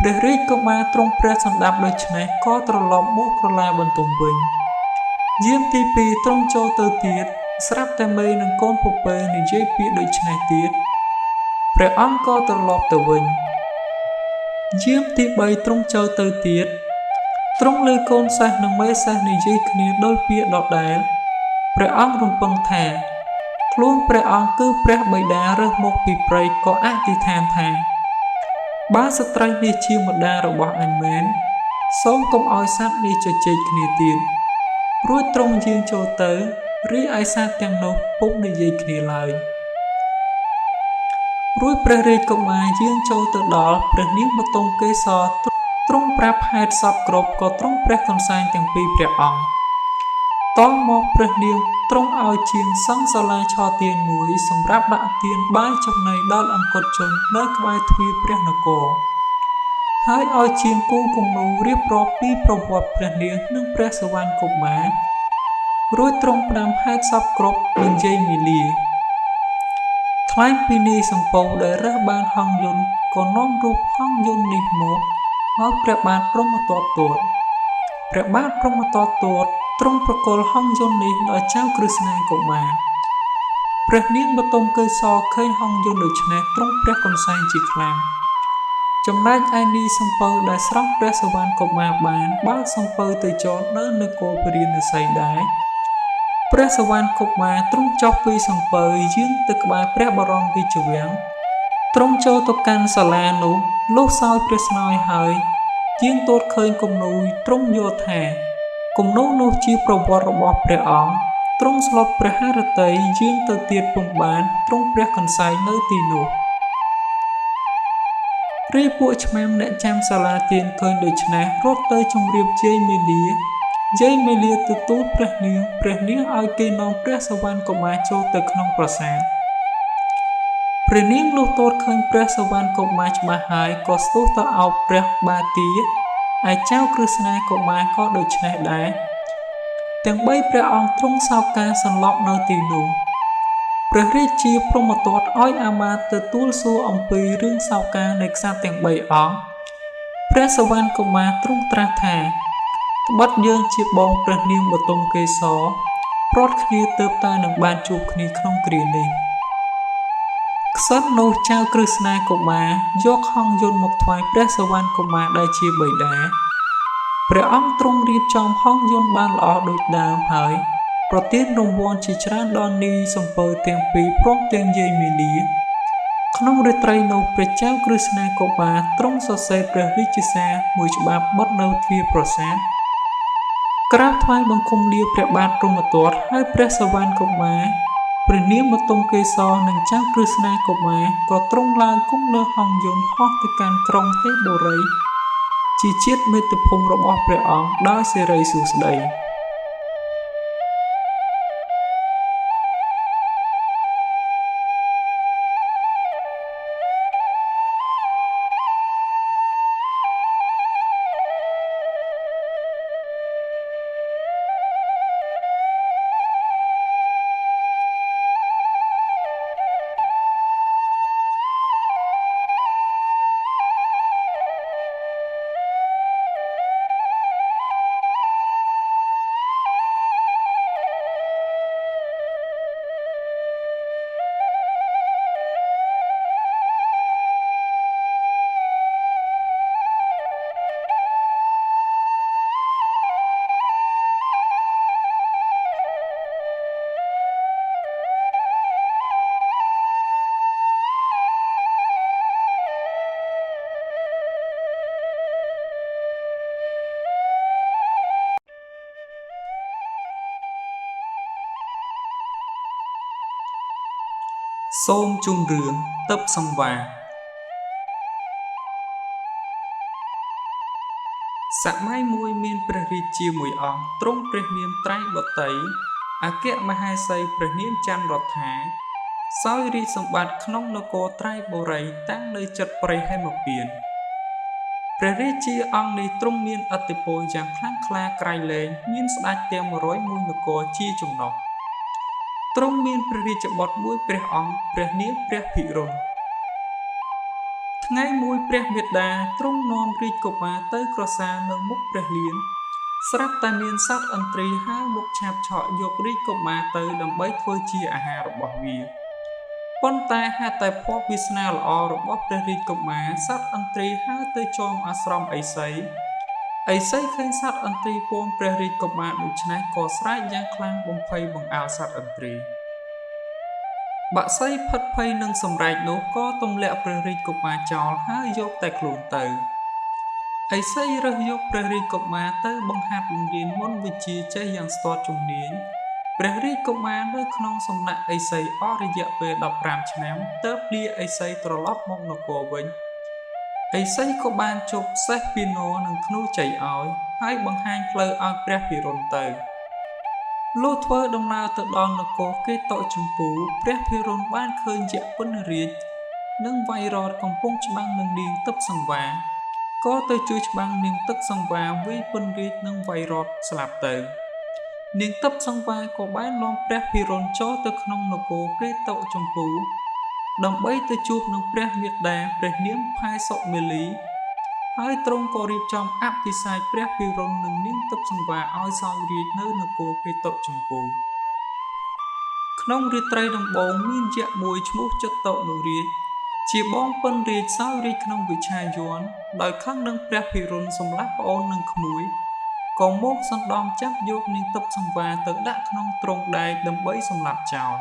ព្រះរាជកុមារទ្រង់ព្រះសម្ដាប់ដូច្នេះក៏ត្រឡប់មកក្រឡាបន្ទង់វិញយាមទី2ទ្រង់ចូលទៅទៀតស្រាប់តែមេនិងកូនពពែនិយាយពាក្យដូច្នេះទៀតព្រះអង្គក៏ត្រឡប់ទៅវិញយាមទី3ទ្រង់ចូលទៅទៀតទ្រង់លើកូនសេះនិងមេសេះនិយាយគ្នាដោយពាក្យដដែលព្រះអង្គរំពឹងថាខ្លួនព្រះអង្គគឺព្រះបិតារើសមកពីព្រៃក៏អធិដ្ឋានថាបើស្ត្រីនេះជាម្ដាយរបស់អញមែនសូមកុំឲ្យសត្វនេះជជែកគ្នាទៀតរួចទ្រង់យាងចូលទៅរីឯសត្វទាំងនោះពុំនិយាយគ្នាឡើយរួចព្រះរាជកុមារយាងចូលទៅដល់ព្រះនាងបទុមកេសរទ្រង់ប្រាប់ហេតុសពគ្រប់ក៏ទ្រង់ព្រះកន្សែងទាំងពីរព្រះអង្គតមកព្រះនាងទ្រង់ឲ្យជាងសង់សាលាឆទានមួយសម្រាប់ដាក់ទានបាយចំណីដល់អង្គតជននៅក្បែរទ្វារព្រះនគរហើយឲ្យជាងគូគំនូរៀបរាប់ពីប្រវត្តិព្រះនាងនិងព្រះសុវណ្ណកុមាររួចទ្រង់ផ្ដាំហេតុសពគ្រប់នឹងយាយមាលាថ្លែងពីនាយសំពៅដែលរើសបានហង្សយន្តក៏នាំរូបហង្សយន្តនេះមកឲ្យព្រះបាទព្រហ្មទត្តទូតព្រះបាទព្រហ្មទត្តទូតទ្រង់ប្រគល់ហង្សយន្តនេះដល់ចៅក្រឹស្នាកុមារព្រះនាងបទុមកេសរឃើញហង្សយន្តដូច្នេះទ្រង់ព្រះកន្សែងជាខ្លាំងចំណែកឯនាយសំពៅដែលស្រង់ព្រះសុវណ្ណកុមារបានបើកសំពៅទៅចតនៅនគរពរាណសីដែរព្រះសុវណ្ណកុមារទ្រង់ចុះពីសំពៅយាងទៅក្បែរព្រះបរមរាជវាំងទ្រង់ចូលទៅកាន់សាលានោះលុះសោយព្រះស្នើយហើយយាងទតឃើញគំនូទ្រង់យល់ថាគំនូនោះជាប្រវត្តិរបស់ព្រះអង្គទ្រង់ស្លុតព្រះハរតីយាងទៅទៀតពុំបានទ្រង់ព្រះកន្សែងនៅទីនោះរីពួកឆ្មាំអ្នកចាំសាលាទានឃើញដូច្នេះរត់ទៅជម្រាបយាយមាលាទទួលព្រះនាងឲ្យគេនាំព្រះសុវណ្ណកុមារចូលទៅក្នុងប្រាសាទព្រះនាងលុះទតឃើញព្រះសុវណ្ណកុមារច្បាស់ហើយក៏ស្ទុះទៅអោបព្រះបាទាឯចៅក្រឹស្នាកុមារក៏ដូច្នេះដែរទាំង3ព្រះអង្គទ្រង់សោកការសន្លប់នៅទីនោះព្រះរាជាព្រហ្មទត្តឲ្យអាមាត្យទទួលសួរអំពីរឿងសោកការនៃក្សត្រទាំង3អង្គព្រះសុវណ្ណកុមារទ្រង់ត្រាស់ថាត្បិតយើងជាបងព្រះនាងបទុមកេសរព្រាត់គ្នាទើបតែនឹងបានជួបគ្នាក្នុងគ្រានេះក្សត្រនោះចៅក្រឹស្នាកុមារយកហង្សយន្តមកថ្វាយព្រះសុវណ្ណកុមារដែលជាបិតាព្រះអង្គទ្រង់រៀបចំហង្សយន្តបានល្អដូចដើមហើយប្រទានរង្វាន់ជាច្រើនដល់នាយសំពៅទាំងពីរព្រមទាំងយាយមាលាក្នុងរាត្រីនោះព្រះចៅក្រឹស្នាកុមារទ្រង់សរសេរព្រះរាជសារមួយច្បាប់បិទនៅទ្វារប្រាសាទក្រាបថ្វាយបង្គំលាព្រះបាទព្រហ្មទត្តហើយព្រះសុវណ្ណកុមារព្រះនាងបទុមកេសរនិងចៅក្រឹស្នាកុមារក៏ទ្រង់ឡើងគង់លើហង្សយន្តហោះទៅកាន់ក្រុងទេពបុរីជាជាតិមាតុភូមិរបស់ព្រះអង្គដោយសិរីសួស្តី សូមជូនរឿងទឹកសង្វារសម័យមួយមានព្រះរាជាមួយអង្គទ្រង់ព្រះនាមត្រៃបតីអគ្គមហេសីព្រះនាមច័ន្ទរដ្ឋាសោយរាជសម្បត្តិក្នុងនគរត្រៃបុរីតាំងនៅជិតព្រៃហេមពាន្តព្រះរាជាអង្គនេះទ្រង់មានឥទ្ធិពលយ៉ាងខ្លាំងក្លាក្រៃលែងមានស្ដេចទាំង101នគរជាចំណុះទ្រង់មានព្រះរាជបុត្រមួយព្រះអង្គព្រះនាមព្រះភិរុណថ្ងៃមួយព្រះមេដាទ្រង់នាំរាជកុមារទៅក្រសាលនៅមុខព្រះលានស្រាប់តែមានសត្វឥន្ទ្រីហើរមកឆាបឆក់យករាជកុមារទៅដើម្បីធ្វើជាអាហាររបស់វាប៉ុន្តែហេតុតែភ័ព្វវាសនាល្អរបស់ព្រះរាជកុមារសត្វឥន្ទ្រីហើរទៅជាប់អាស្រមឥសីឃើញសត្វឥន្ទ្រីពំព្រះរាជកុមារដូច្នេះក៏ស្រែកយ៉ាងខ្លាំងបំភ័យបង្អើលសត្វឥន្ទ្រីបក្សីផិតភ័យនឹងសម្រែកនោះក៏ទម្លាក់ព្រះរាជកុមារចោលហើយយកតែខ្លួនទៅឥសីរើសយកព្រះរាជកុមារទៅបង្ហាត់បង្រៀនមន្តវិជ្ជាចេះយ៉ាងស្ទាត់ជំនាញព្រះរាជកុមារនៅក្នុងសំណាក់ឥសីអស់រយៈពេល15ឆ្នាំទើបលាឥសីត្រឡប់មកនគរវិញឥសីក៏បានជប់សេះពីណូនិងធ្នូជ័យឲ្យហើយបង្ហាញផ្លូវឲ្យព្រះភិរុណទៅលុះធ្វើដំណើរទៅដល់នគរកេតុចម្ពូព្រះភិរុណបានឃើញយក្សពិណរាជនិងវៃរតកំពុងច្បាំងនឹងនាងទឹកសង្វារក៏ទៅជួយច្បាំងនាងទឹកសង្វារវាយពិណរាជនិងវៃរតស្លាប់ទៅនាងទឹកសង្វារក៏បាននាំព្រះភិរុណចូលទៅក្នុងនគរកេតុចម្ពូដើម្បីទៅជួបនឹងព្រះមេដាព្រះនាមផាយសុមេលីហើយទ្រង់ក៏រៀបចំអភិសេកព្រះភិរុណនិងនាងទឹកសង្វារឲ្យសោយរាជនៅនគរកេតុចម្ពូក្នុងរាត្រីដំបូងមានយក្សមួយឈ្មោះចតុនុរាជជាបងពិណរាជសោយរាជក្នុងវិឆាយ័នដោយខឹងនឹងព្រះភិរុណសម្លាប់ប្អូននិងក្មួយក៏មកសណ្ដំចាប់យកនាងទឹកសង្វារទៅដាក់ក្នុងទ្រុងដែកដើម្បីសម្លាប់ចោល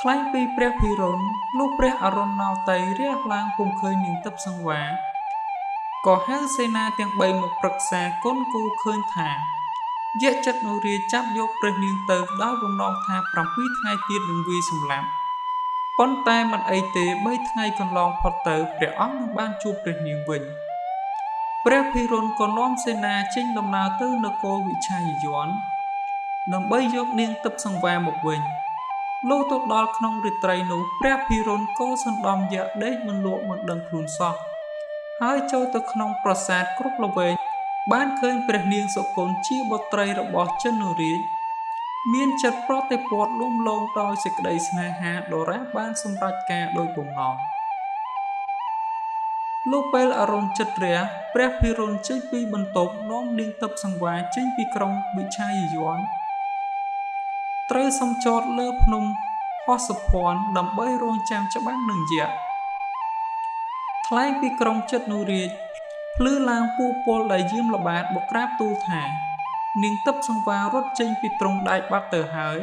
ថ្លែងពីព្រះភិរុណលុះព្រះអរុណោទ័យរះឡើងពុំឃើញនាងទឹកសង្វារក៏ហៅសេនាទាំង3មកប្រឹក្សាកូនគូឃើញថាយក្សចតុរាជចាប់យកព្រះនាងទៅដោយបំណងថា7ថ្ងៃទៀតនឹងវាយសម្លាប់ប៉ុន្តែមិនអីទេ3ថ្ងៃកន្លងផុតទៅព្រះអង្គនឹងបានជួបព្រះនាងវិញព្រះភិរុណក៏នាំសេនាចេញដំណើរទៅនគរវិឆាយ័នដើម្បីយកនាងទឹកសង្វារមកវិញលុះទៅដល់ក្នុងរាត្រីនោះព្រះភិរុណក៏សណ្ដំយក្សដេកមិនលក់មិនដឹងខ្លួនសោះហើយចូលទៅក្នុងប្រាសាទគ្រប់ល្វែងបានឃើញព្រះនាងសុគន្ធជាបុត្រីរបស់ចនុរាជមានចិត្តប្រតិព័ទ្ធលួងលោមដោយសេចក្តីស្នេហាដរាបបានសម្រេចការដោយបំណងលុះពេលអរុណជិតរះព្រះភិរុណចេញពីបន្ទប់នាំនាងទឹកសង្វារចេញពីក្រុងវិឆាយ័នត្រូវសំចតលើភ្នំហស្សភ័ណ្ឌដើម្បីរងចាំច្បាំងនឹងយក្សថ្លែងពីក្រុងចតុរាជភ្លឺឡើងពូពលដែលយាមល្បាតបក្រាបទូលថានាងទឹកសង្វាររត់ចេញពីទ្រុងដែកបាត់ទៅហើយ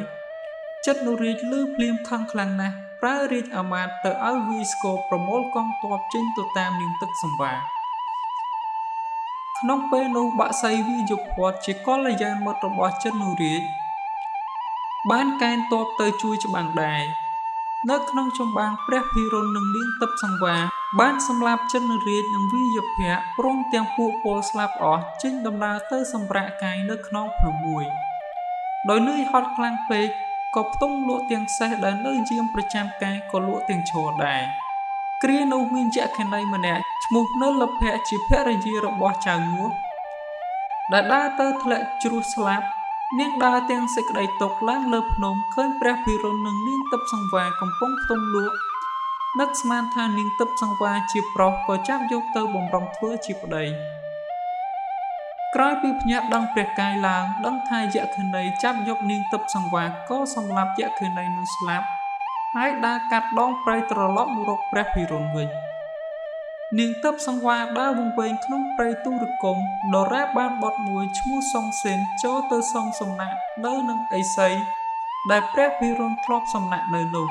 ចតុរាជឮភ្លាមខឹងខ្លាំងណាស់ប្រើរាជអាមាត្យទៅឲ្យវាយស្គរប្រមូលកងទ័ពចេញទៅតាមនាងទឹកសង្វារក្នុងពេលនោះបក្សីវាយុភ័តជាកល្យាណមិត្តរបស់ចតុរាជបានកេណ្ឌទ័ពទៅជួយច្បាំងដែរនៅក្នុងចម្បាំងព្រះភិរុណនិងនាងទឹកសង្វារបានសម្លាប់ចតុរាជនិងវាយភៈព្រមទាំងពួកពលស្លាប់អស់ចេញដំណើរទៅសម្រាកកាយនៅក្នុងភ្នំមួយដោយនឿយហត់ខ្លាំងពេកក៏ផ្ទុំលក់ទាំងសេះដែលនៅយាមប្រចាំការក៏លក់ទាំងឈរដែរគ្រានោះមានយក្ខិនីម្នាក់ឈ្មោះនិលភៈជាភរិយារបស់ចៅងួសដែលដើរទៅធ្លាក់ជ្រោះស្លាប់នាងដើរទាំងសេចក្តីទុក្ខឡើងលើភ្នំឃើញព្រះភិរុណនិងនាងទឹកសង្វារកំពុងផ្ទុំលក់នឹកស្មានថានាងទឹកសង្វារជាប្រុសក៏ចាប់យកទៅបំរុងធ្វើជាប្តីក្រោយពីភ្ញាក់ដឹងព្រះកាយឡើងដឹងថាយក្ខិនីចាប់យកនាងទឹកសង្វារក៏សម្លាប់យក្ខិនីនោះស្លាប់ហើយដើរកាត់ដងព្រៃត្រឡប់មករកព្រះភិរុណវិញនាងទឹកសង្វារដើរវង្វេងក្នុងព្រៃទុរគមដរាបបានបុត្រមួយឈ្មោះសុងសេនចូលទៅសងសំណាក់នៅនឹងឥសីដែលព្រះភិរុណធ្លាប់សំណាក់នៅនោះ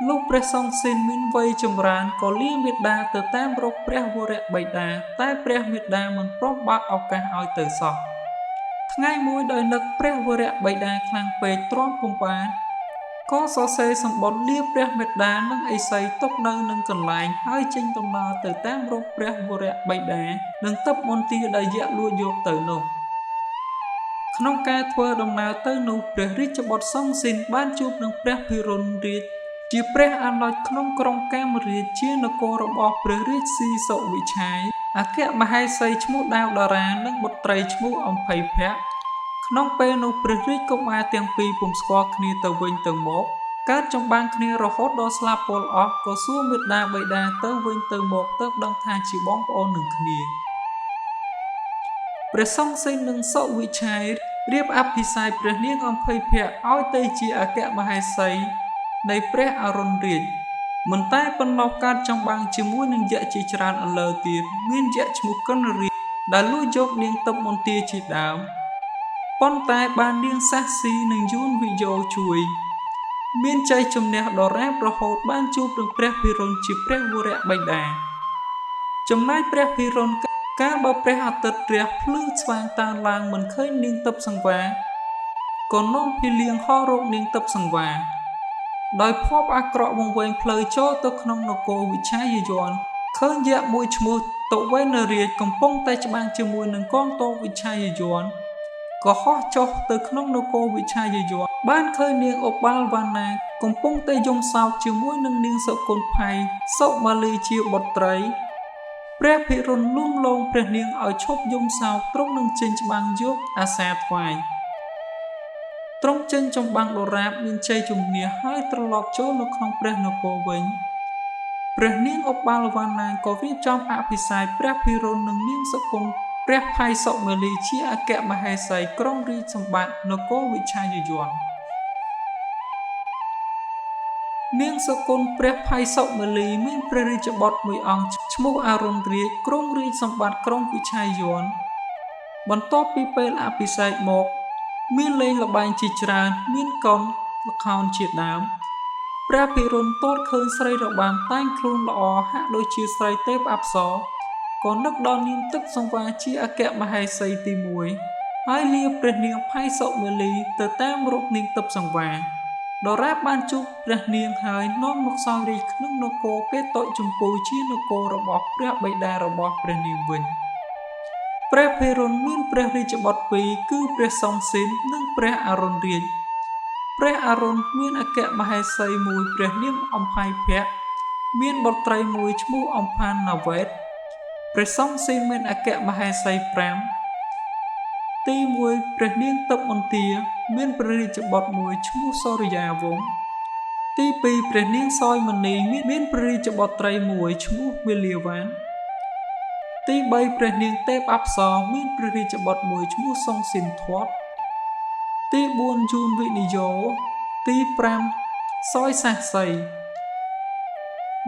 លុះព្រះសង្ឃសេនមានវ័យចម្រើនក៏លាមេដាទៅតាមរកព្រះវរបិតាតែព្រះមេដាមិនព្រមបើកឱកាសឲ្យទៅសោះថ ថ្ងៃមួយដោយនឹកព្រះវរៈបិតាខ្លាំងពេកទ្រាំពុំបានក៏សរសេរសម្បត្តិលាព្រះមេត្តានិងឥសីទុកនៅនឹងកន្លែងហើយចេញដំណើរទៅតាមរកព្រះវរៈបិតានិងទិព្វមន្ទីរដែលយៈលួចយកទៅនោះក្នុងការធ្វើដំណើរទៅនោះព្រះរាជបុត្រសុងស៊ីនបានជួបនឹងព្រះភិរុណរាជជាព្រះអនុជក្នុងក្រុងកាមរាជជានគររបស់ព្រះរាជស៊ីសុវិឆាយអគ្គមហេសីឈ្មោះដាវតារានិងបុត្រីឈ្មោះអំភ័យភ័ក្រក្នុងពេលនោះព្រះរាជកុមារទាំងពីរពុំស្គាល់គ្នាទៅវិញទៅមកកើតចម្បាំងគ្នារហូតដល់ស្លាប់ពលអស់ក៏សួរមេត្តាបិតាទៅវិញទៅមកទើបដឹងថាជាបងប្អូននឹងគ្នាព្រះសង្ឃសេននិងសុវិឆាយរៀបអភិសេកព្រះនាងអំភ័យភ័ក្រឲ្យទៅជាអគ្គមហេសីនៃព្រះអរុណរាជមិនតែប៉ុណ្ណោះកើតចម្បាំងជាមួយនឹងយក្សជាច្រើនឥឡូវទៀតមានយក្សឈ្មោះកណ្ណរាជដែលលួចយកនាងទិព្វមន្ទីរជាដើមប៉ុន្តែបាននាងសាស៊ីនិងយួនវិយោជួយមានជ័យជំនះដរាបរហូតបានជួបនឹងព្រះភិរុណជាព្រះវរៈបិតាចំណែកព្រះភិរុណកាលបើព្រះអាទិត្យរះភ្លឺស្វាងតានឡើងមិនឃើញនាងទិព្វសង្វាក៏នាំភីលៀងហោរកនាងទិព្វសង្វាដោយភ័ព្វអាក្រក់វង្វេងផ្លូវចូលទៅក្នុងនគរវិឆាយយ័នឃើញយក្សមួយឈ្មោះតុវេនរាជកំពុងតែច្បាំងជាមួយនឹងកងទ័ពវិឆាយយ័នក៏ហោះចុះទៅក្នុងនគរវិឆាយយ័នបានឃើញនាងឧបាលវណ្ណាកំពុងតែយំសោកជាមួយនឹងនាងសុគន្ធភ័យសុមាលីជាបុត្រីព្រះភិរុណលួងលោមព្រះនាងឲ្យឈប់យំសោកទ្រង់នឹងចេញច្បាំងយកអាសាថ្វាយទ្រង់ចេញចម្បាំងដរាបមានជ័យជំនះហើយត្រឡប់ចូលនៅក្នុងព្រះនគរវិញព្រះនាងឧបាលវណ្ណាក៏រៀបចំអភិសេកព្រះភិរុណនិងនាងសុគន្ធព្រះភ័យសុមាលីជាអគ្គមហេសីក្រុងរាជសម្បត្តិនគរវិឆាយយ័ននាងសុគន្ធព្រះភ័យសុមាលីមានព្រះរាជបុត្រមួយអង្គឈ្មោះអរុណរាជក្រុងរាជសម្បត្តិក្រុងវិឆាយយ័នបន្ទាប់ពីពេលអភិសេកមកមានលេងល្បែងជាច្រើនមានកុនល្ខោនជាដើមព្រះភិរុណទតឃើញស្រីរបាំតែងខ្លួនល្អហាក់ដូចជាស្រីទេពអប្សរក៏នឹកដល់នាងទិព្វសង្វាជាអគ្គមហេសីទី1ហើយលាព្រះនាងភ័យសុមាលីទៅតាមរកនាងទិព្វសង្វាដរាបបានជួបព្រះនាងហើយនាំមកសោយរាជក្នុងនគរកេតុចម្ពូជានគររបស់ព្រះបិតារបស់ព្រះនាងវិញព្រះភិរុណមានព្រះរាជបុត្រពីរគឺព្រះសង្ឃសេននិងព្រះអរុណរាជព្រះអរុណមានអគ្គមហេសីមួយព្រះនាងអំភ័យភ័ក្រមានបុត្រីមួយឈ្មោះអំផានណាវេតព្រះសង្ឃសេនមានអគ្គមហេសី5ទី1ព្រះនាងទិព្វមន្ទាមានព្រះរាជបុត្រមួយឈ្មោះសូរិយាវង្សទី2ព្រះនាងសោយមនីមានព្រះរាជបុត្រីមួយឈ្មោះវេលាវ៉ានទី3ព្រះនាងទេពអប្សរមានព្រះរាជបុត្រមួយឈ្មោះសុងស៊ីនធាត់ទី4យួនវិនិយោទី5សោយសាសី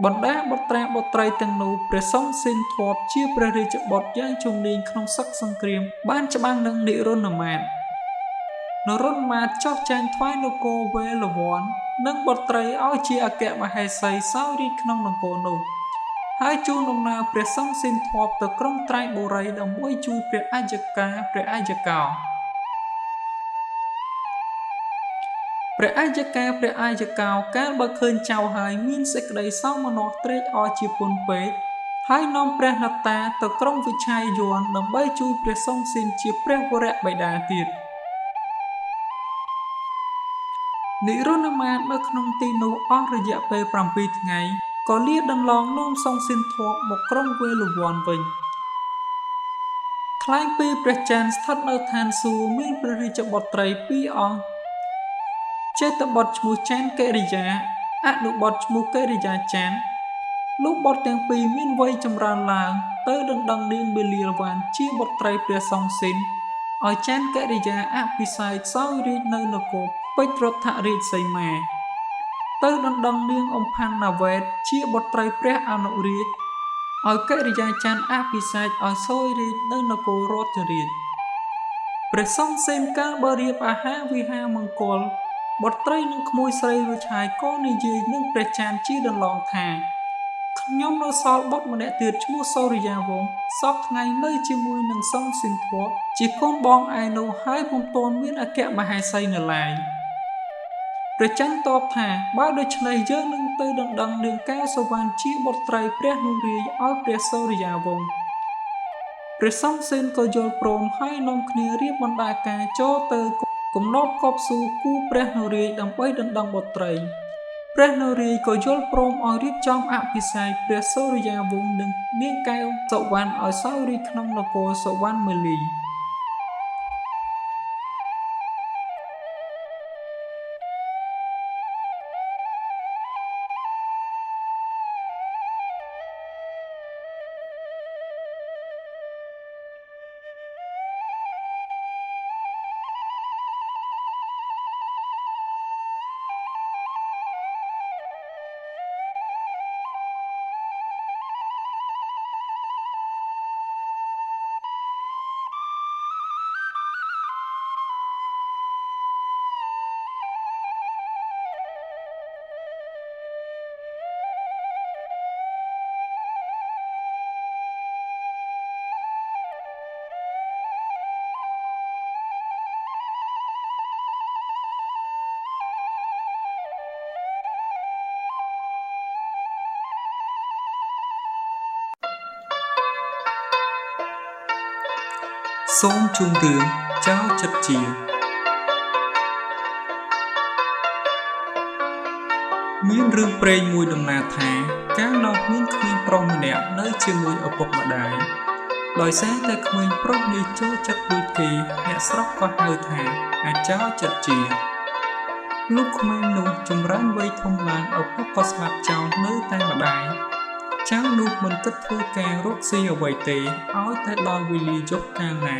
បណ្ដាបុត្រាបុត្រីទាំងនោះព្រះសុងស៊ីនធាត់ជាព្រះរាជបុត្រយ៉ាងជំនាញក្នុងសឹកសង្គ្រាមបានច្បាំងនឹងនិរុណមាទចោះចាញ់ថ្វាយនគរវេលវ័ននិងបុត្រីឲ្យជាអគ្គមហេសីសោយរាជក្នុងនគរនោះហើយជួនដំណើរព្រះសង្ឃស៊ីនធាត់ទៅក្រុងត្រៃបុរីដើម្បីជួយព្រះអយ្យកាព្រះអយ្យកោកាលបើឃើញចៅហើយមានសេចក្តីសោមនស្សត្រេកអរជាពន់ពេកហើយនាំព្រះនត្តាទៅក្រុងវិឆាយយ័នដើម្បីជួយព្រះសង្ឃស៊ីនជាព្រះវរៈបិតាទៀតនិរុណមាទនៅក្នុងទីនោះអស់រយៈពេល7ថ្ងៃក៏លាដន្លងនាំសុងស៊ីនធាត់មកក្រុងវេលវ័នវិញថ្លែងពីព្រះច័ន្ទស្ថិតនៅឋានសួគ៌មានព្រះរាជបុត្រី2អង្គចេតបុត្រឈ្មោះច័ន្ទកិរិយាអនុបុត្រឈ្មោះកិរិយាច័ន្ទលោកបុត្រទាំងពីរមានវ័យចម្រើនឡើងទៅដណ្ដឹងនាងវេលាវ៉ានជាបុត្រីព្រះសង្ឃស៊ីនឲ្យច័ន្ទកិរិយាអភិសេកសោយរាជនៅនគរពេជ្ររដ្ឋរាជសីមាទៅដណ្ដឹងនាងអំផាន់ណាវេតជាបុត្រីព្រះអនុរាជឲ្យកិរិយាច័ន្ទអភិសេកឲ្យសោយរាជនៅនគររដ្ឋរាជព្រះសង្ឃសេនកាលបើរៀបអាហារវិហារមង្គលបុត្រីនិងក្មួយស្រីរួចហើយក៏និយាយនឹងព្រះច័ន្ទជាដន្លងថា ខ ខ្ញុំនៅសល់បុត្រម្នាក់ទៀតឈ្មោះសូរិយាវង្សសពថ្ងៃនៅជាមួយនឹងសុងស៊ីនធัวជាកូនបងឯនោះហើយពុំទាន់មានអគ្គមហេសីនៅឡើយព្រះច័ន្ទតបថាបើដូច្នេះយើងនឹងទៅដណ្ដឹងនាងកែវសវណ្ណជាបុត្រីព្រះនរាយឲ្យព្រះសូរិយាវង្សព្រះសុងស៊ីនក៏យល់ព្រមហើយនាំគ្នារៀបបណ្ដាការចូលទៅគំនបកប់ស៊ូគូព្រះនរាយដើម្បីដណ្ដឹងបុត្រីព្រះនរាយក៏យល់ព្រមឲ្យរៀបចំអភិសេកព្រះសូរិយាវង្សនិងនាងកែវសវណ្ណឲ្យសោយរាជ្យក្នុងនគរសវណ្ណមាលីសូមជូនរឿងចៅចិត្តជាមានរឿងព្រេងមួយដំណាលថាកាលនោះមានក្មេងប្រុសម្នាក់នៅជាមួយឪពុកម្ដាយដោយសារតែក្មេងប្រុសនេះចូលចិត្តលួចគេអ្នកស្រុកក៏ហៅថាអាចៅចិត្តជាលុះក្មេងនោះចម្រើនវ័យធំឡើងឪពុកក៏ស្លាប់ចោលនៅតែម្ដាយចៅនោះមិនគិតធ្វើការរកស៊ីអ្វីទេឲ្យតែដល់វេលាយប់កាលណា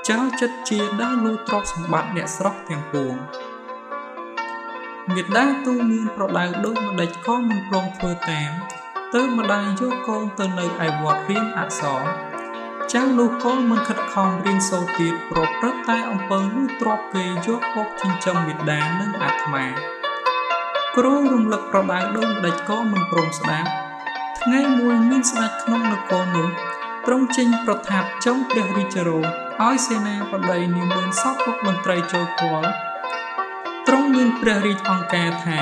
ចៅចិត្តជាដើរលួចទ្រព្យសម្បត្តិអ្នកស្រុកទាំងពួងមេដាទូមានប្រដៅដូចម្ដេចក៏មិនព្រមធ្វើតាមទៅម្ដាយយកកូនទៅនៅឯវត្តរៀនអក្សរចៅនោះក៏មិនខិតខំរៀនសូត្រទៀតប្រព្រឹត្តតែអំពើលួចទ្រព្យគេយកមកចិញ្ចឹមមេដានិងអាត្មាគ្រូរំលឹកប្រដៅដូចម្ដេចក៏មិនព្រមស្ដាប់ថ្ងៃមួយមានស្ដេចក្នុងនគរនោះទ្រង់ចេញប្រថាប់ចុងព្រះរាជរោងឲ្យសេនាបតីនាមសពពុកមន្ត្រីចូលគាល់ទ្រង់មានព្រះរាជអង្គការថា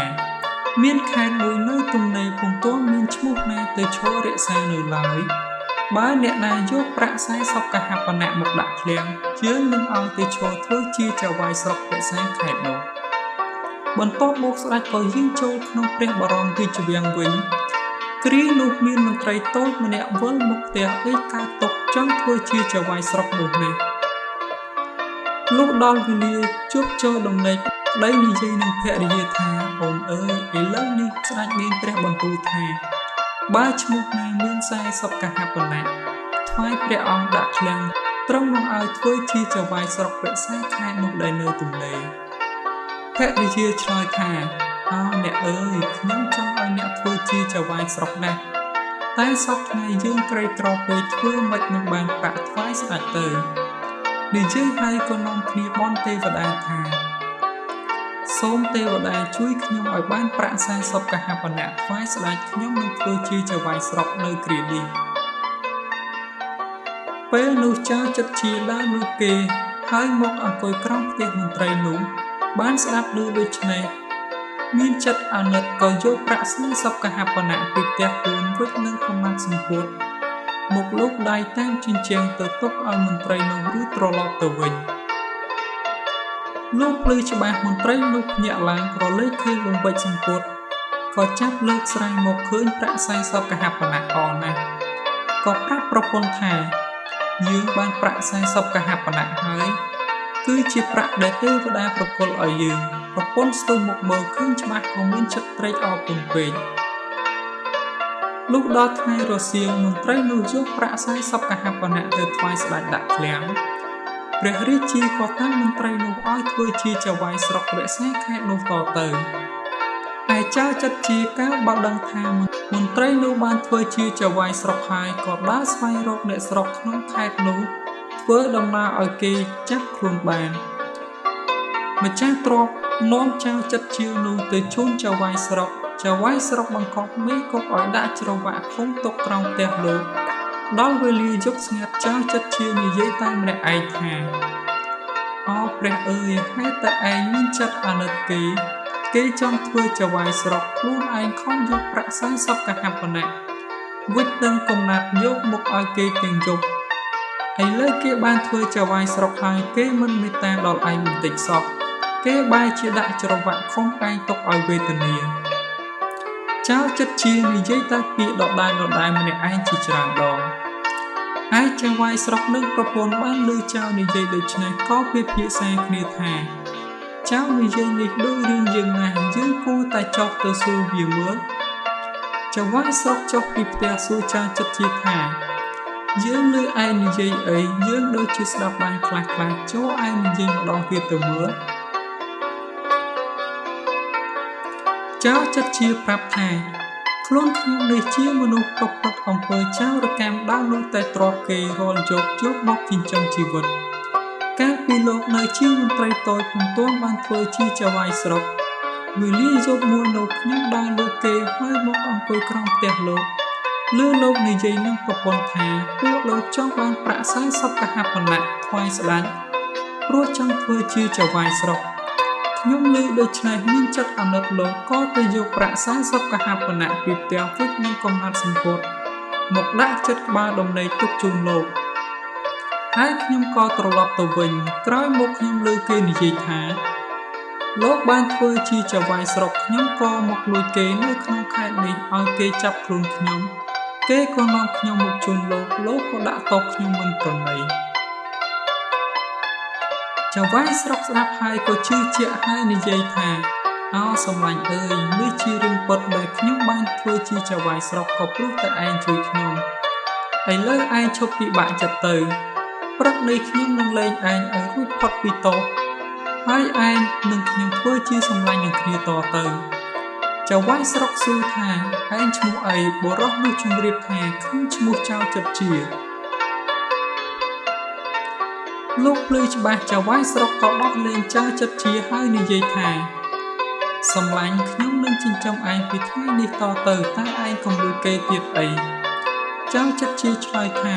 មានខេត្តមួយនៅទំនេរពុំទាន់មានឈ្មោះណាទៅឈររក្សានៅឡើយបើអ្នកណាយកប្រាក់40កហបណៈមកដាក់ឃ្លាំងយើងនឹងឲ្យទៅឈរធ្វើជាចៅហ្វាយស្រុករក្សាខេត្តនោះបន្ទាប់មកស្ដេចក៏យាងចូលក្នុងព្រះបរមរាជវាំងវិញគ្រានោះមានមន្ត្រីតូចម្នាក់វិលមកផ្ទះអេកកើតទុកចង់ធ្វើជាចៅហ្វាយស្រុកនោះនេះលុះដល់វេលាជួបចូលដំណេកប្តីនិយាយនឹងភរិយាថាអូនអើយឥឡូវនេះស្ដេចមានព្រះបន្ទូលថាបើឈ្មោះណាមាន40កហបណៈថ្វាយព្រះអង្គដាក់ឃ្លាំងត្រឹមនឹងឲ្យធ្វើជាចៅហ្វាយស្រុករក្សាខេត្តនោះដែលនៅទំនេរភរិយាឆ្លើយថាអ្នកអើយខ្ញុំចង់ឲ្យអ្នកធ្វើជាចៅហ្វាយស្រុកណាស់តែសពថ្ងៃយើងក្រីក្រពេកធ្វើមិននឹងបានប្រាក់ថ្វាយស្ដេចទៅនិយាយហើយក៏នាំគ្នាបន់ទេវតាថាសូមទេវតាជួយខ្ញុំឲ្យបានប្រាក់40កហបណៈថ្វាយស្ដេចខ្ញុំនឹងធ្វើជាចៅហ្វាយស្រុកនៅគ្រានេះពេលនោះចៅចិត្តជាដើរលួចគេហើយមកអង្គុយក្រោមផ្ទះមន្ត្រីនោះបានស្ដាប់ឮដូច្នេះមានចិត្តអាណិតក៏យកប្រាក់40កហបណៈពីផ្ទះខ្លួនវិចនឹងកម្មាត់សម្ពុតមកលោកដៃតាមជញ្ជាំងទៅទុកឲ្យមន្ត្រីនោះរួចត្រឡប់ទៅវិញលោកភ្លឺច្បាស់មន្ត្រីនោះភ្ញាក់ឡើងក្រឡេកឃើញបំពេចសម្ពុតក៏ចាប់លើកស្រែមកឃើញប្រាក់40កហបណៈអណាស់ក៏ប្រាប់ប្រពន្ធថាយើងបានប្រាក់40កហបណៈហើយគឺជាប្រាក់ដែលទេវតាប្រគល់ឲ្យយើងប្រពន្ធស្ទុះមកមើលឃើញច្បាស់ក៏មានចិត្តត្រេកអរពំពេកលុះដល់ថ្ងៃរសៀលមន្ត្រីនោះយកប្រាក់40កហបណៈទៅថ្វាយស្ដេចដាក់ឃ្លាំងព្រះរាជាក៏តាំងមន្ត្រីនោះឲ្យធ្វើជាចៅហ្វាយស្រុករក្សាខេត្តនោះតទៅឯចៅចិត្តជាកាលបើដឹងថាមន្ត្រីនោះបានធ្វើជាចៅហ្វាយស្រុកហើយក៏ដើរស្វែងរកអ្នកស្រុកក្នុងខេត្តនោះធ្វើដំណើរឲ្យគេចាប់ខ្លួនបានម្ចាស់ទ្រព្យនាំចៅចិត្តជានោះទៅជូនចៅហ្វាយស្រុក ចៅវាយស្រុកបង្កប់មេកុកឲ្យដាក់ច្រវាក់ឃុំទុកត្រង់ផ្ទះលោកដល់វេលាយប់ស្ងាត់ចៅចិត្តជានិយាយតែម្នាក់ឯងថាអូព្រះអើយហេតុតែឯងមានចិត្តអាណិតគេចង់ធ្វើចៅវាយស្រុកខ្លួនឯងខំយកប្រាក់40កហបណៈវិចនឹងកំណាត់យកមកឲ្យគេទាំងយប់ឥឡូវគេបានធ្វើចៅវាយស្រុកហើយគេមិនមេត្តាដល់ឯងបន្តិចសោះគេបែរជាដាក់ច្រវាក់ឃុំឯងទុកឲ្យវេទនាចៅចិត្តជានិយាយតែពាក្យដដែលម្នាក់ឯងជាច្រើនដងហើយចៅវាយស្រុកនឹងប្រពន្ធបានលើចៅនិយាយដូច្នេះក៏ពិភាក្សាគ្នាថាចៅនិយាយនេះដូចរឿងយើងណាស់យើងគួរតែចុះទៅសួរវាមើលចៅវាយស្រុកចុះពីផ្ទះសួរចៅចិត្តជាថាយើងលើឯងនិយាយអីយើងដូចជាស្ដាប់បានខ្លះចូលឯងនិយាយម្ដងទៀតទៅមើលចៅចិត្តជាប្រាប់ថាខ្លួនខ្ញុំនេះជាមនុស្សប្រព្រឹត្តអំពើចោរកម្មដើរលួចតែទ្រព្យគេរាល់យកមកចិញ្ចឹមជីវិតកាលពីលោកនៅជាមន្ត្រីតូចពុំទាន់បានធ្វើជាចៅវាយស្រុកវេលាយប់មួយនោះខ្ញុំដើរលួចគេហើយមកអង្គុយក្រោមផ្ទះលោកលើលោកនិយាយនឹងប្រពន្ធថាពួកលោកចង់បានប្រាក់40កហបណៈថ្វាយស្ដេចព្រោះចង់ធ្វើជាចៅវាយស្រុកខ្ញុំលើដូច្នេះមានចិត្តអាណិតលោកក៏ទៅយកប្រាក់40កហបណៈពីផ្ទះវិចនឹងកំណាត់សម្ពុតមកដាក់ចិត្តក្បាលដំណេកទុកជូនលោកហើយខ្ញុំក៏ត្រឡប់ទៅវិញក្រោយមកខ្ញុំលើគេនិយាយថាលោកបានធ្វើជាចៅវាយស្រុកខ្ញុំក៏មកលួចគេនៅក្នុងខេត្តនេះឲ្យគេចាប់ខ្លួនខ្ញុំគេក៏នាំខ្ញុំមកជូនលោកក៏ដាក់តបខ្ញុំមិនប្រណីចៅវាយស្រុកស្ដាប់ហើយក៏ជឿជាក់ហើយនិយាយថាអូសំឡាញ់អើយនេះជារឿងពិតដែលខ្ញុំបានធ្វើជាចៅវាយស្រុកក៏ព្រោះតែឯងជួយខ្ញុំឥឡូវឯងឈប់ពិបាកចិត្តទៅព្រឹកនេះខ្ញុំនឹងលែងឯងឲ្យរួចផុតពីទោសហើយឯងនឹងខ្ញុំធ្វើជាសំឡាញ់នឹងគ្នាតទៅចៅវាយស្រុកសួរថាឯងឈ្មោះអីបុរសនោះជម្រាបថាខ្ញុំឈ្មោះចៅចិត្តជាលោកភ្លឺច្បាស់ចៅវាយស្រុកក៏ដោះលែងចៅចិត្តជាហើយនិយាយថាសំឡាញ់ខ្ញុំនឹងចិញ្ចឹមឯងពីថ្ងៃនេះតទៅតែឯងកុំលួចគេទៀតអីចៅចិត្តជាឆ្លើយថា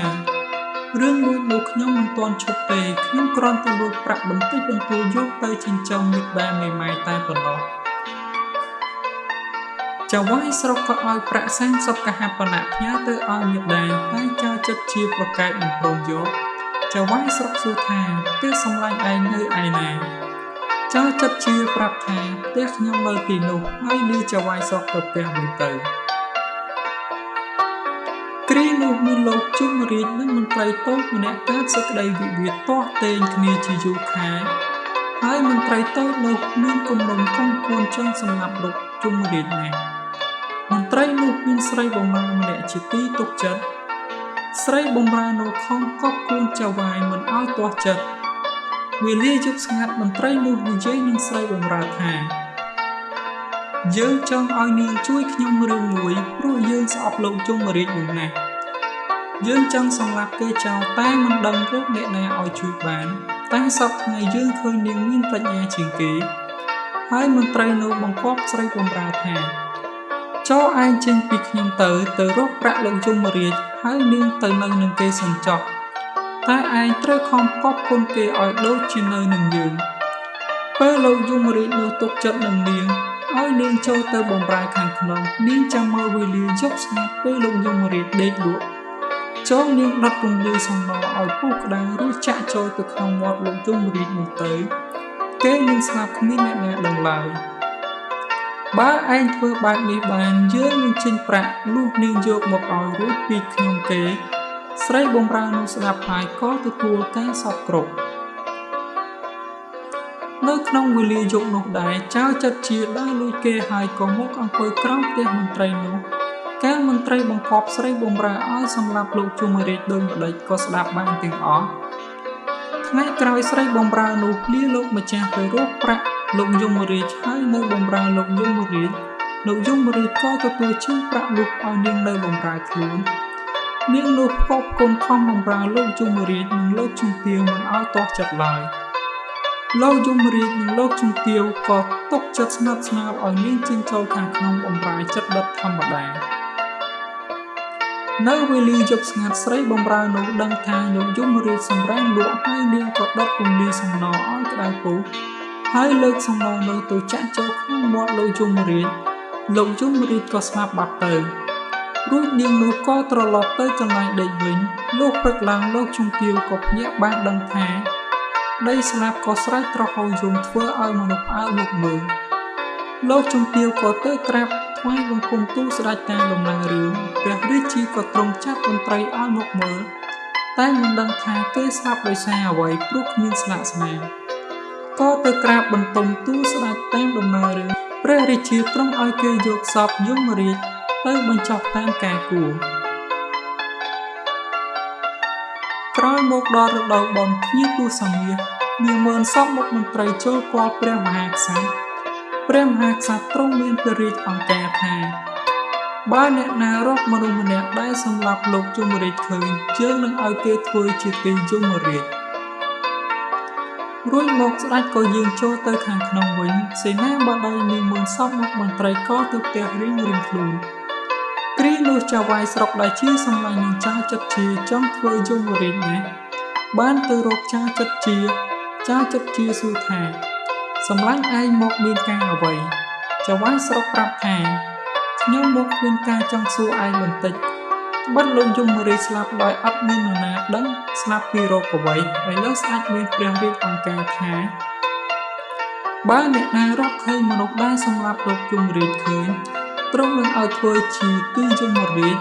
រឿងលួចនោះខ្ញុំមិនទាន់ឈប់ទេខ្ញុំគ្រាន់តែលួចប្រាក់បន្តិចបន្តួចយកទៅចិញ្ចឹមមេបាមេម៉ាយតែប៉ុណ្ណោះចៅវាយស្រុកក៏ឲ្យប្រាក់40កហបណៈផ្ញើទៅឲ្យមេដាតែចៅចិត្តជាប្រកែកមិនព្រមយកចៅវាយស្រុកសួរថាគេសម្លាញ់ឯងនៅឯណាចៅចិត្តជាប្រាប់ថាផ្ទះខ្ញុំនៅទីនោះហើយលាចៅវាយស្រុកទៅផ្ទះវិញទៅគ្រានោះមានលោកជុំរាជនិងមន្ត្រីតូចម្នាក់កើតសេចក្តីវិវាទទាស់ទែងគ្នាជាយូរខែហើយមន្ត្រីតូចនោះមានគំនុំកុំគួនចង់សម្លាប់លោកជុំរាជណាស់មន្ត្រីនោះមានស្រីបំរើម្នាក់ជាទីទុកចិត្តស្រីបំរើនោះខំកប់គួនចៅវាយមិនឲ្យទាស់ចិត្តវេលាយប់ស្ងាត់មន្ត្រីនោះនិយាយនឹងស្រីបំរើថាយើងចង់ឲ្យនាងជួយខ្ញុំរឿងមួយព្រោះយើងស្អប់លោកជុំរាជនោះណាស់យើងចង់សម្លាប់គេចោលតែមិនដឹងរកអ្នកណាឲ្យជួយបានតែសពថ្ងៃយើងឃើញនាងមានប្រាជ្ញាជាងគេហើយមន្ត្រីនោះបង្គាប់ស្រីបំរើថាចូលឯងចេញពីខ្ញុំទៅរកប្រាក់លោកជុំរាជហើយនាងទៅនៅនឹងគេសិនចោះតែឯងត្រូវខំកប់គុណគេឲ្យដូចជានៅនឹងយើងពេលលោកយមរាជនោះទុកចិត្តនឹងនាងឲ្យនាងចូលទៅបំរើខាងក្នុងនាងចាំមើលវេលាយប់ស្ងាត់ពេលលោកយមរាជដេកលក់ចូលនាងដុតពន្លឺសំណឲ្យពុះក្តៅរួចចាក់ចូលទៅក្នុងមាត់លោកយមរាជនោះទៅគេនឹងស្លាប់គ្មានអ្នកណាដឹងឡើយបើឯងធ្វើបែបនេះបានយើងនឹងចេញប្រាក់លុះនាងយកមកឲ្យរួចពីខ្ញុំគេស្រីបំរើនោះស្ដាប់ហើយក៏ទទួលការសពគ្រប់នៅក្នុងវេលាយប់នោះដែរចៅចិត្តជាដើរលួចគេហើយក៏មកអង្គុយក្រោមផ្ទះមន្ត្រីនោះកាលមន្ត្រីបង្គាប់ស្រីបំរើឲ្យសម្លាប់លោកជុំរាជដូចម្ដេចក៏ស្ដាប់បានទាំងអស់ថ្ងៃក្រោយស្រីបំរើនោះលាលោកម្ចាស់ទៅរកប្រាក់លោកយមរាជហើយនៅបំរើលោកយមរាជក៏ទទួលជើងប្រាក់លុបឲ្យនាងនៅបំរើខ្លួននាងនោះក៏គុណខំបំរើលោកយមរាជនិងលោកជំទាវមិនឲ្យទាស់ចិត្តឡើយ លោកយមរាជនិងលោកជំទាវក៏ទុកចិត្តស្និទ្ធស្នាលឲ្យនាងចេញចូលខាងក្នុងបម្រើចិត្តដិតធម្មតានៅវេលាយប់ស្ងាត់ស្រីបម្រើនោះដឹងថាលោកយមរាជសម្រាមលក់ហើយនាងក៏ដុតរំលាយសំណឲ្យក្តៅពុះហើយលើកសំណនោះទៅចាក់ចូលក្នុងមាត់លោកយមរាជក៏ស្លាប់បាត់ទៅរួចនាងនោះក៏ត្រឡប់ទៅកន្លែងដេកវិញលុះព្រឹកឡើងលោកជំទាវក៏ភ្ញាក់បានដឹងថាដីស្លាប់ក៏ស្រែកត្រហោយំធ្វើឲ្យមនុស្សផ្អើលមកមើលលោកជំទាវក៏ទៅក្រាបថ្វាយបង្គំទូលស្ដេចតាមដំណើររឿងព្រះរាជាក៏ទ្រង់ចាត់មន្ត្រីឲ្យមកមើលតែមិនដឹងថាគេស្លាប់ដោយសារអ្វីព្រោះគ្មានស្លាកស្នាមក៏ទៅក្រាបបន្ទំទូលស្ដេចតាមដំណើររឿងព្រះរាជាទ្រង់ឲ្យគេយកសពយមរាជទៅបញ្ចុះតាមការគួរក្រោយមកដល់រដូវបុណ្យភ្ញៀវទូសមាសនាងមើលសពមុខមន្ត្រីចូលគាល់ព្រះមហាក្សត្រទ្រង់មានព្រះរាជអង្ការថាបើអ្នកណារកមនុស្សម្នាក់ដែលសម្លាប់លោកយមរាជឃើញយើងនឹងឲ្យគេធ្វើជាទីយមរាជរួចមកស្ដេចក៏យាងចូលទៅខាងក្នុងវិញសេនាបតីនាងមើលសពមុខមន្ត្រីក៏ទៅផ្ទះរៀងខ្លួនគ្រានោះចៅវាយស្រុកដែលជាសម្លាញ់នឹងចៅចិត្តជាចង់ធ្វើយមរាជណាស់បានទៅរកចៅចិត្តជាសួរថាសម្លាញ់ឯងមកមានការអ្វីចៅវាយស្រុកប្រាប់ថាខ្ញុំមកមានការចង់សួរឯងបន្តិចត្បិតលោកយមរាជស្លាប់ដោយអត់មាននរណាដឹងស្លាប់ពីរោគអ្វីហើយលើស្ដេចមានព្រះរាជអង្ការថាបើអ្នកណារកឃើញមនុស្សដែលសម្លាប់លោកយមរាជឃើញទ្រង់នឹងឲ្យធ្វើជាទីយមរាជ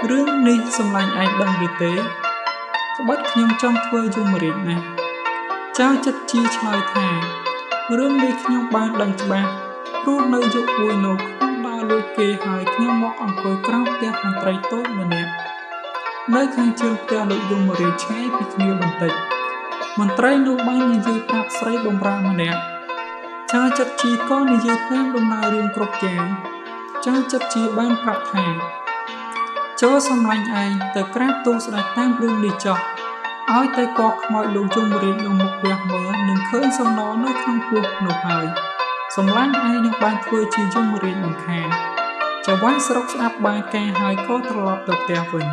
រឿងនេះសម្លាញ់ឯងដឹងឬទេត្បិតខ្ញុំចង់ធ្វើយមរាជណាស់ចៅចិត្តជាឆ្លើយថារឿងនេះខ្ញុំបានដឹងច្បាស់ព្រោះនៅយុគមួយនោះខ្ញុំដើរលួចគេហើយខ្ញុំមកអង្គុយក្រោមផ្ទះមន្ត្រីតូចម្នាក់នៅខាងជើងផ្ទះលោកយមរាជឆ្ងាយពីគ្នាបន្តិចមន្ត្រីនោះបាននិយាយប្រាប់ស្រីបម្រើម្នាក់ចៅចិត្តជាក៏និយាយតាមដំណើររឿងគ្រប់យ៉ាងចៅចិត្តជាបានប្រាប់ថាចូលសម្លាញ់ឯងទៅក្រាបទូលស្ដេចតាមរឿងនេះចុះឲ្យតែកោះខ្មោចលោកយមរាជនោះមកវះមើលនឹងឃើញសំណនៅក្នុងពោះនោះហើយសម្លាញ់ឯងនឹងបានធ្វើជាយមរាជមិនខានចៅវាយស្រុកស្ដាប់បានការហើយក៏ត្រឡប់ទៅផ្ទះវិញ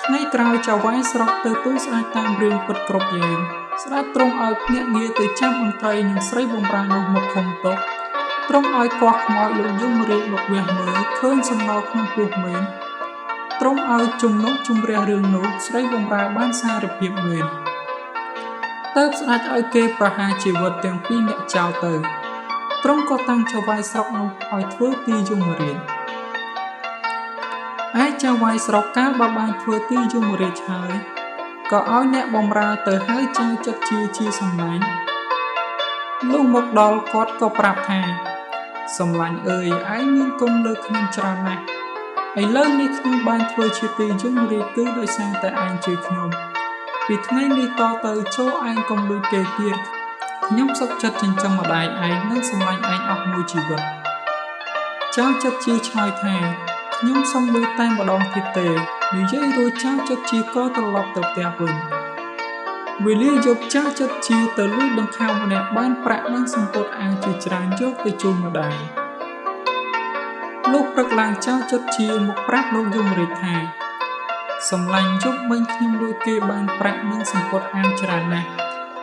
ថ្ងៃក្រោយចៅវាយស្រុកទៅទូលស្ដេចតាមរឿងពិតគ្រប់យ៉ាងស្ដេចទ្រង់ឲ្យភ្នាក់ងារទៅចាំមន្ត្រីនិងស្រីបម្រើនោះមកឃុំទុកទ្រង់ឲ្យកោះខ្មោចលោកយមរាជមកវះមើលឃើញសំណក្នុងពោះមែនទ្រង់ឲ្យជំនុំជម្រះរឿងនោះស្រីបម្រើបានសារភាពមែនទើបស្ដេចឲ្យគេប្រហារជីវិតទាំងពីរអ្នកចោលទៅទ្រង់ក៏តាំងចៅវាយស្រុកនោះឲ្យធ្វើទីយមរាជឯចៅវាយស្រុកកាលបើបានធ្វើទីយមរាជហើយក៏ឲ្យអ្នកបម្រើទៅហៅចៅចិត្តជាសម្លាញ់លុះមកដល់គាត់ក៏ប្រាប់ថាសម្លាញ់អើយឯងមានគុណលើខ្ញុំច្រើនណាស់ឥឡូវនេះខ្ញុំបានធ្វើជាទីយមរាជគឺដោយសារតែឯងជួយខ្ញុំពីថ្ងៃនេះតទៅចូលឯងកុំលួចគេទៀតខ្ញុំសុខចិត្តចិញ្ចឹមម្ដាយឯងនិងសម្លាញ់ឯងអស់មួយជីវិតចៅចិត្តជាឆ្លើយថាខ្ញុំសុំលួចតែម្ដងទៀតទេនិយាយរួចចៅចិត្តជាក៏ត្រឡប់ទៅផ្ទះវិញវេលាយប់ចៅចិត្តជាទៅលួចដង្ខៅម្នាក់បានប្រាក់និងសំពត់អាវជាច្រើនយកទៅជូនម្ដាយលោកព្រឹកឡើងចៅចិត្តជាមកប្រាប់លោកយមរាជថាសម្លាញ់យប់មិញខ្ញុំលួចគេបានប្រាក់និងសំពត់អាវច្រើនណាស់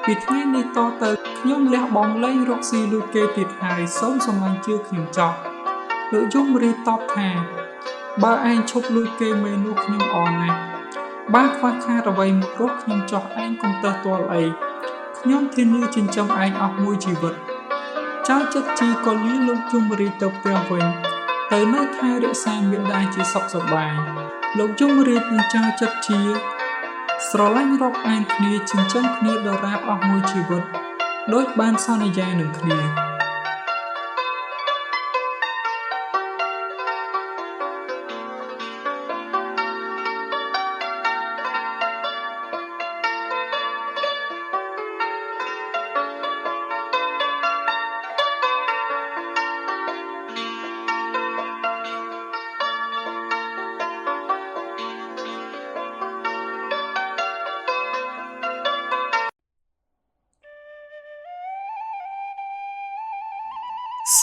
ពីថ្ងៃនេះតទៅខ្ញុំលះបង់លែងរកស៊ីលួចគេទៀតហើយសូមសម្លាញ់ជឿខ្ញុំចោះលោកយមរាជតបថាបើឯងឈប់លួចគេមែននោះខ្ញុំអរណាស់បើខ្វះខាតអ្វីមករកខ្ញុំចោះឯងកុំទៅទាល់អីខ្ញុំធានាចិញ្ចឹមឯងអស់មួយជីវិតចៅចិត្តជីក៏លាលោកយមរាជទៅផ្ទះវិញទៅនៅថែរក្សាមេដាជាសុខសប្បាយលោកយមរាជនិងចៅចិត្តជាស្រឡាញ់រាប់អានគ្នាចិញ្ចឹមគ្នាដរាបអស់មួយជីវិតដោយបានសន្យានឹងគ្នា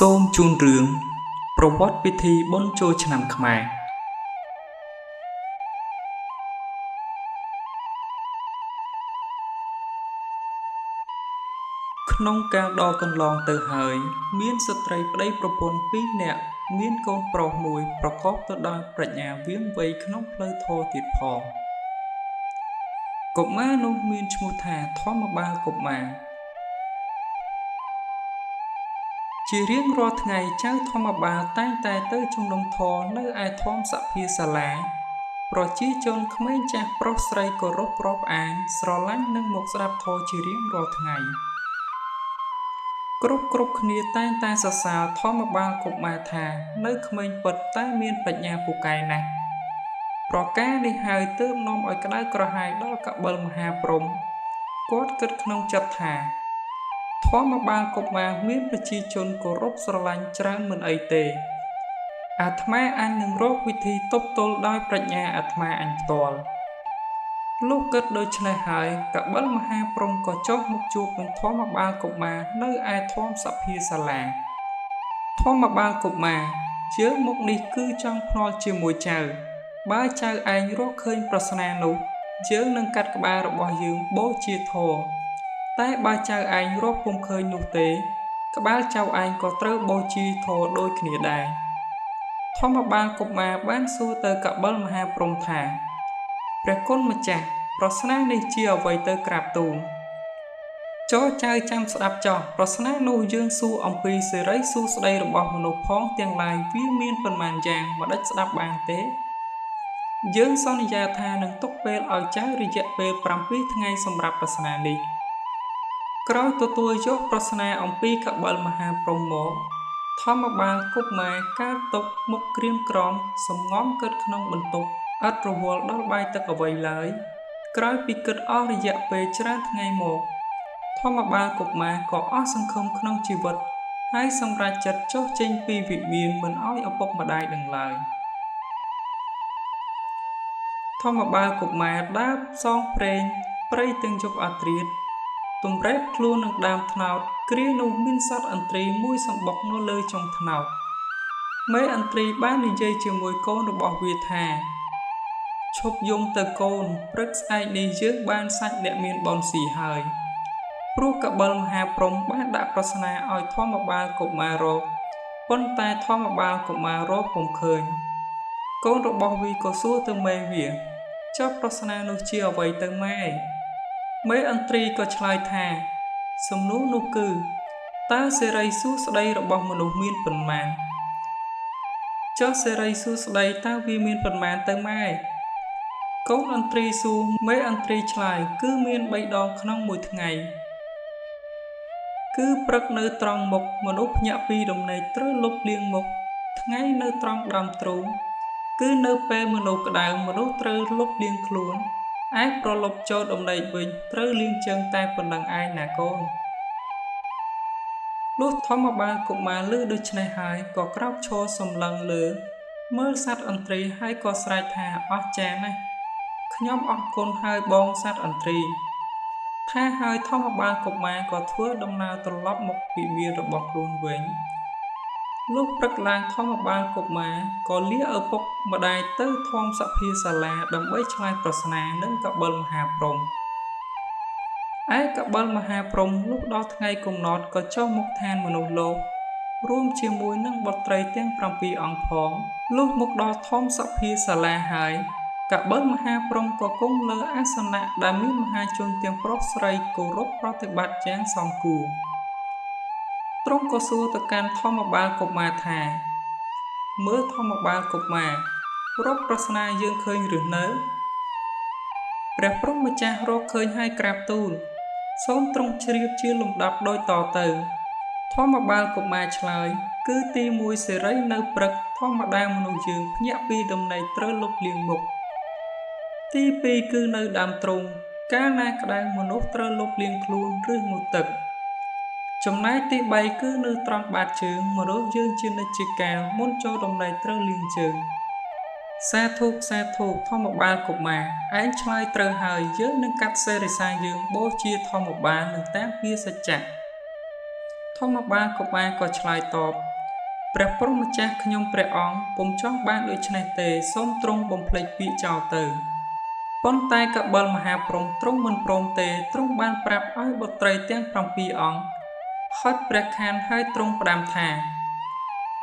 សូមជូនរឿងប្រវត្តិពិធីបុណ្យចូលឆ្នាំខ្មែរក្នុងកាលដ៏កន្លងទៅហើយមានស្ត្រីប្តីប្រពន្ធ2នាក់មានកូនប្រុសមួយប្រកបទៅដោយប្រាជ្ញាវាងវៃក្នុងផ្លូវធម៌ទៀតផងកុមារនោះមានឈ្មោះថាធម្មបាលកុមារជារៀងរាល់ថ្ងៃចៅធម្មបាលតែងតែទៅជំនុំធម៌នៅឯធម្មសភាសាលាប្រជាជនក្មេងចាស់ប្រុសស្រីគោរពរាប់អានស្រឡាញ់នឹងមកស្ដាប់ធម៌ជារៀងរាល់ថ្ងៃគ្រប់គ្នាតែងតែសរសើរធម្មបាលកុមារថានៅក្មេងពិតតែមានបញ្ញាពូកែណាស់ប្រការនេះហើយទើបនាំឲ្យក្តៅក្រហាយដល់កបិលមហាព្រហ្មគាត់គិតក្នុងចិត្តថាធម្មបាលកុមារមានប្រជាជនគោរពស្រឡាញ់ច្រើនមិនអីទេអាត្មាអញនឹងរកវិធីទប់ទល់ដោយប្រាជ្ញាអាត្មាអញផ្ទាល់លុះគិតដូច្នេះហើយកបិលមហាព្រហ្មក៏ចុះមកជួបនឹងធម្មបាលកុមារនៅឯធម្មសភាសាលាធម្មបាលកុមារយើងមកនេះគឺចង់ភ្នាល់ជាមួយចៅបើចៅឯងរកឃើញប្រស្នានោះយើងនឹងកាត់ក្បាលរបស់យើងបូជាធម៌តែបើចៅឯងរកពុំឃើញនោះទេក្បាលចៅឯងក៏ត្រូវបូជាធម៌ដូចគ្នាដែរធម្មបាលកុមារបានសួរទៅកបិលមហាព្រហ្មថាព្រះគុណម្ចាស់ប្រស្នានេះជាអ្វីទៅក្រាបទូលចុះចៅចាំស្ដាប់ចោះប្រស្នានោះយើងសួរអំពីសេរីសួស្ដីរបស់មនុស្សផងទាំងឡាយវាមានប៉ុន្មានយ៉ាងមិនដេចស្ដាប់បានទេយើងសន្យាថានឹងទុកពេលឲ្យចៅរយៈពេល7ថ្ងៃសម្រាប់ប្រស្នានេះក្រោយទទួលយកប្រស្នាអំពីកបិលមហាព្រហ្មមកធម្មបាលកុមារកើតទុកមុខក្រៀមក្រំសំងំគិតក្នុងបន្ទប់អត់រវល់ដល់បាយទឹកអ្វីឡើយក្រោយពីគិតអស់រយៈពេលច្រើនថ្ងៃមកធម្មបាលកុមារក៏អស់សង្ឃឹមក្នុងជីវិតហើយសម្រេចចិត្តចុះចេញពីវិមានមិនឲ្យឪពុកម្ដាយដឹងឡើយធម្មបាលកុមារដើរផ្សងព្រេងព្រៃទាំងយប់អាត្រៀតទំរែកខ្លួននឹងដើមត្នោតគ្រានោះមានសត្វឥន្ទ្រីមួយសម្បុកនៅលើចុងត្នោតមេឥន្ទ្រីបាននិយាយជាមួយកូនរបស់វាថាឈប់យំទៅកូនព្រឹកស្អែកនេះយើងបានសាច់អ្នកមានបនស៊ីហើយព្រោះកបិលមហាព្រហ្មបានដាក់ប្រស្នាឲ្យធម្មបាលកុមាររកប៉ុន្តែធម្មបាលកុមាររកពុំឃើញកូនរបស់វាក៏សួរទៅមេវាចុះប្រស្នានោះជាអ្វីទៅម៉ែមេឥន្ទ្រីក៏ឆ្លើយថាសំណួរនោះគឺតើសេរីសួស្ដីរបស់មនុស្សមានប៉ុន្មានចុះសេរីសួស្ដីតើវាមានប៉ុន្មានទៅម៉ែកូនឥន្ទ្រីសួរមេឥន្ទ្រីឆ្លើយគឺមាន3ដងក្នុងមួយថ្ងៃគឺព្រឹកនៅត្រង់មុខមនុស្សភ្ញាក់ពីដំណេកត្រូវលុបលាងមុខថ្ងៃនៅត្រង់ដើមទ្រូងគឺនៅពេលមនុស្សក្តៅមនុស្សត្រូវលុបលាងខ្លួនឯប្រលប់ចូលដំណេកវិញត្រូវលាងជើងតែប៉ុណ្ណឹងឯងណាកូនលុះធម្មបាលកុមារឮដូច្នេះហើយក៏ក្រោកឈរសម្លឹងលើមើលសត្វឥន្ទ្រីហើយក៏ស្រែកថាអស្ចារ្យណាស់ខ្ញុំអរគុណហើយបងសត្វឥន្ទ្រីថាហើយធម្មបាលកុមារក៏ធ្វើដំណើរត្រឡប់មកវិមានរបស់ខ្លួនវិញលុះព្រឹកឡើងធម្មបាលកុមារក៏លាឪពុកម្ដាយទៅធម្មសភាសាលាដើម្បីឆ្លើយប្រស្នានឹងកបិលមហាព្រហ្មឯកបិលមហាព្រហ្មលុះដល់ថ្ងៃកំណត់ក៏ចុះមកឋានមនុស្សលោករួមជាមួយនឹងបុត្រីទាំង7អង្គផងលុះមកដល់ធម្មសភាសាលាហើយកបិលមហាព្រហ្មក៏គង់លើអាសនៈដែលមានមហាជនទាំងប្រុសស្រីគោរពប្រតិបត្តិយ៉ាងសមគួរទ្រង់ក៏សួរទៅកាន់ធម្មបាលកុមារថាមើលធម្មបាលកុមាររកប្រស្នាយើងឃើញឬនៅព្រះព្រហ្មម្ចាស់រកឃើញហើយក្រាបទូលសូមទ្រង់ជ្រាបជាលំដាប់ដូចតទៅធម្មបាលកុមារឆ្លើយគឺទី1សេរីនៅព្រឹកធម្មតាមនុស្សយើងភ្ញាក់ពីដំណេកត្រូវលុបលាងមុខទី2គឺនៅដើមទ្រូងកាលណាក្តៅមនុស្សត្រូវលុបលាងខ្លួនឬងូតទឹកចំណែកទី3គឺនៅត្រង់បាតជើងមនុស្សយើងជានិច្ចកាលមុនចូលដំណេកត្រូវលាងជើងសាធុធម្មបាលកុមារឯងឆ្លើយត្រូវហើយយើងនឹងកាត់សេរីសាយើងបូជាធម្មបាលនឹងតាមពាក្យសច្ចៈ ធម្មបាលកុមារក៏ឆ្លើយតបព្រះព្រហ្មចាស់ខ្ញុំព្រះអង្គពុំចង់បានដូច្នេះទេសូមទ្រង់បំភ្លេចពាក្យចោលទៅប៉ុន្តែកបិលមហាព្រហ្មទ្រង់មិនព្រមទេទ្រង់បានប្រាប់ឲ្យបុត្រីទាំង7អង្គហុចព្រះខានហើយទ្រង់ផ្ដាំថា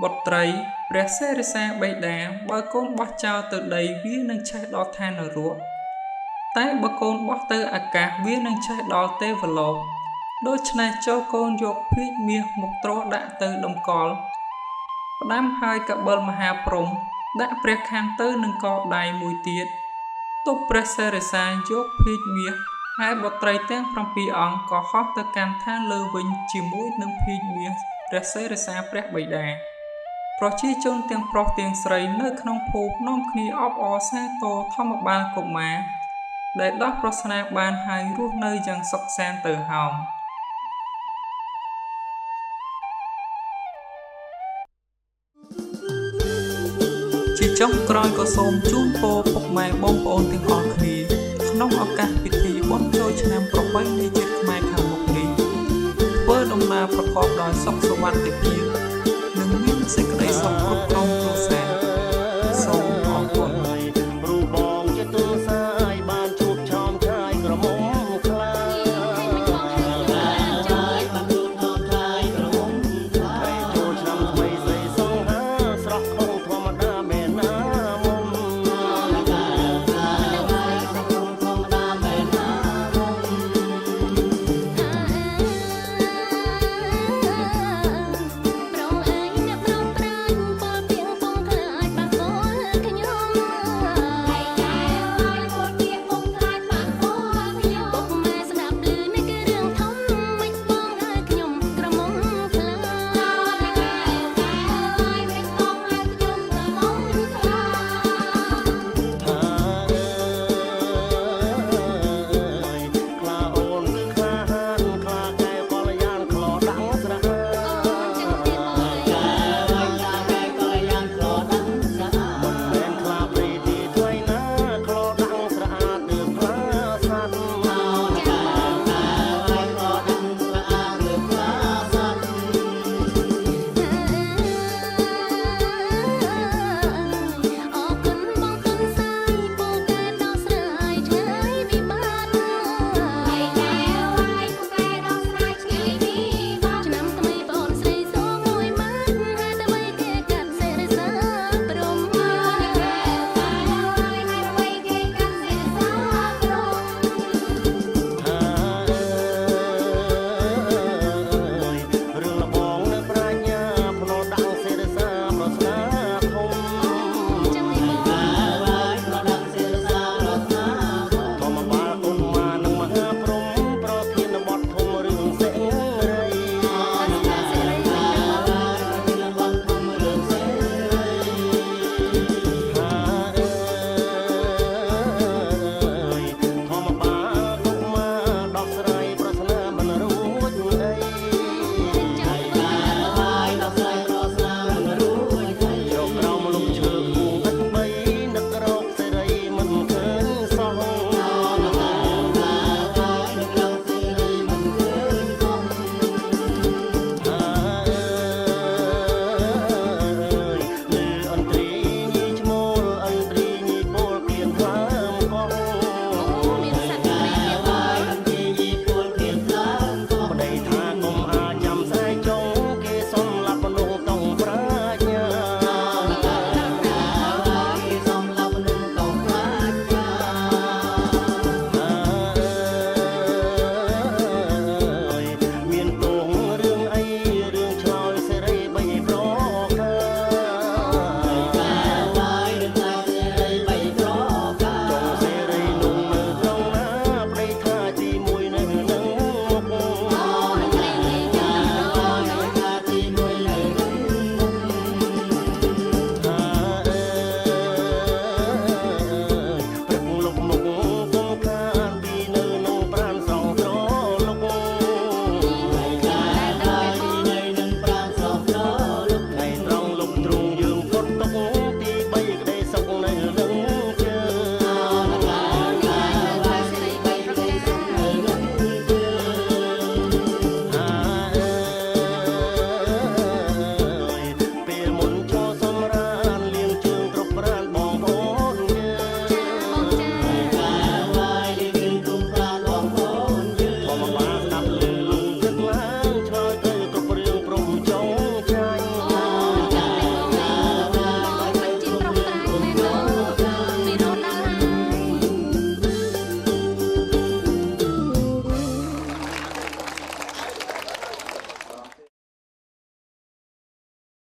បុត្រីព្រះសិរសាបិតាបើកូនបោះចោលទៅដីវានឹងឆេះដល់ឋាននរកតែបើកូនបោះទៅអាកាសវានឹងឆេះដល់ទេវលោកដូច្នេះចូលកូនយកភាជន៍មាសមកទ្រដាក់ទៅតម្កល់ផ្ដាំហើយកបិលមហាព្រហ្មដាក់ព្រះខានទៅនឹងកដៃមួយទៀតទប់ព្រះសិរសាយកភាជន៍មាសហើយបុត្រីទាំង7អង្គក៏ហោះទៅកាន់ឋានលើវិញជាមួយនឹងភាជន៍មាសព្រះសិរសាព្រះបិតាប្រជាជនទាំងប្រុសទាំងស្រីនៅក្នុងភូមិនាំគ្នាអបអរសាទរធម្មបាលកុមារដែលដោះប្រស្នាបានហើយរស់នៅយ៉ាងសុខសាន្តទៅហោងជាចុងក្រោយក៏សូមជូនពរពុកម៉ែបងប្អូនទាំងអស់គ្នាក្នុងឱកាសពិធីបុណ្យចូលឆ្នាំប្រពៃណីជាតិខ្មែរខាងមុខនេះធ្វើដំណើរប្រកបដោយសុខសុវត្ថិភាពនិងមានសេចក្តីសុខគ្រប់គ្រងគ្រួសារ